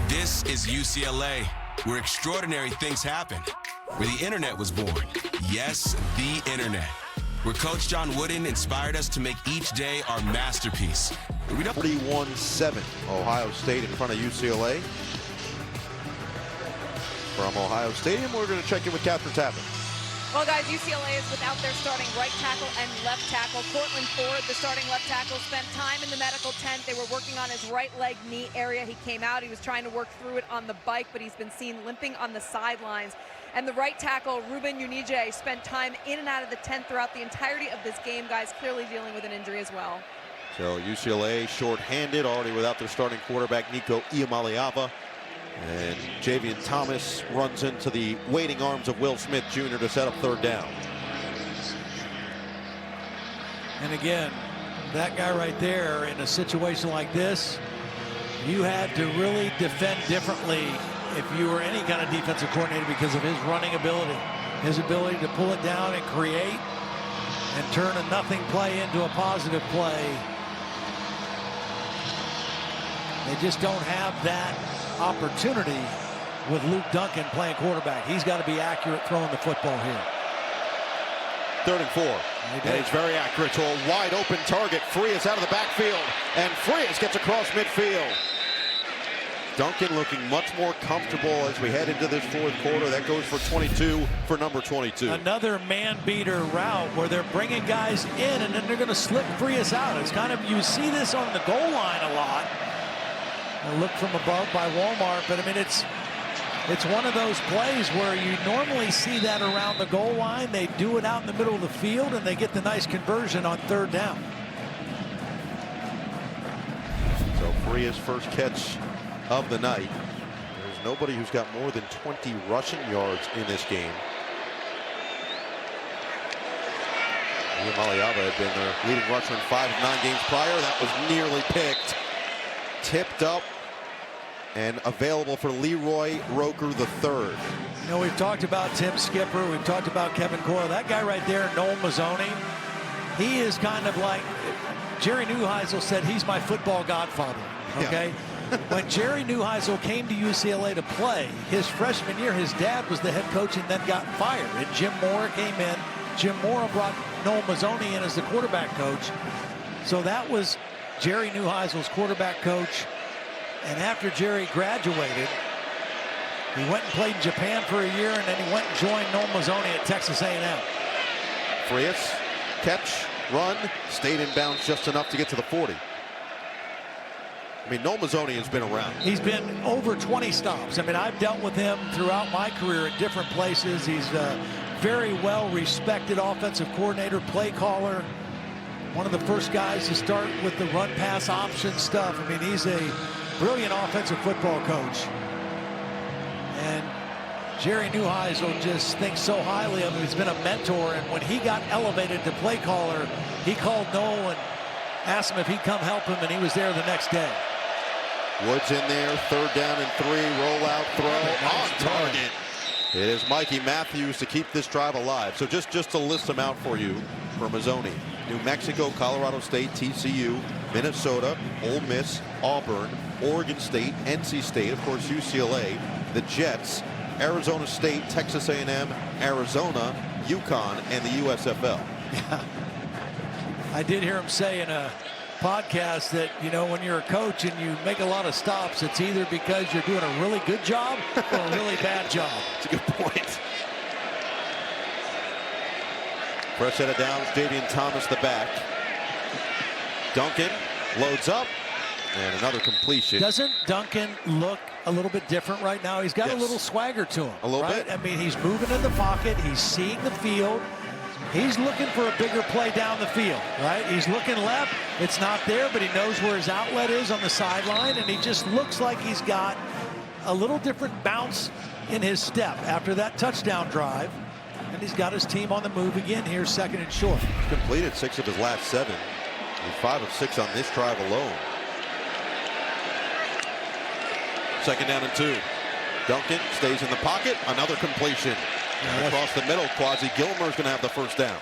This is UCLA, where extraordinary things happen, where the internet was born. Yes, the internet. Where Coach John Wooden inspired us to make each day our masterpiece. 41-7, Ohio State in front of UCLA. From Ohio Stadium, we're going to check in with Catherine Tappan. Well, guys, UCLA is without their starting right tackle and left tackle. Cortland Ford, the starting left tackle, spent time in the medical tent. They were working on his right leg knee area. He came out. He was trying to work through it on the bike, but he's been seen limping on the sidelines. And the right tackle, Ruben Unije, spent time in and out of the tent throughout the entirety of this game. Guys, clearly dealing with an injury as well. So UCLA short-handed, already without their starting quarterback, Nico Iamaleava. And Javian Thomas runs into the waiting arms of Will Smith Jr. to set up third down. And again, that guy right there in a situation like this, you had to really defend differently if you were any kind of defensive coordinator because of his running ability, his ability to pull it down and create and turn a nothing play into a positive play. They just don't have that opportunity with Luke Duncan playing quarterback. He's got to be accurate throwing the football here. 3rd and 4. And he's very accurate to a wide open target. Frias out of the backfield. And Frias gets across midfield. Duncan looking much more comfortable as we head into this fourth quarter. That goes for 22 for number 22. Another man-beater route where they're bringing guys in and then they're going to slip Frias out. It's kind of, you see this on the goal line a lot. A look from above by Walmart, but I mean, it's one of those plays where you normally see that around the goal line. They do it out in the middle of the field, and they get the nice conversion on 3rd down. So Frias' first catch of the night. There's nobody who's got more than 20 rushing yards in this game. Iamaleava had been their leading rusher in 5 of 9 games prior. That was nearly picked. Tipped up and available for Leroy Roker III. You know, we've talked about Tim Skipper. We've talked about Kevin Coyle. That guy right there, Noel Mazzoni, he is kind of like, Jerry Neuheisel said he's my football godfather, okay? Yeah. When Jerry Neuheisel came to UCLA to play, his freshman year, his dad was the head coach and then got fired. And Jim Mora came in. Jim Mora brought Noel Mazzoni in as the quarterback coach. So that was Jerry Neuheisel's quarterback coach, and after Jerry graduated, he went and played in Japan for a year, and then he went and joined Noel Mazzoni at Texas A&M. Frias, catch, run, stayed in bounds just enough to get to the 40. I mean, Noel Mazzoni has been around. He's been over 20 stops. I mean, I've dealt with him throughout my career at different places. He's a very well-respected offensive coordinator, play caller. One of the first guys to start with the run-pass option stuff. I mean, he's a brilliant offensive football coach. And Jerry Neuheisel just thinks so highly of him. He's been a mentor, and when he got elevated to play caller, he called Noel and asked him if he'd come help him, and he was there the next day. Woods in there, 3rd down and 3, rollout throw on target. It is Mikey Matthews to keep this drive alive. So just to list them out for you for Mazzoni. New Mexico, Colorado State, TCU, Minnesota, Ole Miss, Auburn, Oregon State, NC State, of course UCLA, the Jets, Arizona State, Texas A&M, Arizona, UConn, and the USFL. Yeah. I did hear him say in a podcast that, you know, when you're a coach and you make a lot of stops, it's either because you're doing a really good job or a really bad job. That's a good point. Fresh set of downs, Javian Thomas the back. Duncan loads up, and another completion. Doesn't Duncan look a little bit different right now? He's got a little swagger to him. A little right? bit. I mean, he's moving in the pocket. He's seeing the field. He's looking for a bigger play down the field, right? He's looking left. It's not there, but he knows where his outlet is on the sideline, and he just looks like he's got a little different bounce in his step after that touchdown drive. And he's got his team on the move again here, 2nd and short. He's completed 6 of his last 7. And 5 of 6 on this drive alone. 2nd down and 2. Duncan stays in the pocket. Another completion. And across the middle, Quasi Gilmer's going to have the first down.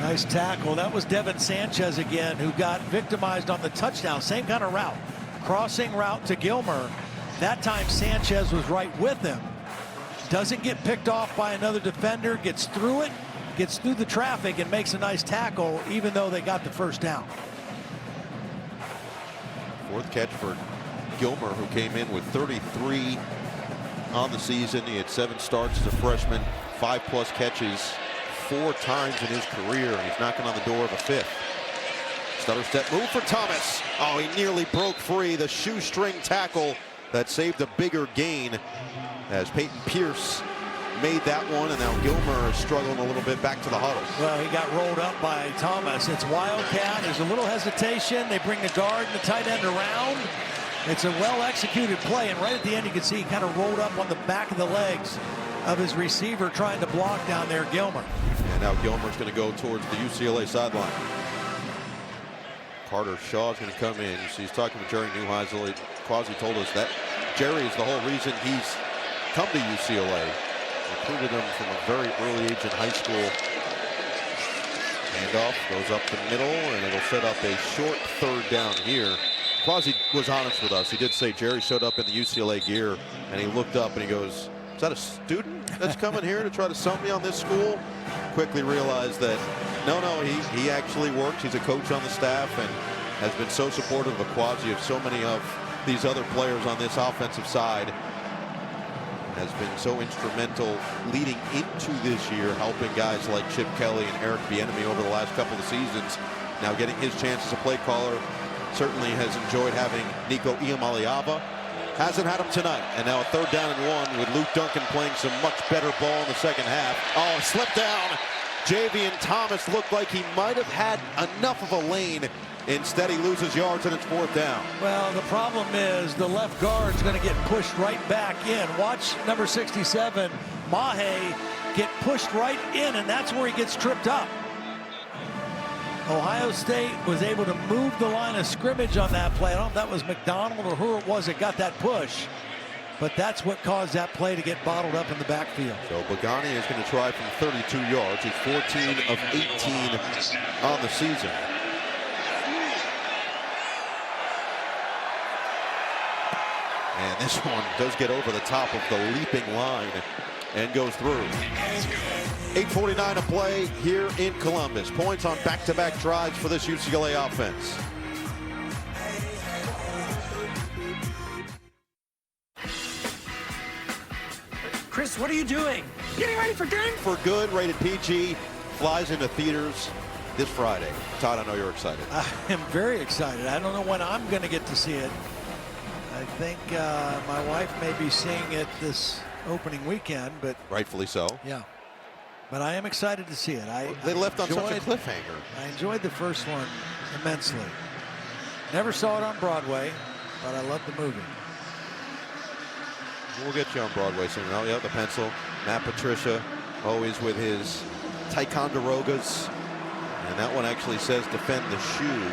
Nice tackle. That was Devin Sanchez again, who got victimized on the touchdown. Same kind of route. Crossing route to Gilmer. That time Sanchez was right with him. Doesn't get picked off by another defender. Gets through it. Gets through the traffic and makes a nice tackle, even though they got the first down. 4th catch for Gilmer, who came in with 33 on the season. He had 7 starts as a freshman, 5+ catches 4 times in his career, and he's knocking on the door of a 5th. Stutter step move for Thomas. Oh, he nearly broke free. The shoestring tackle that saved a bigger gain as Peyton Pierce made that one, and now Gilmer is struggling a little bit back to the huddle. Well, he got rolled up by Thomas. It's Wildcat. There's a little hesitation. They bring the guard and the tight end around. It's a well-executed play, and right at the end you can see he kind of rolled up on the back of the legs of his receiver trying to block down there, Gilmer. And now Gilmer's going to go towards the UCLA sideline. Carter Shaw's going to come in. You see he's talking with Jerry Neuheisel. Quasi told us that Jerry is the whole reason he's come to UCLA. Recruited him from a very early age in high school. Handoff goes up the middle, and it'll set up a short 3rd down here. Quasi was honest with us. He did say Jerry showed up in the UCLA gear, and he looked up and he goes, "Is that a student that's coming here to try to sell me on this school?" Quickly realized that no, he actually works. He's a coach on the staff and has been so supportive of Quasi, of so many of these other players on this offensive side. Has been so instrumental leading into this year, helping guys like Chip Kelly and Eric Bieniemy over the last couple of seasons. Now getting his chance as a play caller. Certainly has enjoyed having Nico Iamaleava. Hasn't had him tonight. And now a 3rd down and 1 with Luke Duncan playing some much better ball in the 2nd half. Oh, slipped down. Javian Thomas looked like he might have had enough of a lane. Instead, he loses yards and it's 4th down. Well, the problem is the left guard's going to get pushed right back in. Watch number 67, Mahe, get pushed right in, and that's where he gets tripped up. Ohio State was able to move the line of scrimmage on that play. I don't know if that was McDonald or who it was that got that push, but that's what caused that play to get bottled up in the backfield. So Bogani is going to try from 32 yards. He's 14 of 18 on the season. And this one does get over the top of the leaping line and goes through. 8:49 to play here in Columbus. Points on back-to-back drives for this UCLA offense. Chris, what are you doing? Getting ready for game. For Good, rated PG, flies into theaters this Friday. Todd, I know you're excited. I am very excited. I don't know when I'm going to get to see it. I think my wife may be seeing it this opening weekend, but rightfully so. Yeah. But I am excited to see it. They left on such a cliffhanger. I enjoyed the first one immensely. Never saw it on Broadway, but I love the movie. We'll get you on Broadway soon. Oh, yeah, the pencil. Matt Patricia, always with his Ticonderogas. And that one actually says defend the shoe.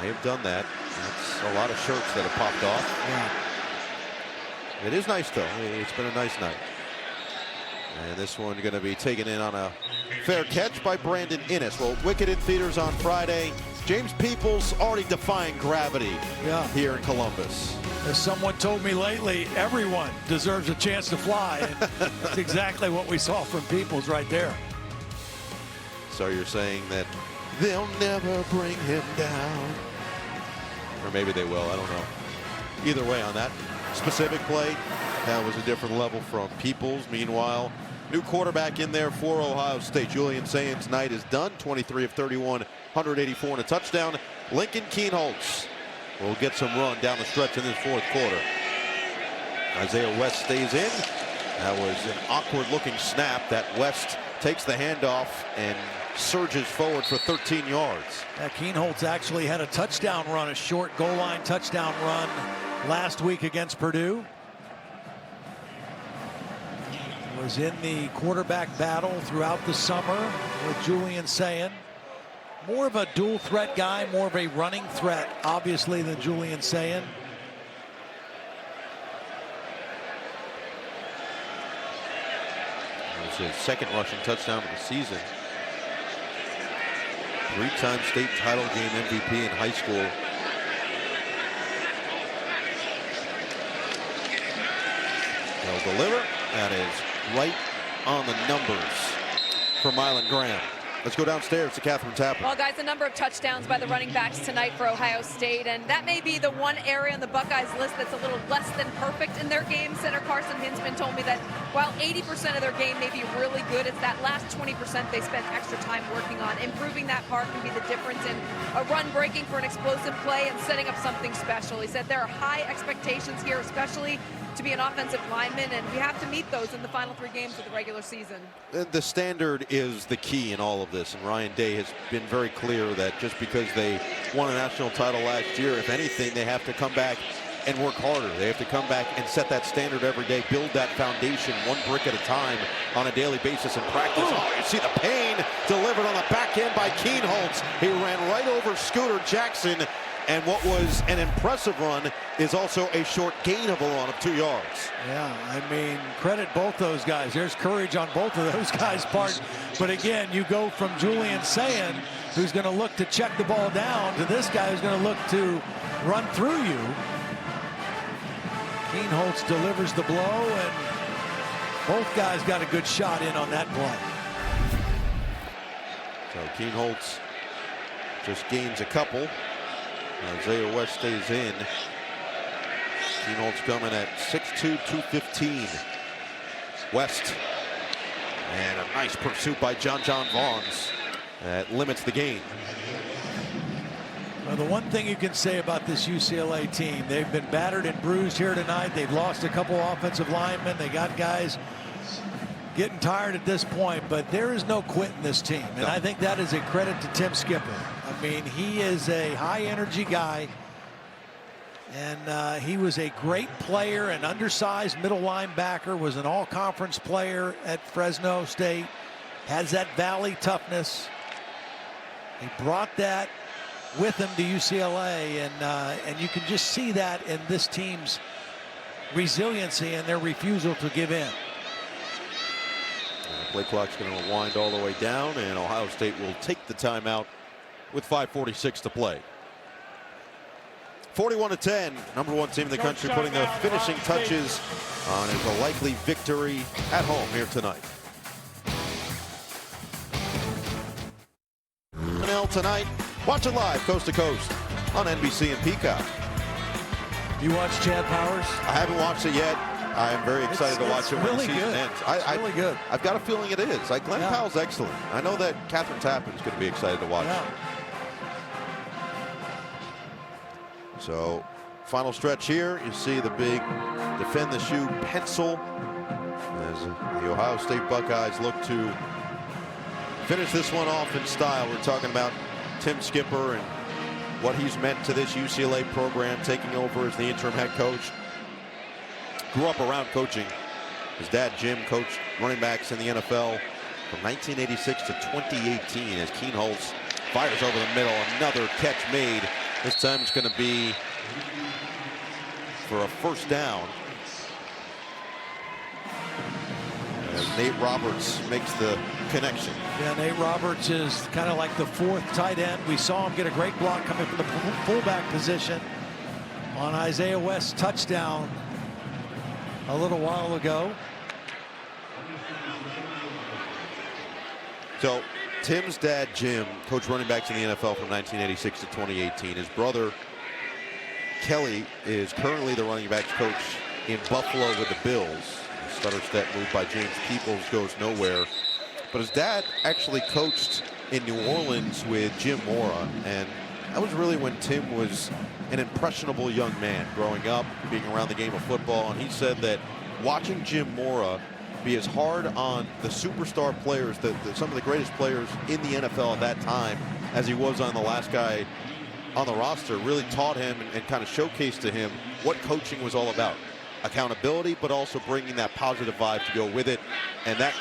They've done that. That's a lot of shirts that have popped off. Yeah. It is nice, though. It's been a nice night. And this one going to be taken in on a fair catch by Brandon Innes. Well, Wicked in theaters on Friday. James Peoples already defying gravity here in Columbus. As someone told me lately, everyone deserves a chance to fly. And that's exactly what we saw from Peoples right there. So you're saying that They'll never bring him down. Or maybe they will, I don't know. Either way, on that specific play, that was a different level from Peoples. Meanwhile, new quarterback in there for Ohio State. Julian Sayen's night is done. 23 of 31, 184 and a touchdown. Lincoln Kienholz will get some run down the stretch in this fourth quarter. Isaiah West stays in. That was an awkward looking snap that West takes the handoff and surges forward for 13 yards. Kienholz actually had a touchdown run, a short goal line touchdown run last week against Purdue. Was in the quarterback battle throughout the summer with Julian Sayen. More of a dual threat guy, more of a running threat, obviously, than Julian Sayen. It's his second rushing touchdown of the season. Three-time state title game MVP in high school. They'll deliver. That is right on the numbers for Mylan Graham. Let's go downstairs to Catherine Tappan. Well, guys, a number of touchdowns by the running backs tonight for Ohio State, and that may be the one area on the Buckeyes list that's a little less than perfect in their game. Center Carson Hinsman told me that while 80% of their game may be really good, it's that last 20% they spend extra time working on. Improving that part can be the difference in a run breaking for an explosive play and setting up something special. He said there are high expectations here, especially to be an offensive lineman, and we have to meet those in the final 3 games of the regular season. The standard is the key in all of this, and Ryan Day has been very clear that just because they won a national title last year, if anything, they have to come back and work harder. They have to come back and set that standard every day, build that foundation one brick at a time on a daily basis in practice. Oh, you see the pain delivered on the back end by Kienholz. He ran right over Scooter Jackson, and what was an impressive run is also a short gain of a run of 2 yards. Yeah, I mean, credit both those guys. There's courage on both of those guys' part. But again, you go from Julian Sayen, who's going to look to check the ball down, to this guy who's going to look to run through you. Kienholz delivers the blow, and both guys got a good shot in on that play. So Kienholz just gains a couple. Isaiah West stays in. Kienholz coming at 6'2", 215. West. And a nice pursuit by John Vaughns. That limits the gain. Well, the one thing you can say about this UCLA team, they've been battered and bruised here tonight. They've lost a couple offensive linemen. They got guys getting tired at this point, but there is no quit in this team. And I think that is a credit to Tim Skipper. I mean, he is a high-energy guy, and he was a great player, an undersized middle linebacker, was an all-conference player at Fresno State, has that Valley toughness. He brought that with him to UCLA, and you can just see that in this team's resiliency and their refusal to give in. Play clock's going to wind all the way down, and Ohio State will take the timeout with 5:46 to play. 41-10, number 1 team in the country putting the finishing touches on is a likely victory at home here tonight. Tonight, watch it live coast to coast on NBC and Peacock. You watch Chad Powers? I haven't watched it yet. I am very excited to watch it when the season ends. It's really good. I've got a feeling it is. Glenn Powell's excellent. I know that Catherine Tappan's going to be excited to watch. So, final stretch here. You see the big defend the shoe pencil as the Ohio State Buckeyes look to finish this one off in style. We're talking about Tim Skipper and what he's meant to this UCLA program, taking over as the interim head coach. Grew up around coaching. His dad, Jim, coached running backs in the NFL from 1986 to 2018 as Kienholz fires over the middle. Another catch made. This time it's going to be for a first down. As Nate Roberts makes the connection. Yeah, Nate Roberts is kind of like the 4th tight end. We saw him get a great block coming from the fullback position on Isaiah West's touchdown a little while ago. So Tim's dad, Jim, coached running backs in the NFL from 1986 to 2018. His brother, Kelly, is currently the running backs coach in Buffalo with the Bills. The stutter step move by James Peoples goes nowhere. But his dad actually coached in New Orleans with Jim Mora, and that was really when Tim was an impressionable young man growing up, being around the game of football. And he said that watching Jim Mora be as hard on the superstar players, some of the greatest players in the NFL at that time, as he was on the last guy on the roster, really taught him and kind of showcased to him what coaching was all about. Accountability, but also bringing that positive vibe to go with it. And that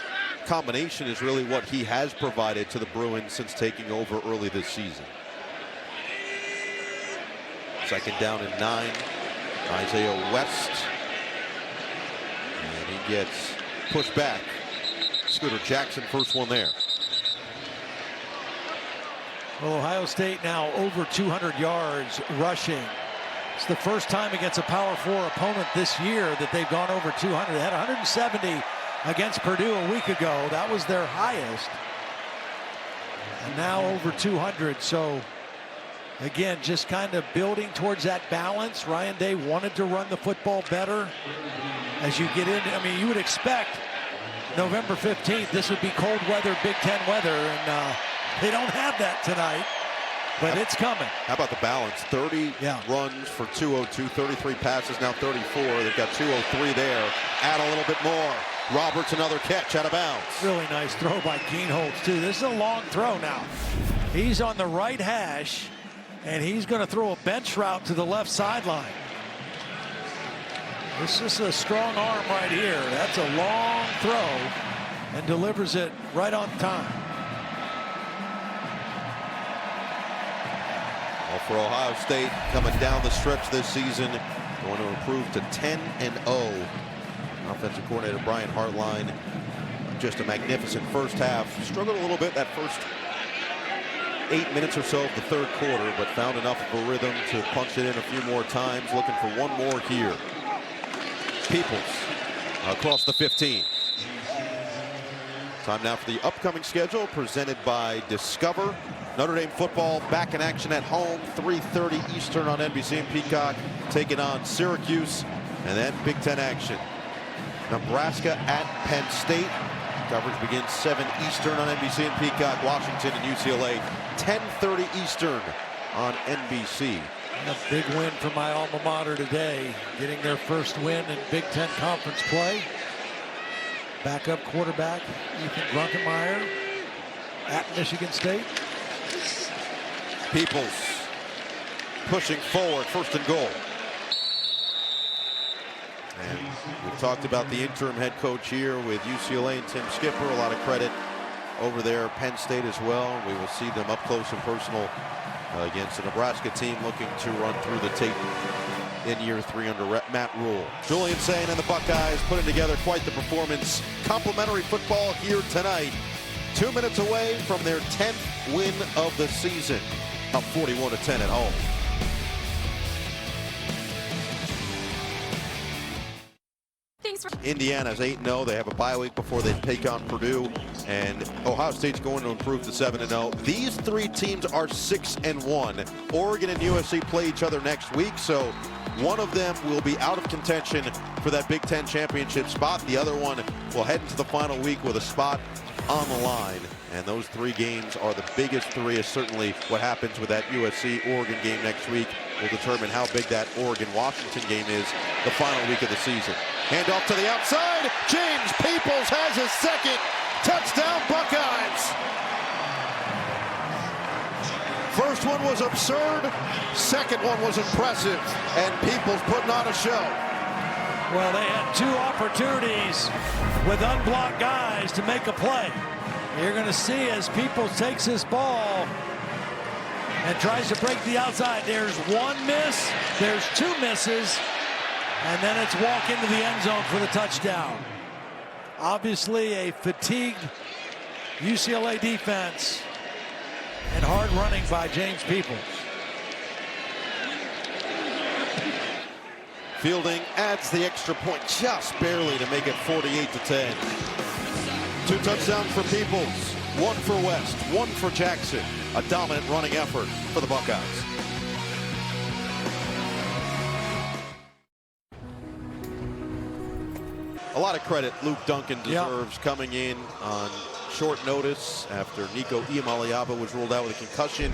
combination is really what he has provided to the Bruins since taking over early this season. Second down and 9. Isaiah West. And he gets pushed back. Scooter Jackson, first one there. Well, Ohio State now over 200 yards rushing. It's the first time against a Power 4 opponent this year that they've gone over 200. They had 170 against Purdue a week ago. That was their highest. And now over 200. So, again, just kind of building towards that balance. Ryan Day wanted to run the football better. As you get in, I mean, you would expect November 15th, this would be cold weather, Big Ten weather, and they don't have that tonight, but it's coming. How about the balance? 30 runs for 202, 33 passes, now 34. They've got 203 there. Add a little bit more. Roberts, another catch out of bounds. Really nice throw by Keenholz, too. This is a long throw now. He's on the right hash, and he's going to throw a bench route to the left sideline. This is a strong arm right here. That's a long throw and delivers it right on time. Well, for Ohio State, coming down the stretch this season, going to improve to 10-0. Offensive coordinator Brian Hartline, just a magnificent first half. Struggled a little bit that first 8 minutes or so of the third quarter, but found enough of a rhythm to punch it in a few more times. Looking for one more here. Peoples across the 15. Time now for the upcoming schedule presented by Discover. Notre Dame football back in action at home, 3:30 Eastern on NBC and Peacock, taking on Syracuse, and then Big Ten action. Nebraska at Penn State. Coverage begins 7 Eastern on NBC and Peacock. Washington and UCLA, 10:30 Eastern on NBC. A big win for my alma mater today, getting their first win in Big Ten Conference play. Backup quarterback Ethan Grunkemeyer at Michigan State. Peoples pushing forward, first and goal. And we've talked about the interim head coach here with UCLA and Tim Skipper. A lot of credit over there, Penn State as well. We will see them up close and personal against the Nebraska team looking to run through the tape in year 3 under Matt Rule. Julian Sain and the Buckeyes putting together quite the performance. Complimentary football here tonight. 2 minutes away from their 10th win of the season. Up 41-10 at home. Indiana's 8-0. They have a bye week before they take on Purdue, and Ohio State's going to improve to 7-0. These 3 teams are 6-1. Oregon and USC play each other next week, so one of them will be out of contention for that Big Ten championship spot. The other one will head into the final week with a spot on the line. And those 3 games are the biggest 3, is certainly what happens with that USC-Oregon game next week will determine how big that Oregon-Washington game is the final week of the season. Hand off to the outside. James Peoples has his second touchdown, Buckeyes. First one was absurd. Second one was impressive. And Peoples putting on a show. Well, they had 2 opportunities with unblocked guys to make a play. You're going to see as Peoples takes this ball and tries to break the outside. There's 1 miss, there's 2 misses, and then it's walk into the end zone for the touchdown. Obviously a fatigued UCLA defense and hard running by James Peoples. Fielding adds the extra point just barely to make it 48-10. 2 touchdowns for Peoples. one for West, one for Jackson. A dominant running effort for the Buckeyes. A lot of credit Luke Duncan deserves coming in on short notice after Nico Iamaleava was ruled out with a concussion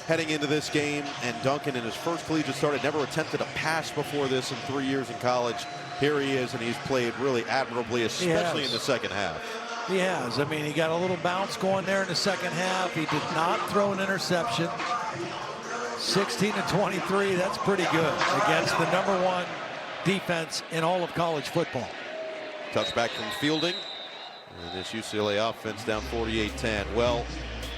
heading into this game. And Duncan, in his first collegiate start, had never attempted a pass before this in 3 years in college. Here he is, and he's played really admirably, especially in the second half. He has. I mean, he got a little bounce going there in the second half. He did not throw an interception. 16-23, that's pretty good against the #1 defense in all of college football. Touchback from Fielding. And this UCLA offense down 48-10. Well,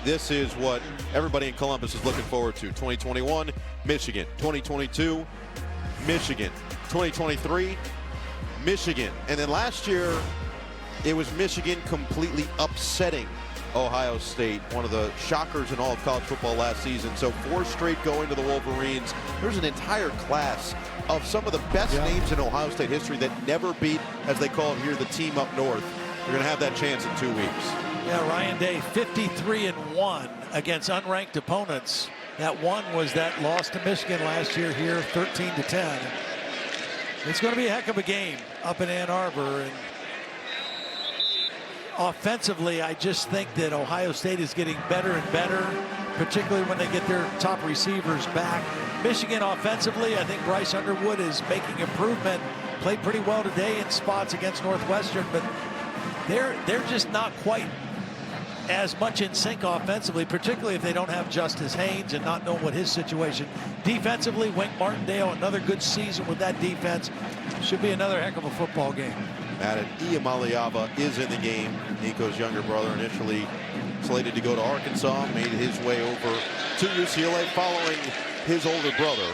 this is what everybody in Columbus is looking forward to. 2021, Michigan. 2022, Michigan. 2023, Michigan. And then last year, it was Michigan completely upsetting Ohio State, one of the shockers in all of college football last season. So 4 straight going to the Wolverines. There's an entire class of some of the best names in Ohio State history that never beat, as they call it here, the team up north. You're going to have that chance in 2 weeks. Yeah, Ryan Day, 53-1 against unranked opponents. That one was that loss to Michigan last year here, 13-10. It's going to be a heck of a game up in Ann Arbor. And offensively, I just think that Ohio State is getting better and better, particularly when they get their top receivers back. Michigan offensively, I think Bryce Underwood is making improvement. Played pretty well today in spots against Northwestern, but they're just not quite as much in sync offensively, particularly if they don't have Justice Haynes and not know what his situation. Defensively, Wink Martindale, another good season with that defense. Should be another heck of a football game. Added Iamaleava is in the game. Nico's younger brother, initially slated to go to Arkansas, made his way over to UCLA following his older brother.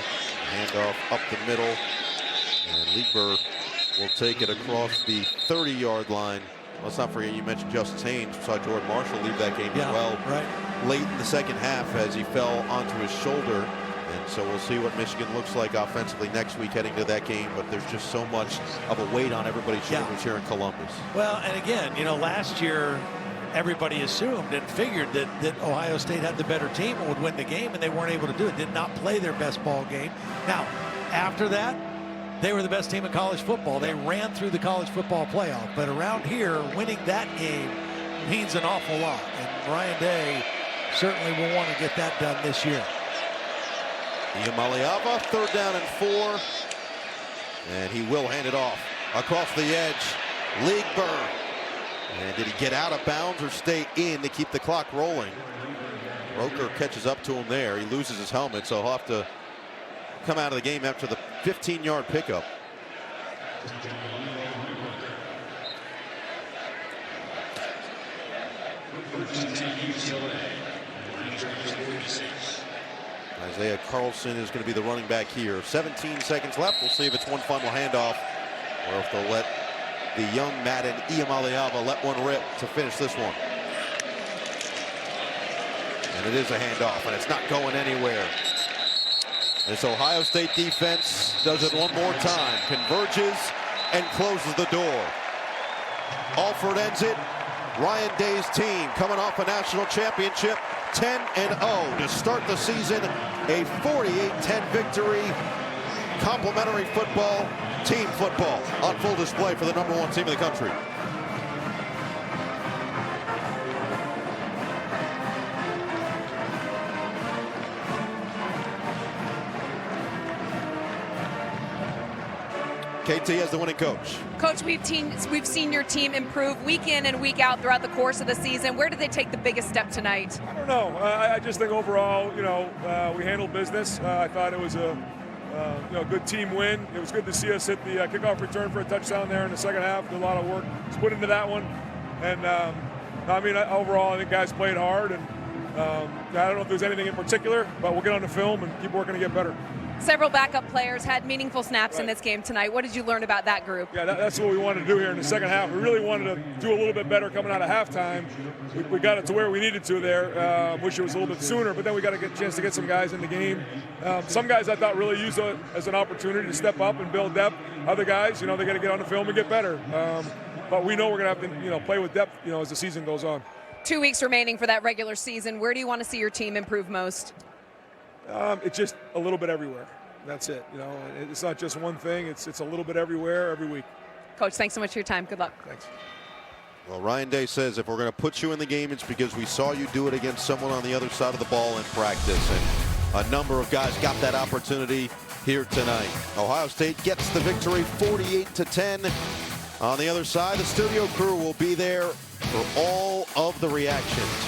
Handoff up the middle, and Lieber will take it across the 30-yard line. Let's not forget, you mentioned Justice Haynes. We saw Jordan Marshall leave that game as well late in the second half as he fell onto his shoulder. And so we'll see what Michigan looks like offensively next week heading to that game. But there's just so much of a weight on everybody's shoulders here in Columbus. Well, and again, you know, last year everybody assumed and figured that Ohio State had the better team and would win the game, and they weren't able to do it. Did not play their best ball game. Now, after that, they were the best team in college football. They ran through the college football playoff. But around here, winning that game means an awful lot. And Ryan Day certainly will want to get that done this year. Iamaleava, 3rd down and 4. And he will hand it off across the edge. Lieber. And did he get out of bounds or stay in to keep the clock rolling? Roker catches up to him there. He loses his helmet, so he'll have to come out of the game after the 15-yard pickup. Isaiah Carlson is going to be the running back here. 17 seconds left. We'll see if it's one final handoff or if they'll let the young Madden Iamaleava let one rip to finish this one. And it is a handoff, and it's not going anywhere. This Ohio State defense does it one more time. Converges and closes the door. Alford ends it. Ryan Day's team coming off a national championship, 10-0 to start the season. A 48-10 victory. Complimentary football, team football on full display for the #1 team in the country. KT as the winning coach. Coach, we've seen your team improve week in and week out throughout the course of the season. Where did they take the biggest step tonight? I don't know. I just think overall, you know, we handled business. I thought it was a good team win. It was good to see us hit the kickoff return for a touchdown there in the second half. A lot of work was put into that one. And, I mean, overall, I think guys played hard. And I don't know if there's anything in particular, but we'll get on the film and keep working to get better. Several backup players had meaningful snaps in this game tonight. What did you learn about that group? Yeah, that's what we wanted to do here in the second half. We really wanted to do a little bit better coming out of halftime. We got it to where we needed to there. Wish it was a little bit sooner, but then we got to get a chance to get some guys in the game. Some guys I thought really used it as an opportunity to step up and build depth. Other guys, you know, they got to get on the film and get better. But we know we're going to have to, play with depth, as the season goes on. 2 weeks remaining for that regular season. Where do you want to see your team improve most? It's just a little bit everywhere. That's it. You know, it's not just one thing. It's a little bit everywhere every week. Coach, thanks so much for your time. Good luck. Thanks. Well, Ryan Day says if we're going to put you in the game, it's because we saw you do it against someone on the other side of the ball in practice. And a number of guys got that opportunity here tonight. Ohio State gets the victory 48-10. On the other side, the studio crew will be there for all of the reactions.